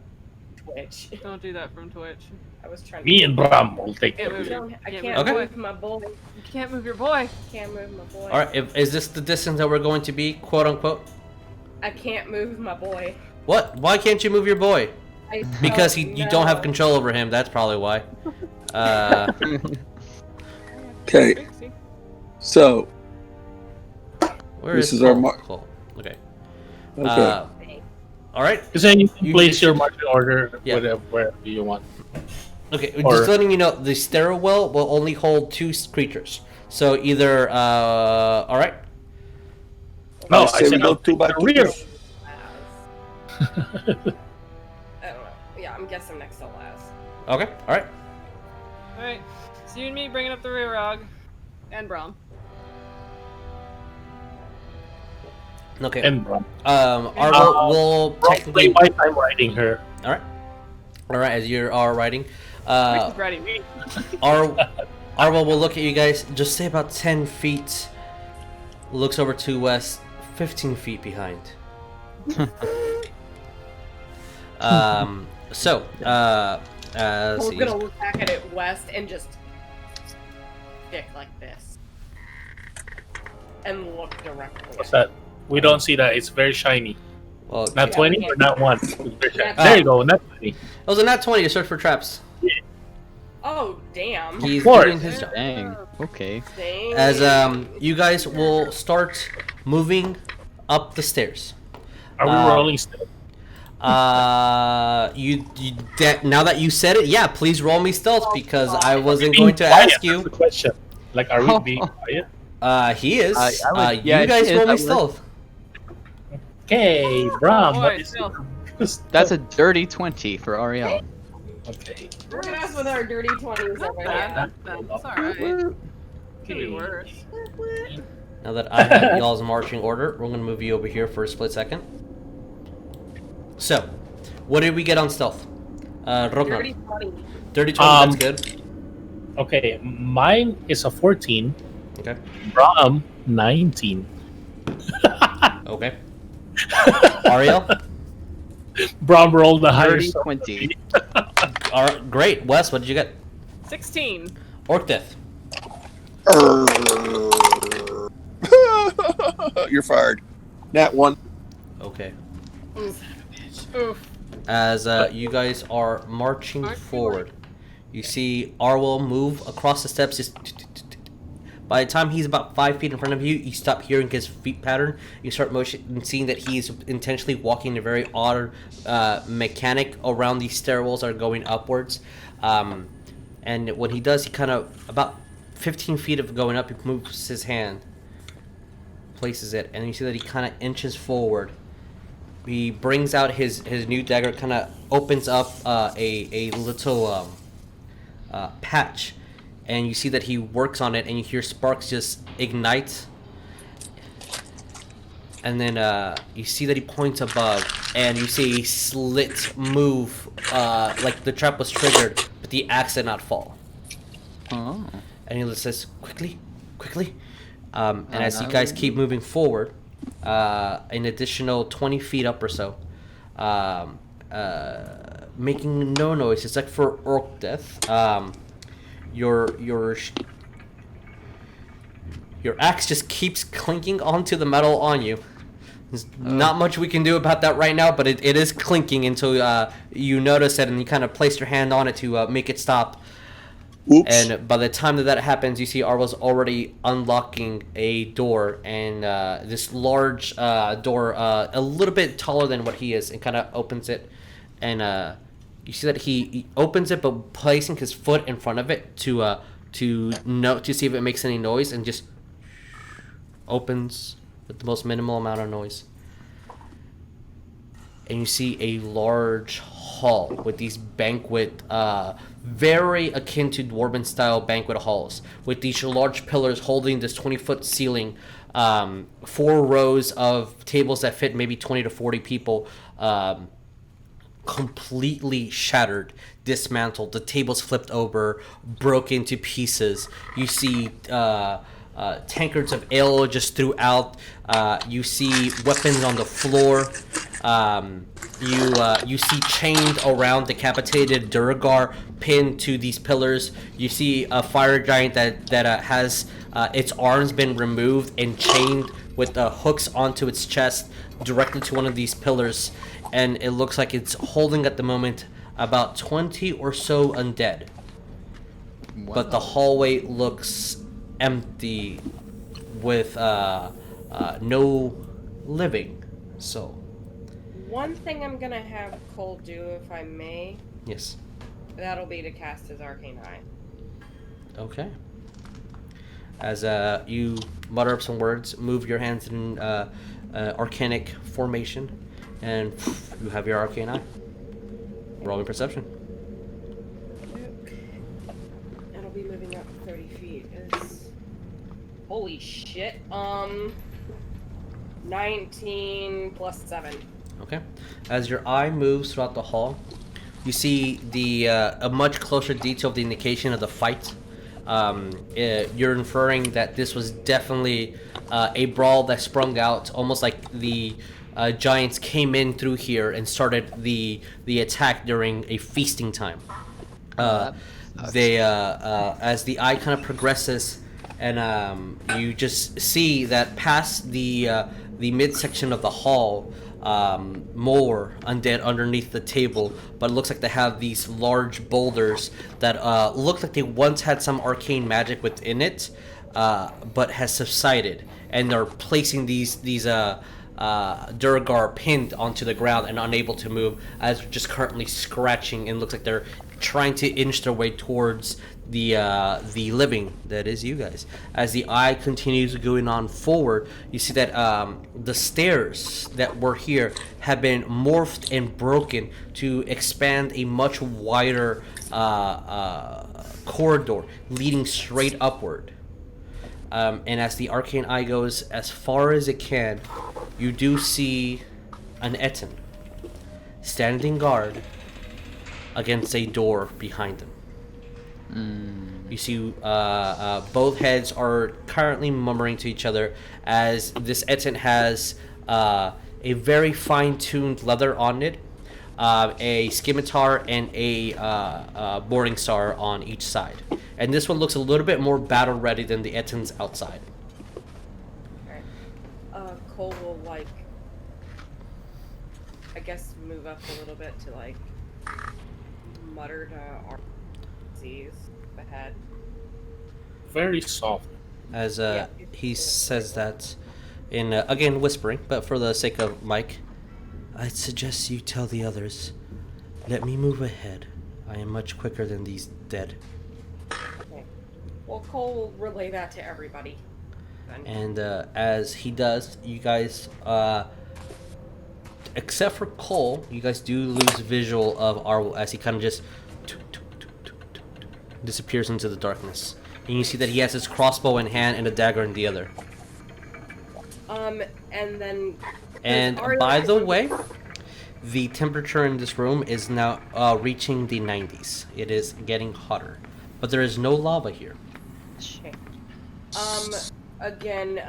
from Twitch. Don't do that from Twitch. I was trying to. Me and Bram will take Can't the move real. your- I can't can't Okay. move my boy. You can't move your boy. Can't move my boy. All right. Is this the distance that we're going to be, quote unquote? I can't move my boy. What? Why can't you move your boy? I Because don't you don't have know. control over him. That's probably why. Okay, Trixie. so Where This is is our Cole? mar- Cole. Okay. okay. All right. Then you can You place just- your marching order Yeah. wherever you want. Okay, Or- just letting you know, the stairwell will only hold 2 creatures. So either, all right. No, I say we go I'll 2 by take 2. the rear. I don't know. Yeah, I'm guessing next to Laz. Okay, all right. All right. So you and me bringing up the rear rog, and Brom. Okay. And Bram. Ariell will Bram, technically. play white, I'm riding her. All right. All right, as you are riding, Trixie's riding me. Ariell will look at you guys. Just say about 10 feet. Looks over to west, 15 feet behind. So, Cole's see. gonna look back at it west and just stick like this. And look directly. What's that? We don't see that. It's very shiny. Well, Not Yeah, 20 we or can't. not 1. It's very shiny. Yeah. There you go. Not 20. it was a nat 20 to search for traps. Oh, damn. He's course. doing his job. Dang. Okay. Dang. As you guys will start moving up the stairs. Are we Uh, rolling still? Now that you said it, yeah, please roll me stealth because I wasn't Being going to quiet, ask that's you. the question. Like, are we being quiet? He is. I would- yeah, you guys he is, roll me I would. stealth. Okay, Bram. Boy, What is still. That's a dirty 20 for Ariell. Okay. Look at us with our dirty 20s over here. That's alright. Could be worse. Now that I have y'all's marching order, we're gonna move you over here for a split second. So, what did we get on stealth? Rognarv. Dirty 20. Dirty 20, that's good. Okay, mine is a 14. Okay. Bram, 19. Okay. Ariell? Bram rolled the Dirty highest. 20. All right, great. Wes, what did you get? 16. Orcdeath. you're fired. Nat 1. Okay. Oof. As you guys are marching forward, you see Ariell move across the steps. Just by the time he's about 5 feet in front of you, you stop hearing his feet pattern. You start seeing that he's intentionally walking a very odd mechanic around these stairwells that are going upwards. And when he does, he kind of, about 15 feet of going up, he moves his hand, places it, and you see that he kind of inches forward. He brings out his new dagger, kind of opens up a little patch, and you see that he works on it, and you hear sparks just ignite. And then you see that he points above, and you see a slit move, like the trap was triggered, but the axe did not fall. Oh. And he says, quickly. And as you guys keep moving forward, an additional 20 feet up or so, making no noise except for Orcdeath. Your axe just keeps clinking onto the metal on you. There's not much we can do about that right now, but it is clinking until you notice it and you kind of place your hand on it to make it stop. Oops. And by the time that happens, you see Ariell's already unlocking a door, and this large door, a little bit taller than what he is, and kind of opens it. And you see that he opens it, but placing his foot in front of it to see if it makes any noise, and just opens with the most minimal amount of noise. And you see a large hall with these banquet, very akin to Dwarven style banquet halls, with these large pillars holding this 20-foot ceiling, 4 rows of tables that fit maybe 20 to 40 people, completely shattered, dismantled, the tables flipped over, broke into pieces. You see tankards of ale just throughout. You see weapons on the floor. You see chained around decapitated Durgar pinned to these pillars. You see a fire giant that has its arms been removed and chained with hooks onto its chest directly to one of these pillars, and it looks like it's holding at the moment about 20 or so undead. Wow. But the hallway looks empty with no living soul. One thing I'm gonna have Cole do, if I may, Yes. that'll be to cast his Arcane Eye. Okay. As you mutter up some words, move your hands in arcanic formation, and you have your Arcane Eye. Rolling perception. That'll be moving up 30 feet. Holy shit. 19 plus 7. Okay. As your eye moves throughout the hall, you see a much closer detail of the indication of the fight. You're inferring that this was definitely a brawl that sprung out, almost like the giants came in through here and started the attack during a feasting time. As the eye kind of progresses, and you just see that past the midsection of the hall, more undead underneath the table, but it looks like they have these large boulders that look like they once had some arcane magic within it, but has subsided, and they're placing these Durgar pinned onto the ground and unable to move, as they're just currently scratching, and looks like they're trying to inch their way towards the living that is you guys. As the eye continues going on forward, you see that the stairs that were here have been morphed and broken to expand a much wider corridor leading straight upward. And as the arcane eye goes as far as it can, you do see an Etten standing guard against a door behind them. You see both heads are currently murmuring to each other, as this Etten has a very fine-tuned leather on it, a scimitar, and a boarding star on each side. And this one looks a little bit more battle-ready than the Ettens outside. Alright. Cole will like, I guess, move up a little bit to like mutter to RCs ahead. Very soft. As he says that in again whispering, but for the sake of Mike, I'd suggest you tell the others. Let me move ahead. I am much quicker than these dead. Okay. Well, Cole will relay that to everybody. Then. And as he does, you guys, except for Cole, you guys do lose visual of Arwell as he kind of just disappears into the darkness. And you see that he has his crossbow in hand and a dagger in the other. And then. And by the way, the temperature in this room is now reaching the 90s. It is getting hotter, but there is no lava here. Okay. Again,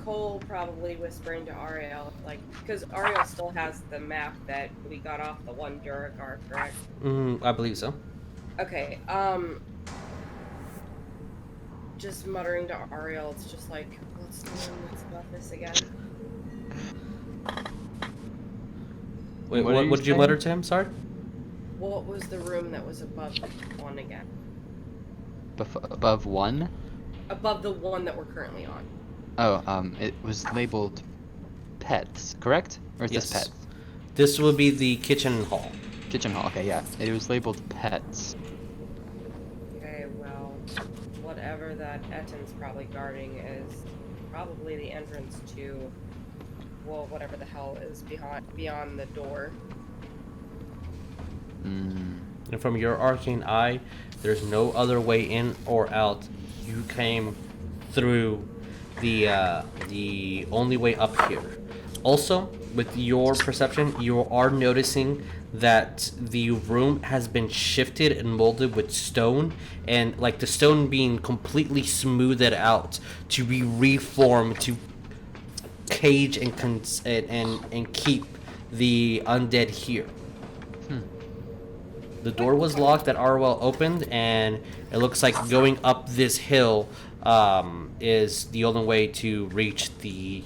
Cole probably whispering to Ariell, like, because Ariell still has the map that we got off the one Duragar, correct? I believe so. Okay. Just muttering to Ariell, it's just like, what's the one that's about this again? Wait, what did you mutter to him? Sorry? What was the room that was above the one again? Above one? Above the one that we're currently on. Oh, it was labeled pets, correct? Or is Yes. this pets? This will be the kitchen hall. Kitchen hall, okay, yeah. It was labeled pets. Okay, well, whatever that Etan's probably guarding is probably the entrance to, well, whatever the hell is beyond the door. And from your arcane eye, there's no other way in or out. You came through the only way up here. Also, with your perception, you are noticing that the room has been shifted and molded with stone, and like the stone being completely smoothed out to be reformed to cage and keep the undead here. The door was locked that Ariell opened, and it looks like going up this hill is the only way to reach the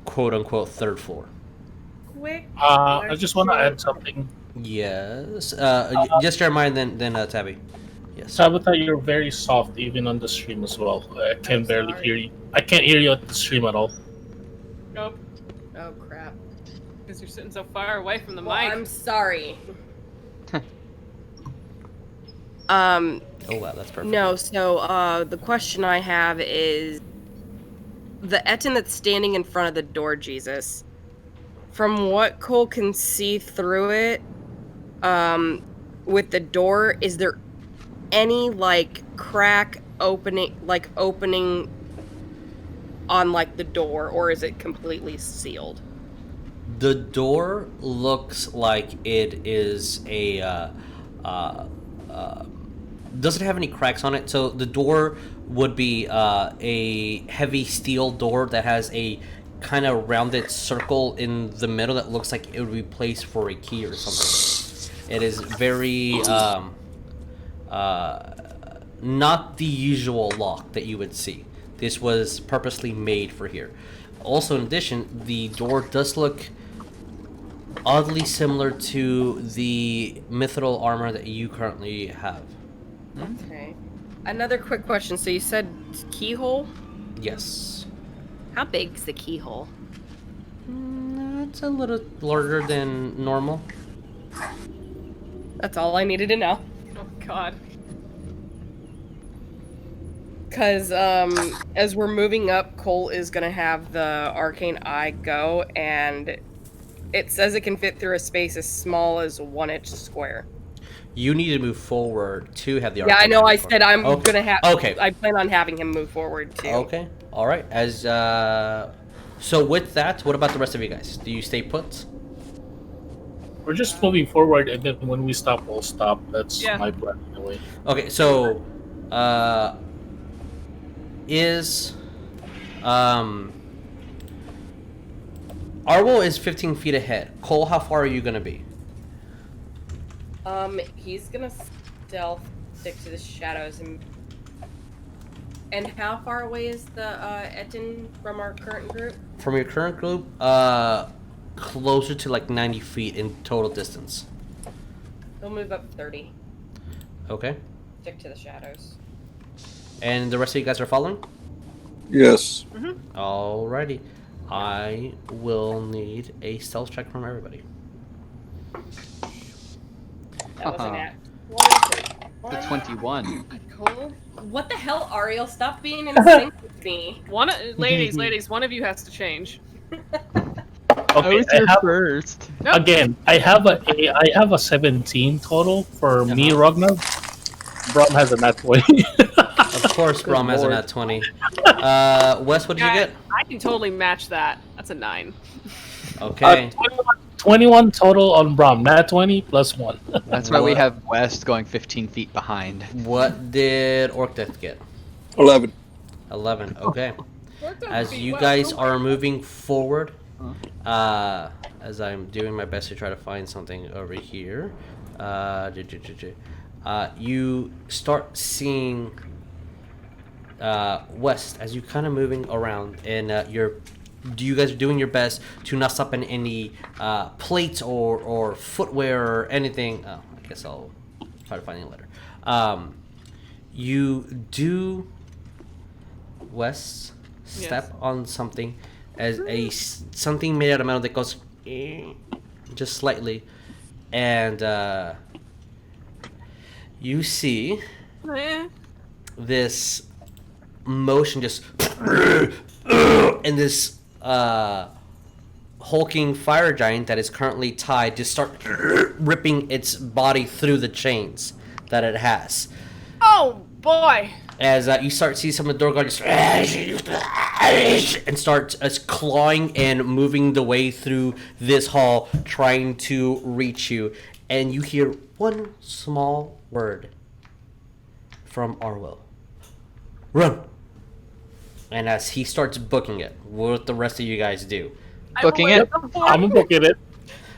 quote-unquote third floor. Quick. I just want to add something. Yes. Just Jeremiah, then Tabby. Yes. Tabatha, you're very soft even on the stream as well. I can barely hear you. I can't hear you at the stream at all. Nope. Oh crap. Because you're sitting so far away from the Well, mic. I'm sorry. Oh wow, that's perfect. No, so the question I have is the Etan that's standing in front of the door, Jesus. From what Cole can see through it, with the door, is there any like crack opening on like the door, or is it completely sealed? The door looks like it is a doesn't have any cracks on it, so the door would be a heavy steel door that has a kind of rounded circle in the middle that looks like it would be placed for a key or something. It is very not the usual lock that you would see. This was purposely made for here. Also, in addition, the door does look oddly similar to the mithril armor that you currently have. Okay. Another quick question. So you said keyhole? Yes. How big's the keyhole? It's a little larger than normal. That's all I needed to know. Oh god. Because as we're moving up, Cole is going to have the arcane eye go, and it says it can fit through a space as small as 1 inch square. You need to move forward to have the Yeah, I know. I said I'm Okay. gonna have. Okay. I plan on having him move forward too. Okay. All right. As so with that, what about the rest of you guys? Do you stay put? We're just moving forward, and then when we stop, we'll stop. That's Yeah. my plan anyway. Okay. So, is Arwell is 15 feet ahead. Cole, how far are you gonna be? He's gonna stealth, stick to the shadows, And how far away is the Etten from our current group? From your current group, closer to like 90 feet in total distance. He'll move up 30. Okay. Stick to the shadows. And the rest of you guys are following? Yes. Alrighty. I will need a stealth check from everybody. That was an at The 21. Cole? What the hell, Ariell? Stop being in sync with me. Ladies, one of you has to change. Okay, was your first. Nope. again, I have a 17 total for me, Rognarv. Brom has a nat 20. Of course, Brom has a nat 20. Wes, what did you get? I can totally match that. That's a 9. Okay. 21 total on Brom, nat 20 plus 1. That's why we What? have West going 15 feet behind. What did Orcdeath get? 11. 11. Okay. As you guys are moving forward, as I'm doing my best to try to find something over here, you start seeing West as you kind of moving around, and you guys are doing your best to not stop in any plates or footwear or anything. Oh, I guess I'll try to find it later. You do, West, step on something as something made out of metal that goes just slightly, and you see this motion just and this hulking fire giant that is currently tied just start ripping its body through the chains that it has. Oh boy! As you start to see some of the door guards and start clawing and moving the way through this hall, trying to reach you, and you hear one small word from Ariell: "Run!" And as he starts booking it, what the rest of you guys do? Booking it? I'm booking it.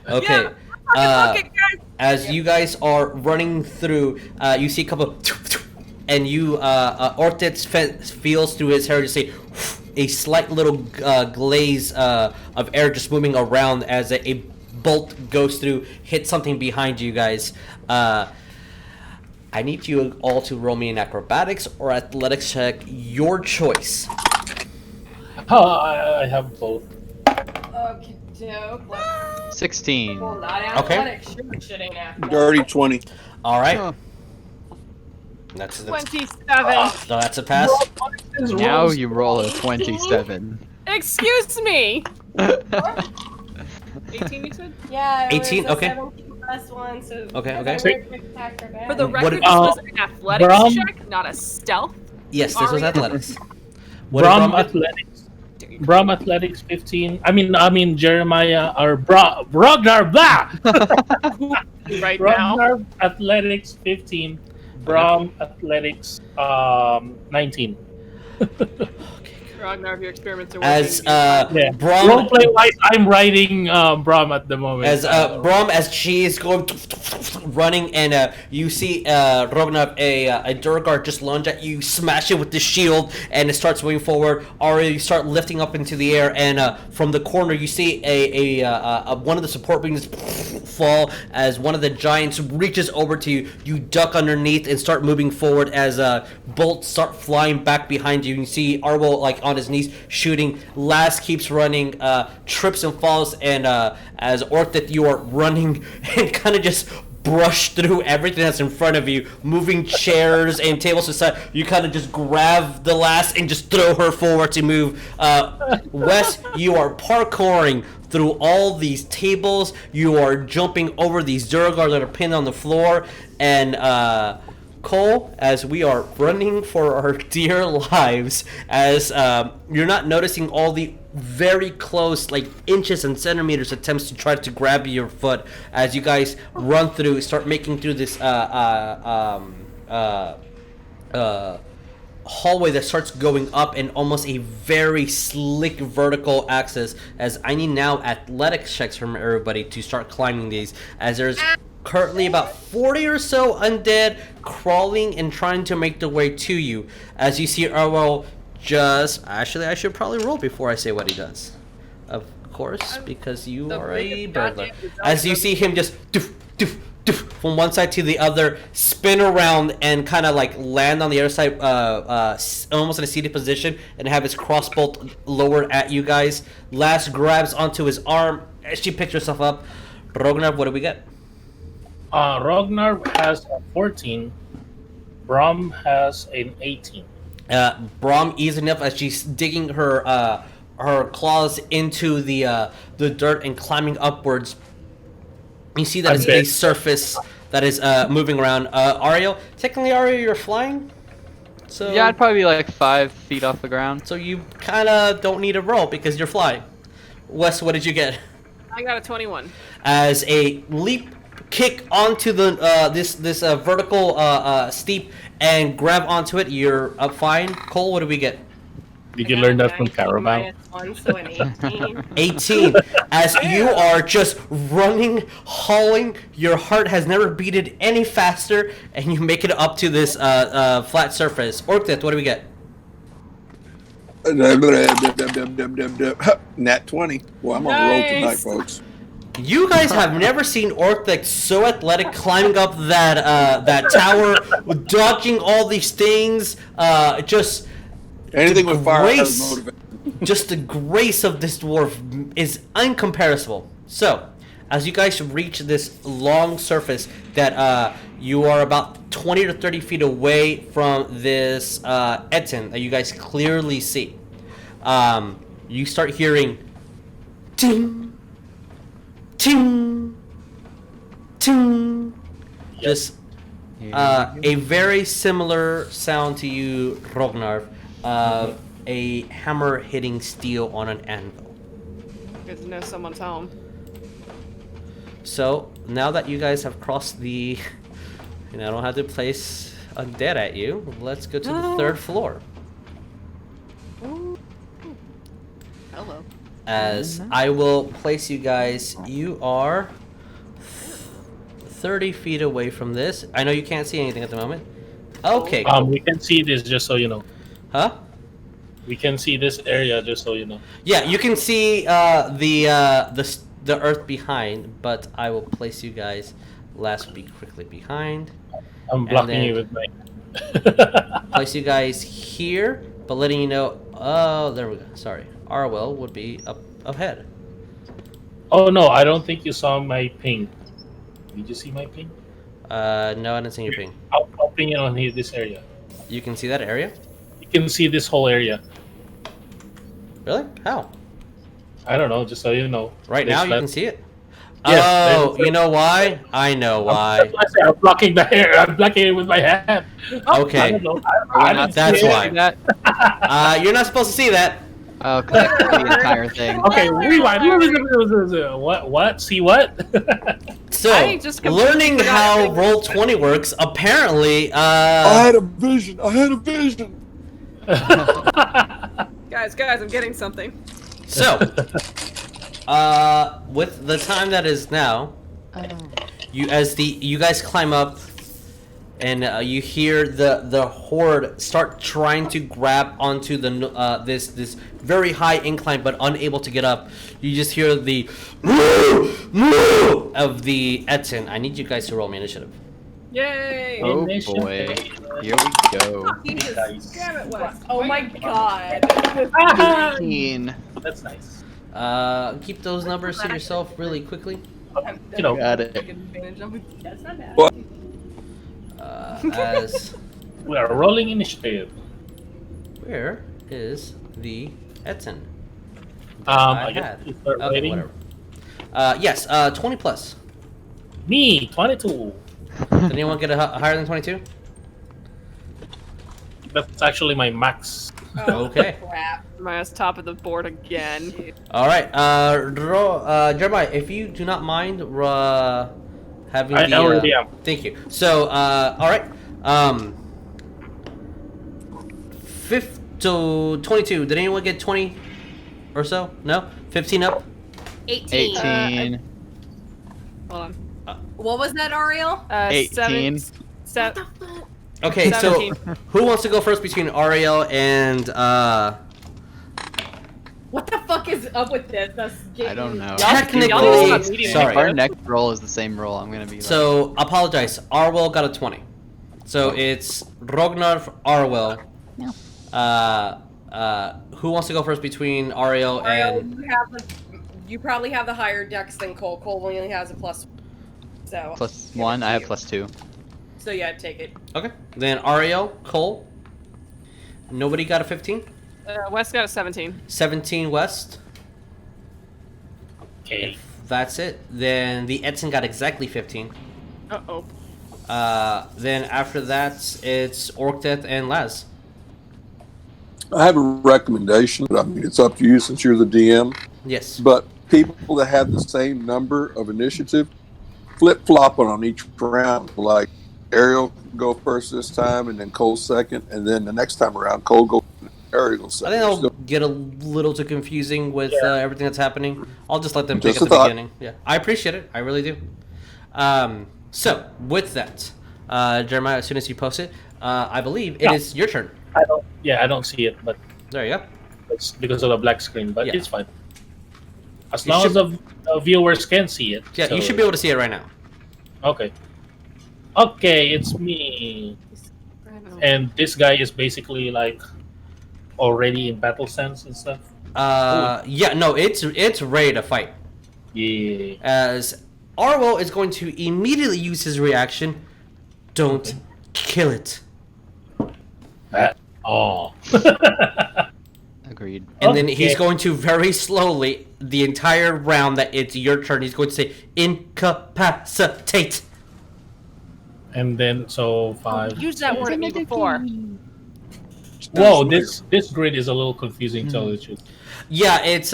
Okay. Book it, guys. As you guys are running through, you see a couple of, and you, Orcdeath feels through his hair, just a slight little glaze of air just moving around as a bolt goes through, hits something behind you guys. I need you all to roll me an acrobatics or athletics check, your choice. I have both. Okay, dope. 16. Well, not Okay. athletics. Shit ain't athletics. Dirty 20. All right. Oh. That's 27. so that's a pass. Now you roll a 27. Excuse me. 18, you said? Yeah, 18, it was a okay. 17 plus 1, so Okay, because okay. I worked with acrobatics. For the What record, did- this was an athletics Brom? check, not a stealth. Yes, this was Ariell. athletics. What did Brom Brom get? athletics. Brom athletics 15. I mean Jeremiah or Rognarv. Right now. Rognarv athletics 15. Brom athletics 19. Rognarv, your experiments are working. As Yeah. Brom, Roleplay wise, I'm riding Brom at the moment. as Brom, as she is going running, and you see Rognarv, a Durgar, just lunge at you, smash it with the shield, and it starts moving forward. Ariell, you start lifting up into the air, and from the corner you see a one of the support beams fall as one of the giants reaches over to you. You duck underneath and start moving forward as bolts start flying back behind you. You see Ariell like on his knees shooting. Last keeps running, trips and falls, and as Orcdeath, you are running and kind of just brush through everything that's in front of you, moving chairs and tables aside. You kind of just grab the last and just throw her forward to move. Wes, you are parkouring through all these tables. You are jumping over these Durgar that are pinned on the floor, and Cole, as we are running for our dear lives, as you're not noticing all the very close, like inches and centimeters attempts to try to grab your foot, as you guys run through, start making through this hallway that starts going up in almost a very slick vertical axis. As I need now athletics checks from everybody to start climbing these, as there's currently about 40 or so undead crawling and trying to make their way to you. As you see Ariell just... Actually, I should probably roll before I say what he does. Of course, because you are a burglar. As you see him just doof, doof, doof, from one side to the other, spin around and kind of like land on the other side, almost in a seated position, and have his crossbow lowered at you guys. Lass grabs onto his arm as she picks herself up. Rognarv, what do we get? Rognarv has a 14. Brom has an 18. Brom easy enough as she's digging her claws into the dirt and climbing upwards. You see that it's a surface that is moving around. Ariell, technically, Ariell, you're flying. So Yeah, I'd probably be like 5 feet off the ground. So you kind of don't need a roll because you're flying. Wes, what did you get? I got a 21. As a leap kick onto the this vertical steep and grab onto it, you're up fine. Cole, what do we get? Did you learn that from Caravan? So an 18. 18. As you are just running, hauling, your heart has never beaten any faster, and you make it up to this flat surface. Orcdeath, what do we get? Nat 20. Well, I'm on a roll tonight, folks. You guys have never seen Orcdeath so athletic, climbing up that tower, dodging all these things. Just anything with fire has grace, motivation. just the grace of this dwarf is incomparable. So, as you guys reach this long surface that you are about 20 to 30 feet away from this Etten that you guys clearly see, you start hearing ting, ting, ting. Just a very similar sound to you, Rognarv, of a hammer hitting steel on an anvil. Good to know someone's home. So now that you guys have crossed the, I don't have to place undead at you. Let's go to the third floor. Ooh. Hello. As I will place you guys, you are 30 feet away from this. I know you can't see anything at the moment. Okay. We can see this, just so you know. Huh? We can see this area, just so you know. Yeah, you can see the earth behind, but I will place you guys last be quickly behind. I'm blocking you with my... Place you guys here, but letting you know. Oh, there we go. Sorry, Ariell would be up ahead. Oh no, I don't think you saw my ping. Did you see my ping? No, I didn't see your ping. I'll ping it on here, this area. You can see that area? You can see this whole area. Really? How? I don't know, just so you know. Right now you can see it? Yeah, oh, you know why? I know why. I'm blocking the hair. I'm blocking it with my hand. Okay. I don't know. That's why. That? You're not supposed to see that. Oh, click the entire thing. Okay, rewind. What? See what? So, I just completely learning forgot how everything. Roll20 works, apparently, I had a vision. Guys, I'm getting something. So, with the time that is now, you guys climb up, and you hear the horde start trying to grab onto the this very high incline, but unable to get up. You just hear the moo, moo of the Etten. I need you guys to roll me initiative. Yay! Oh boy. Here we go. Nice. Damn it, Wes. Oh my god. 15. That's nice. Keep those numbers to yourself really quickly. You know, Got it. That's not bad. What? As we are rolling initiative. where is the Etten? I guess we start Okay, waiting. whatever. Yes, 20 plus. Me, 22. Did anyone get higher than 22? That's actually my max. Okay. Crap. My ass top of the board again. All right. Jeremiah, if you do not mind having I already am. Thank you. So, all right. 22. Did anyone get 20 or so? No? 15 up? 18. 18. Hold on. What was that, Ariel? 18. Okay, 17. so who wants to go first between Ariell and What the fuck is up with this? I don't know. Technically, sorry. If our next roll is the same roll, I'm gonna be. So apologize. Arwell got a 20. So it's Rognarv, Arwell. No. Who wants to go first between Ariell and? You probably have the higher dex than Cole. Cole only has a plus. So. +1. I have +2. So yeah, take it. Okay. Then Ariell, Cole. Nobody got a 15. West got a 17. 17 West. Okay. That's it. Then the Edson got exactly 15. Uh-oh. Then after that, it's Orcdeath and Laz. I have a recommendation. I mean, it's up to you since you're the DM. Yes. But people that have the same number of initiative, flip-flop on each round. Like Ariel go first this time, and then Cole second, and then the next time around, Cole go. Ariel second. I think that'll get a little too confusing with everything that's happening. I'll just let them pick Just at a the thought. beginning. Yeah, I appreciate it. I really do. So with that, Jeremiah, as soon as you post it, I believe it is your turn. I don't see it, but There you go. it's because of the black screen. But Yeah. it's fine. As You long should- as the viewers can see it. Yeah, you So- should be able to see it right now. Okay. Okay, it's me. And this guy is basically like already in battle sense and stuff. Yeah, no, it's ready to fight. Yeah. As Arwell is going to immediately use his reaction. Don't kill it. Oh. Agreed. And then he's Okay. going to very slowly, the entire round that it's your turn, he's going to say, incapacitate. And then so 5. Used that word at me before. Whoa, this grid is a little confusing to tell you the truth. Yeah, it's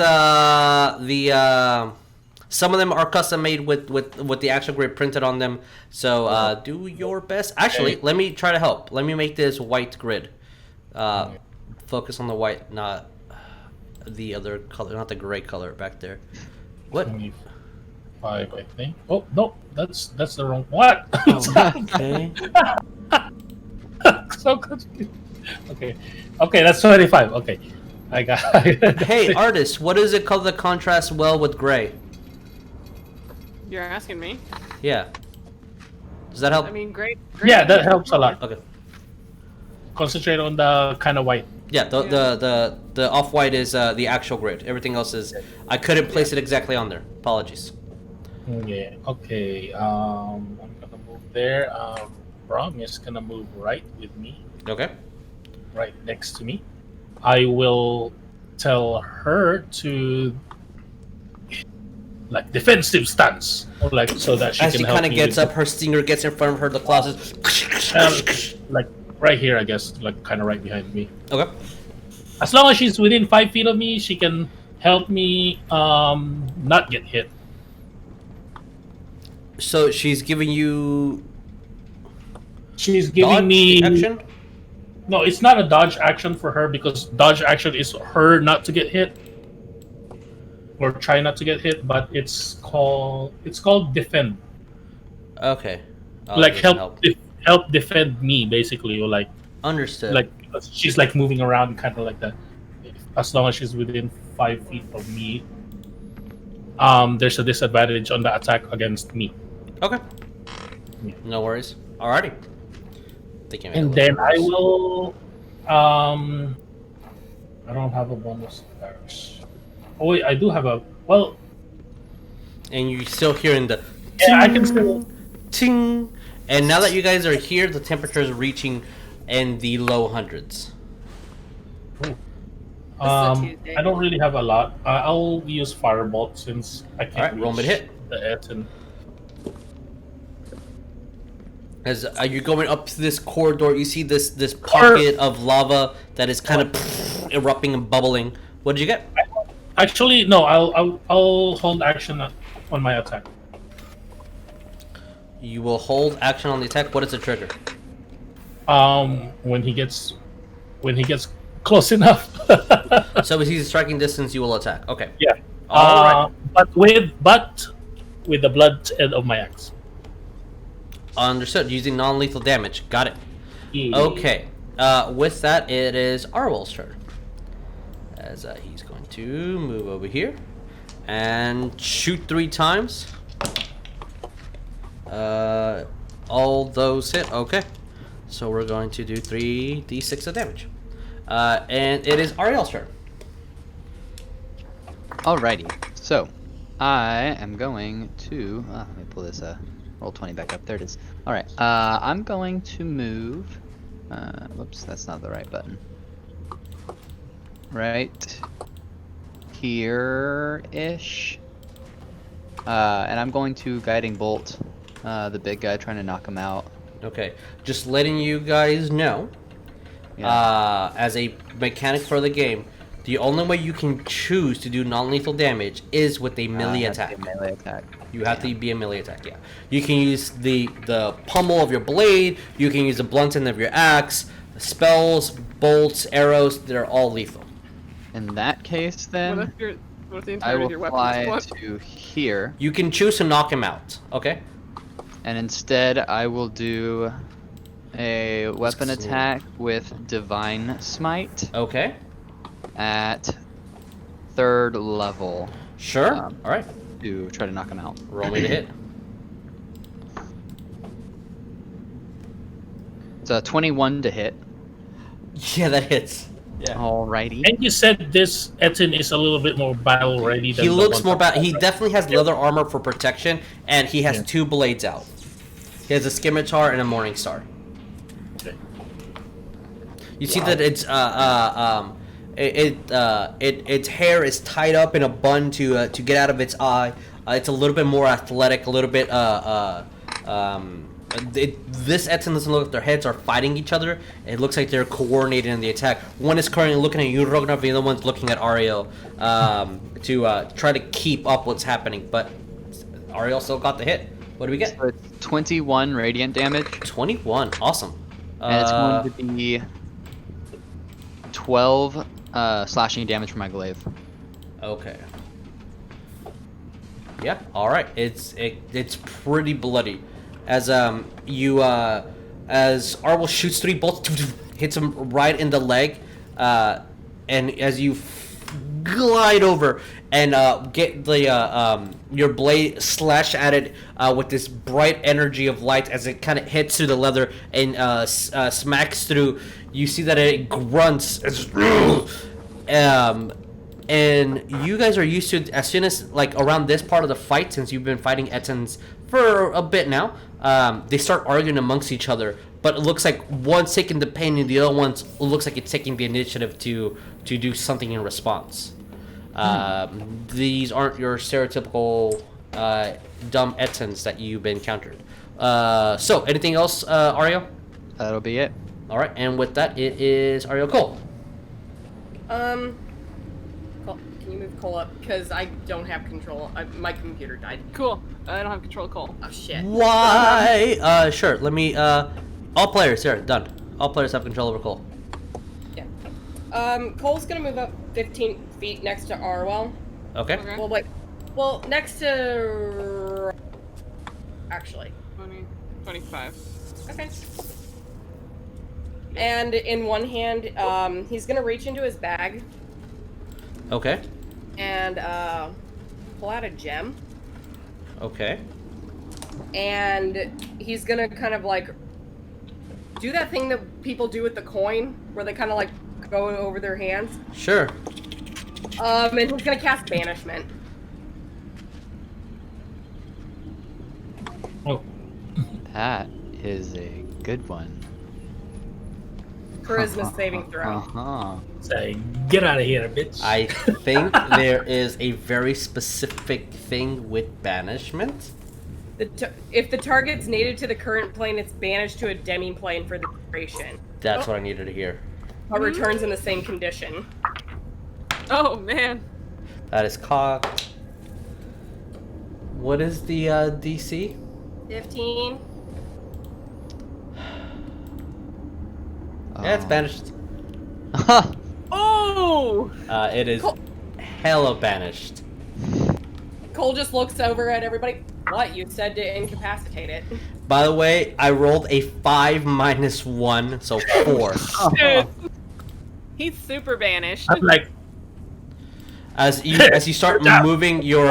some of them are custom made with the actual grid printed on them. So do your best. Actually, let me try to help. Let me make this white grid. Focus on the white, not the other color, not the gray color back there. What? 25, I think. Oh no, that's the wrong. What? Okay. So confused. Okay, that's 25. Okay, I got. Hey, artist, what is it called that contrasts well with gray? You're asking me. Yeah. Does that help? I mean, great. Yeah, that helps a lot. Okay. Concentrate on the kind of white. Yeah, the off white is the actual grid. Everything else is I couldn't place it exactly on there. Apologies. Yeah. Okay. I'm gonna move there. Brom is gonna move right with me, Okay. right next to me. I will tell her to like defensive stance, or like so that she As can she help kind of me gets with- up, her stinger gets in front of her. The claws is like right here, I guess, like kind of right behind me. okay. As long as she's within 5 feet of me, she can help me not get hit. So she's giving you She's giving dodge me action. No, it's not a dodge action for her because dodge action is her not to get hit or try not to get hit, but it's called defend. Okay. Like doesn't help defend me basically, or like Understood. she's like moving around kind of like that. As long as she's within 5 feet of me, there's a disadvantage on the attack against me. Okay. Yeah. No worries. Alrighty. Think you made a And little then I worse. will I don't have a bonus attack. Oh wait, I do have a And you're still hearing the yeah, I can still ting. And now that you guys are here, the temperature is reaching in the low hundreds. Tuesday. I don't really have a lot. I'll use Firebolt since I can't Alright, roll me to reach hit. the Eton. As you're going up to this corridor, you see this pocket of lava that is kind of erupting and bubbling. What did you get? Actually, no. I'll hold action on my attack. You will hold action on the attack. What is the trigger? When he gets close enough. So if he's striking distance, you will attack. Okay. Yeah. All right. But with the blood end of my axe. Understood. Using non-lethal damage. Got it. Yeah. Okay. With that, it is Ariell's turn. As he's going to move over here and shoot 3 times. All those hit. Okay. So we're going to do 3d6 of damage. And it is Ariell's turn. Alrighty. So, I am going to... let me pull this roll 20 back up. There it is. Alright. I'm going to move... whoops, that's not the right button. Right here-ish. And I'm going to Guiding Bolt the big guy, trying to knock him out. Okay. Just letting you guys know, as a mechanic for the game, the only way you can choose to do non-lethal damage is with a melee attack. Melee attack. You have to be a melee attack, yeah. You can use the pummel of your blade, you can use the blunt end of your axe, spells, bolts, arrows, they're all lethal. In that case, then, What if the I entirety of will your fly weapons? to here, You can choose to knock him out, okay? and instead I will do a weapon see. attack with Divine Smite Okay. at 3rd level Sure. Um, Alright. to try to knock him out. Roll me to hit. It's a 21 to hit. Yeah, that hits. Yeah. Alrighty. And you said this Etin is a little bit more battle ready than He the looks one more from- bad. He definitely has leather armor for protection, and he has Yeah. 2 blades out. He has a scimitar and a morning star. Okay. You see that it's its hair is tied up in a bun to get out of its eye. It's a little bit more athletic, a little bit this Etin doesn't look like their heads are fighting each other. It looks like they're coordinated in the attack. One is currently looking at you, Rognarv, the other one's looking at Ariell to try to keep up what's happening. But Ariell still got the hit. What do we get? So it's 21 radiant damage, 21. Awesome. and it's going to be 12 slashing damage from my glaive. Okay. Yeah. All right. It's pretty bloody, as as Ariell shoots 3 bolts, hits him right in the leg, and as you glide over and get the your blade slash at it with this bright energy of light as it kind of hits through the leather and smacks through. You see that it grunts. And you guys are used to, as soon as, like, around this part of the fight, since you've been fighting Etins for a bit now, they start arguing amongst each other. But it looks like one's taking the pain and the other one's looks like it's taking the initiative to do something in response. These aren't your stereotypical dumb Etins that you've encountered. So, anything else, Ariell? That'll be it. Alright, and with that, it is Ariell Cole. Cole, can you move Cole up? Because I don't have control. My computer died. Cool. I don't have control of Cole. Oh, shit. Why? Sure. Let me. All players here. Done. All players have control over Cole. Yeah. Cole's gonna move up 15 feet next to Ariell. Okay. Okay. Well, wait. Well, next to... Actually. 20, 25. Okay. And in one hand, he's gonna reach into his bag Okay. and pull out a gem. Okay. And he's gonna kind of like do that thing that people do with the coin, where they kind of like go over their hands. Sure. And he's gonna cast Banishment. Oh, That is a good one. Charisma saving throw. Uh-huh. say, get out of here, bitch. I think there is a very specific thing with banishment. If the target's native to the current plane, it's banished to a demi-plane for the duration. That's what I needed to hear. But returns in the same condition. Oh, man. That is cocked. What is the DC? 15. Yeah, it's banished. Oh! It is Cool. hella banished. Cole just looks over at everybody. what? You said to incapacitate it. By the way, I rolled a 5 minus 1, so 4. Dude, he's super banished. I'm like, As you start moving your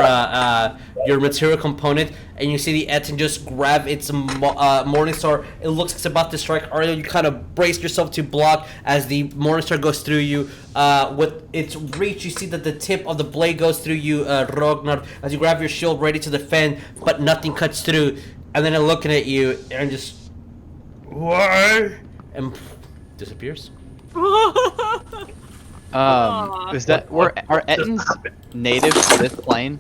material component, and you see the Etin just grab its Morningstar. It looks like it's about to strike Ariell. You kind of brace yourself to block as the Morningstar goes through you. With its reach, you see that the tip of the blade goes through you, Rognarv, as you grab your shield ready to defend, but nothing cuts through. And then they're looking at you and just, why? And disappears. Is that are Ettins native to this plane?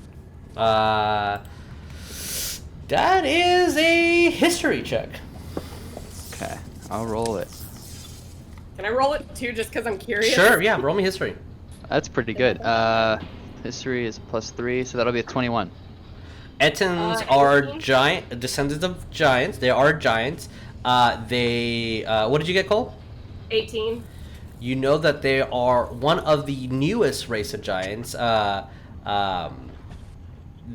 That is a history check. Okay, I'll roll it. Can I roll it too, just because I'm curious? Sure, yeah, roll me history. That's pretty good. History is +3, so that'll be a 21. Ettins are giant descendants of giants. They are giants. What did you get, Cole? 18. You know that they are one of the newest race of giants.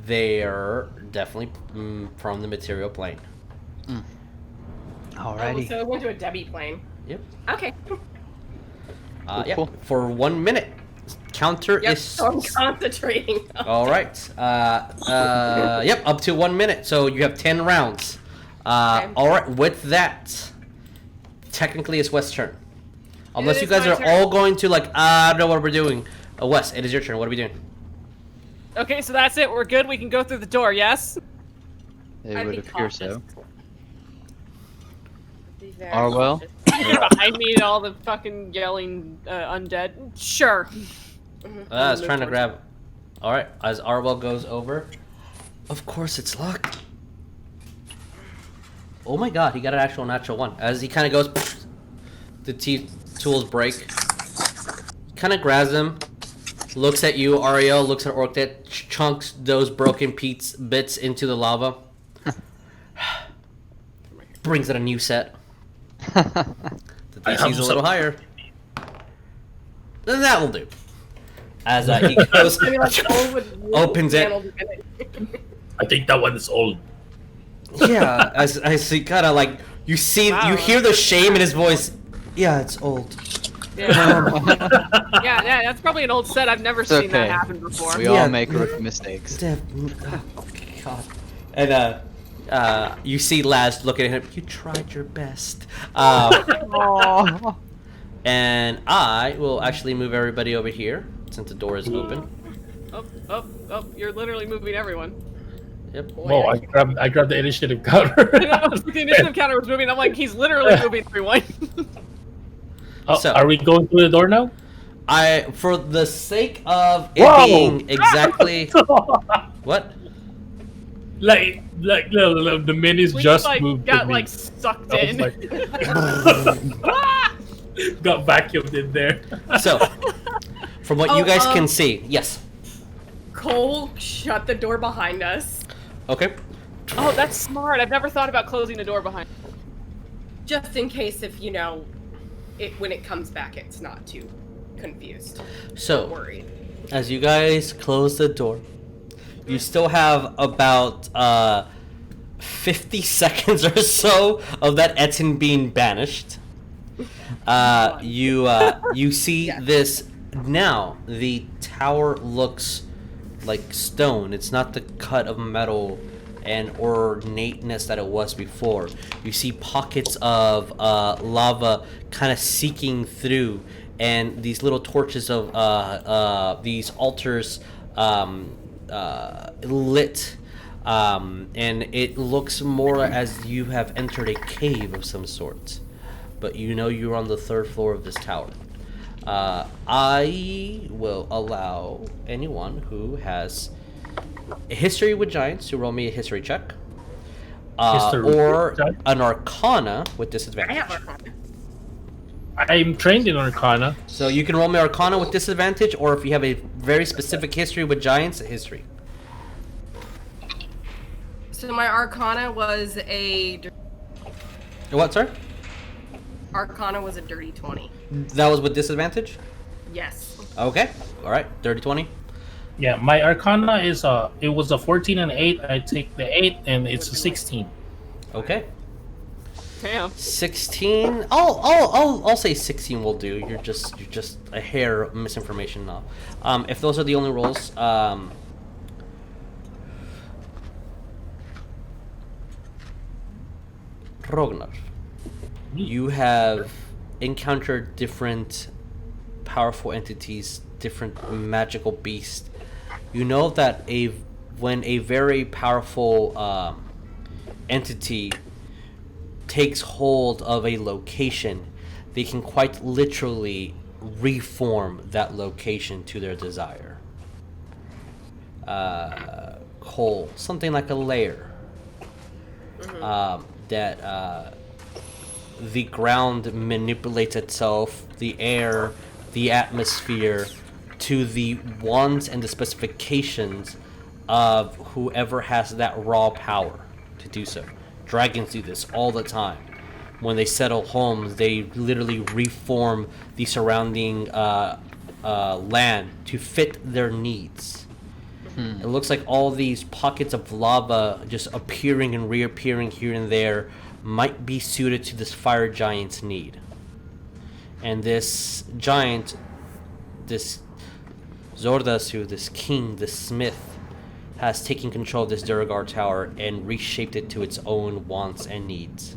They're definitely from the material plane. Alrighty. Oh, so it went to a Debbie plane. Yep. Okay. Yeah. Cool. For 1 minute. Counter Yep, is. so I'm concentrating. All right. Yep. Up to 1 minute. So you have 10 rounds. Okay. All right. With that, technically it's West's turn. Unless It you is guys my are turn. all going to like, I don't know what we're doing. Wes, it is your turn. What are we doing? Okay, so that's it. We're good. We can go through the door. Yes. It I'd would be appear so. cautious. Be very Arwell? cautious. Get behind me, all the fucking yelling undead. Sure. I was trying to grab. All right. As Arwell goes over, of course it's locked. Oh my God, he got an actual natural 1. As he kind of goes, the tools break. Kind of grabs him, looks at you, Ariell, looks at Orcdeath, chunks those broken bits into the lava. Brings it a new set. The DC's a little higher. Then that will do. As he goes, I mean, like, Cole would really opens it. handle it. I think that one is old. Yeah, as he kind of like, you see, Wow. you hear the shame in his voice. Yeah, it's old. Yeah. yeah, that's probably an old set. I've never It's seen that okay. happen before. We Yeah. all make rookie mistakes. Oh, God. And you see Laz looking at him. You tried your best. And I will actually move everybody over here since the door is open. Oh, you're literally moving everyone. Yep. Whoa, I grabbed the initiative counter. The initiative counter was moving. I'm like, he's literally moving everyone. So- Are we going through the door now? For the sake of it Whoa! being exactly what? like the minis We just like moved. got to me. like sucked I was in. like- got vacuumed in there. So, from what you guys can see, yes. Cole shut the door behind us, Okay. Oh, that's smart. I've never thought about closing the door behind. just in case if, you know, when it comes back, it's not too confused. So, Worried. as you guys close the door, you still have about 50 seconds or so of that Etin being banished. You see this now. The tower looks like stone. It's not the cut of metal and ornateness that it was before. You see pockets of lava kind of seeking through, and these little torches of these altars lit, and it looks more as you have entered a cave of some sort, but you know you're on the 3rd floor of this tower. I will allow anyone who has a history with giants to roll me a history check, History with or giants? an arcana with I disadvantage. have Arcana. I'm trained in Arcana. So you can roll me arcana with disadvantage, or if you have a very specific history with giants, history. So my Arcana was a What, sir? Arcana was a dirty 20. That was with disadvantage? Yes. Okay. All right. 30-20. Yeah, my Arcana is it was a 14 and 8. I take the 8, and it's a 16. Okay. Damn. 16. I'll say 16 will do. You're just a hair of misinformation now. If those are the only rolls, Rognarv, you have encountered different powerful entities, different magical beasts. You know that when a very powerful entity takes hold of a location, they can quite literally reform that location to their desire. Cole, something like a lair. That the ground manipulates itself, the air, the atmosphere, to the wants and the specifications of whoever has that raw power to do so. Dragons do this all the time. When they settle homes, they literally reform the surrounding land to fit their needs. It looks like all these pockets of lava just appearing and reappearing here and there might be suited to this fire giant's need. And this giant, this Zordazu, this king, this smith, has taken control of this Duragar tower and reshaped it to its own wants and needs.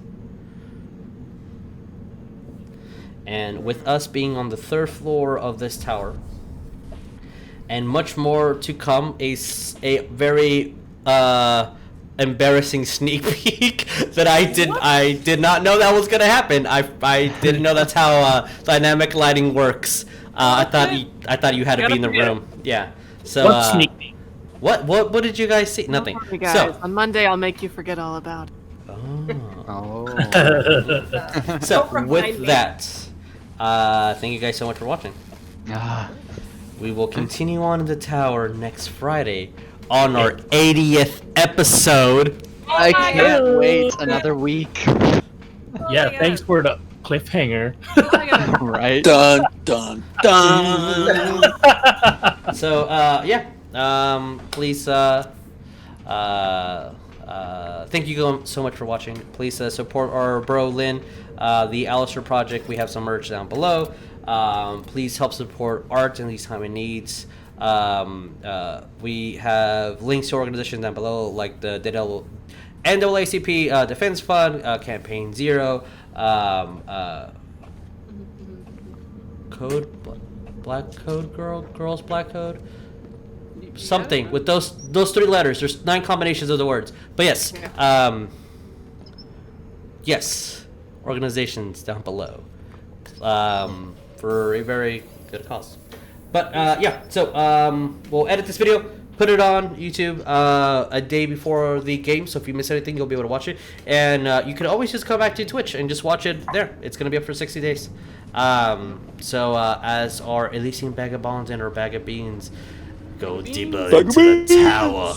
And with us being on the 3rd floor of this tower, and much more to come, a very embarrassing sneak peek that I did not know that was gonna happen. I didn't know that's how dynamic lighting works. I thought you had to be in the room. Yeah. So What sneak peek? what did you guys see? Nothing. Sorry, guys. So On Monday, I'll make you forget all about it. Oh. so Don't remind with me. that, thank you guys so much for watching. Ah. We will continue on in the tower next Friday on our 80th episode. I can't wait another week. Yeah, thanks for the cliffhanger. Right? Dun dun dun. So please thank you so much for watching. Please support our bro Lynn, the Alistair Project. We have some merch down below. Please help support art in these time of needs. We have links to organizations down below, like the NAACP Defense Fund, Campaign Zero, Code Black Code Girls Black Code, something with those 3 letters. There's 9 combinations of the words, but yes, yes, organizations down below. For a very good cause. But so we'll edit this video, put it on YouTube a day before the game, so if you miss anything, you'll be able to watch it. And you can always just come back to Twitch and just watch it there. It's going to be up for 60 days. As our Elysian Vagabonds and our Bag of Beans go deeper into the tower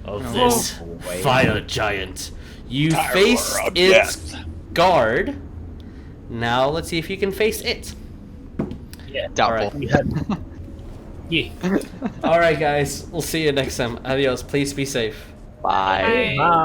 of this fire giant, you face of its death. guard. Now let's see if you can face it. Yeah. Doubtful. Yeah. Alright guys, we'll see you next time. Adios, please be safe. Bye. Bye.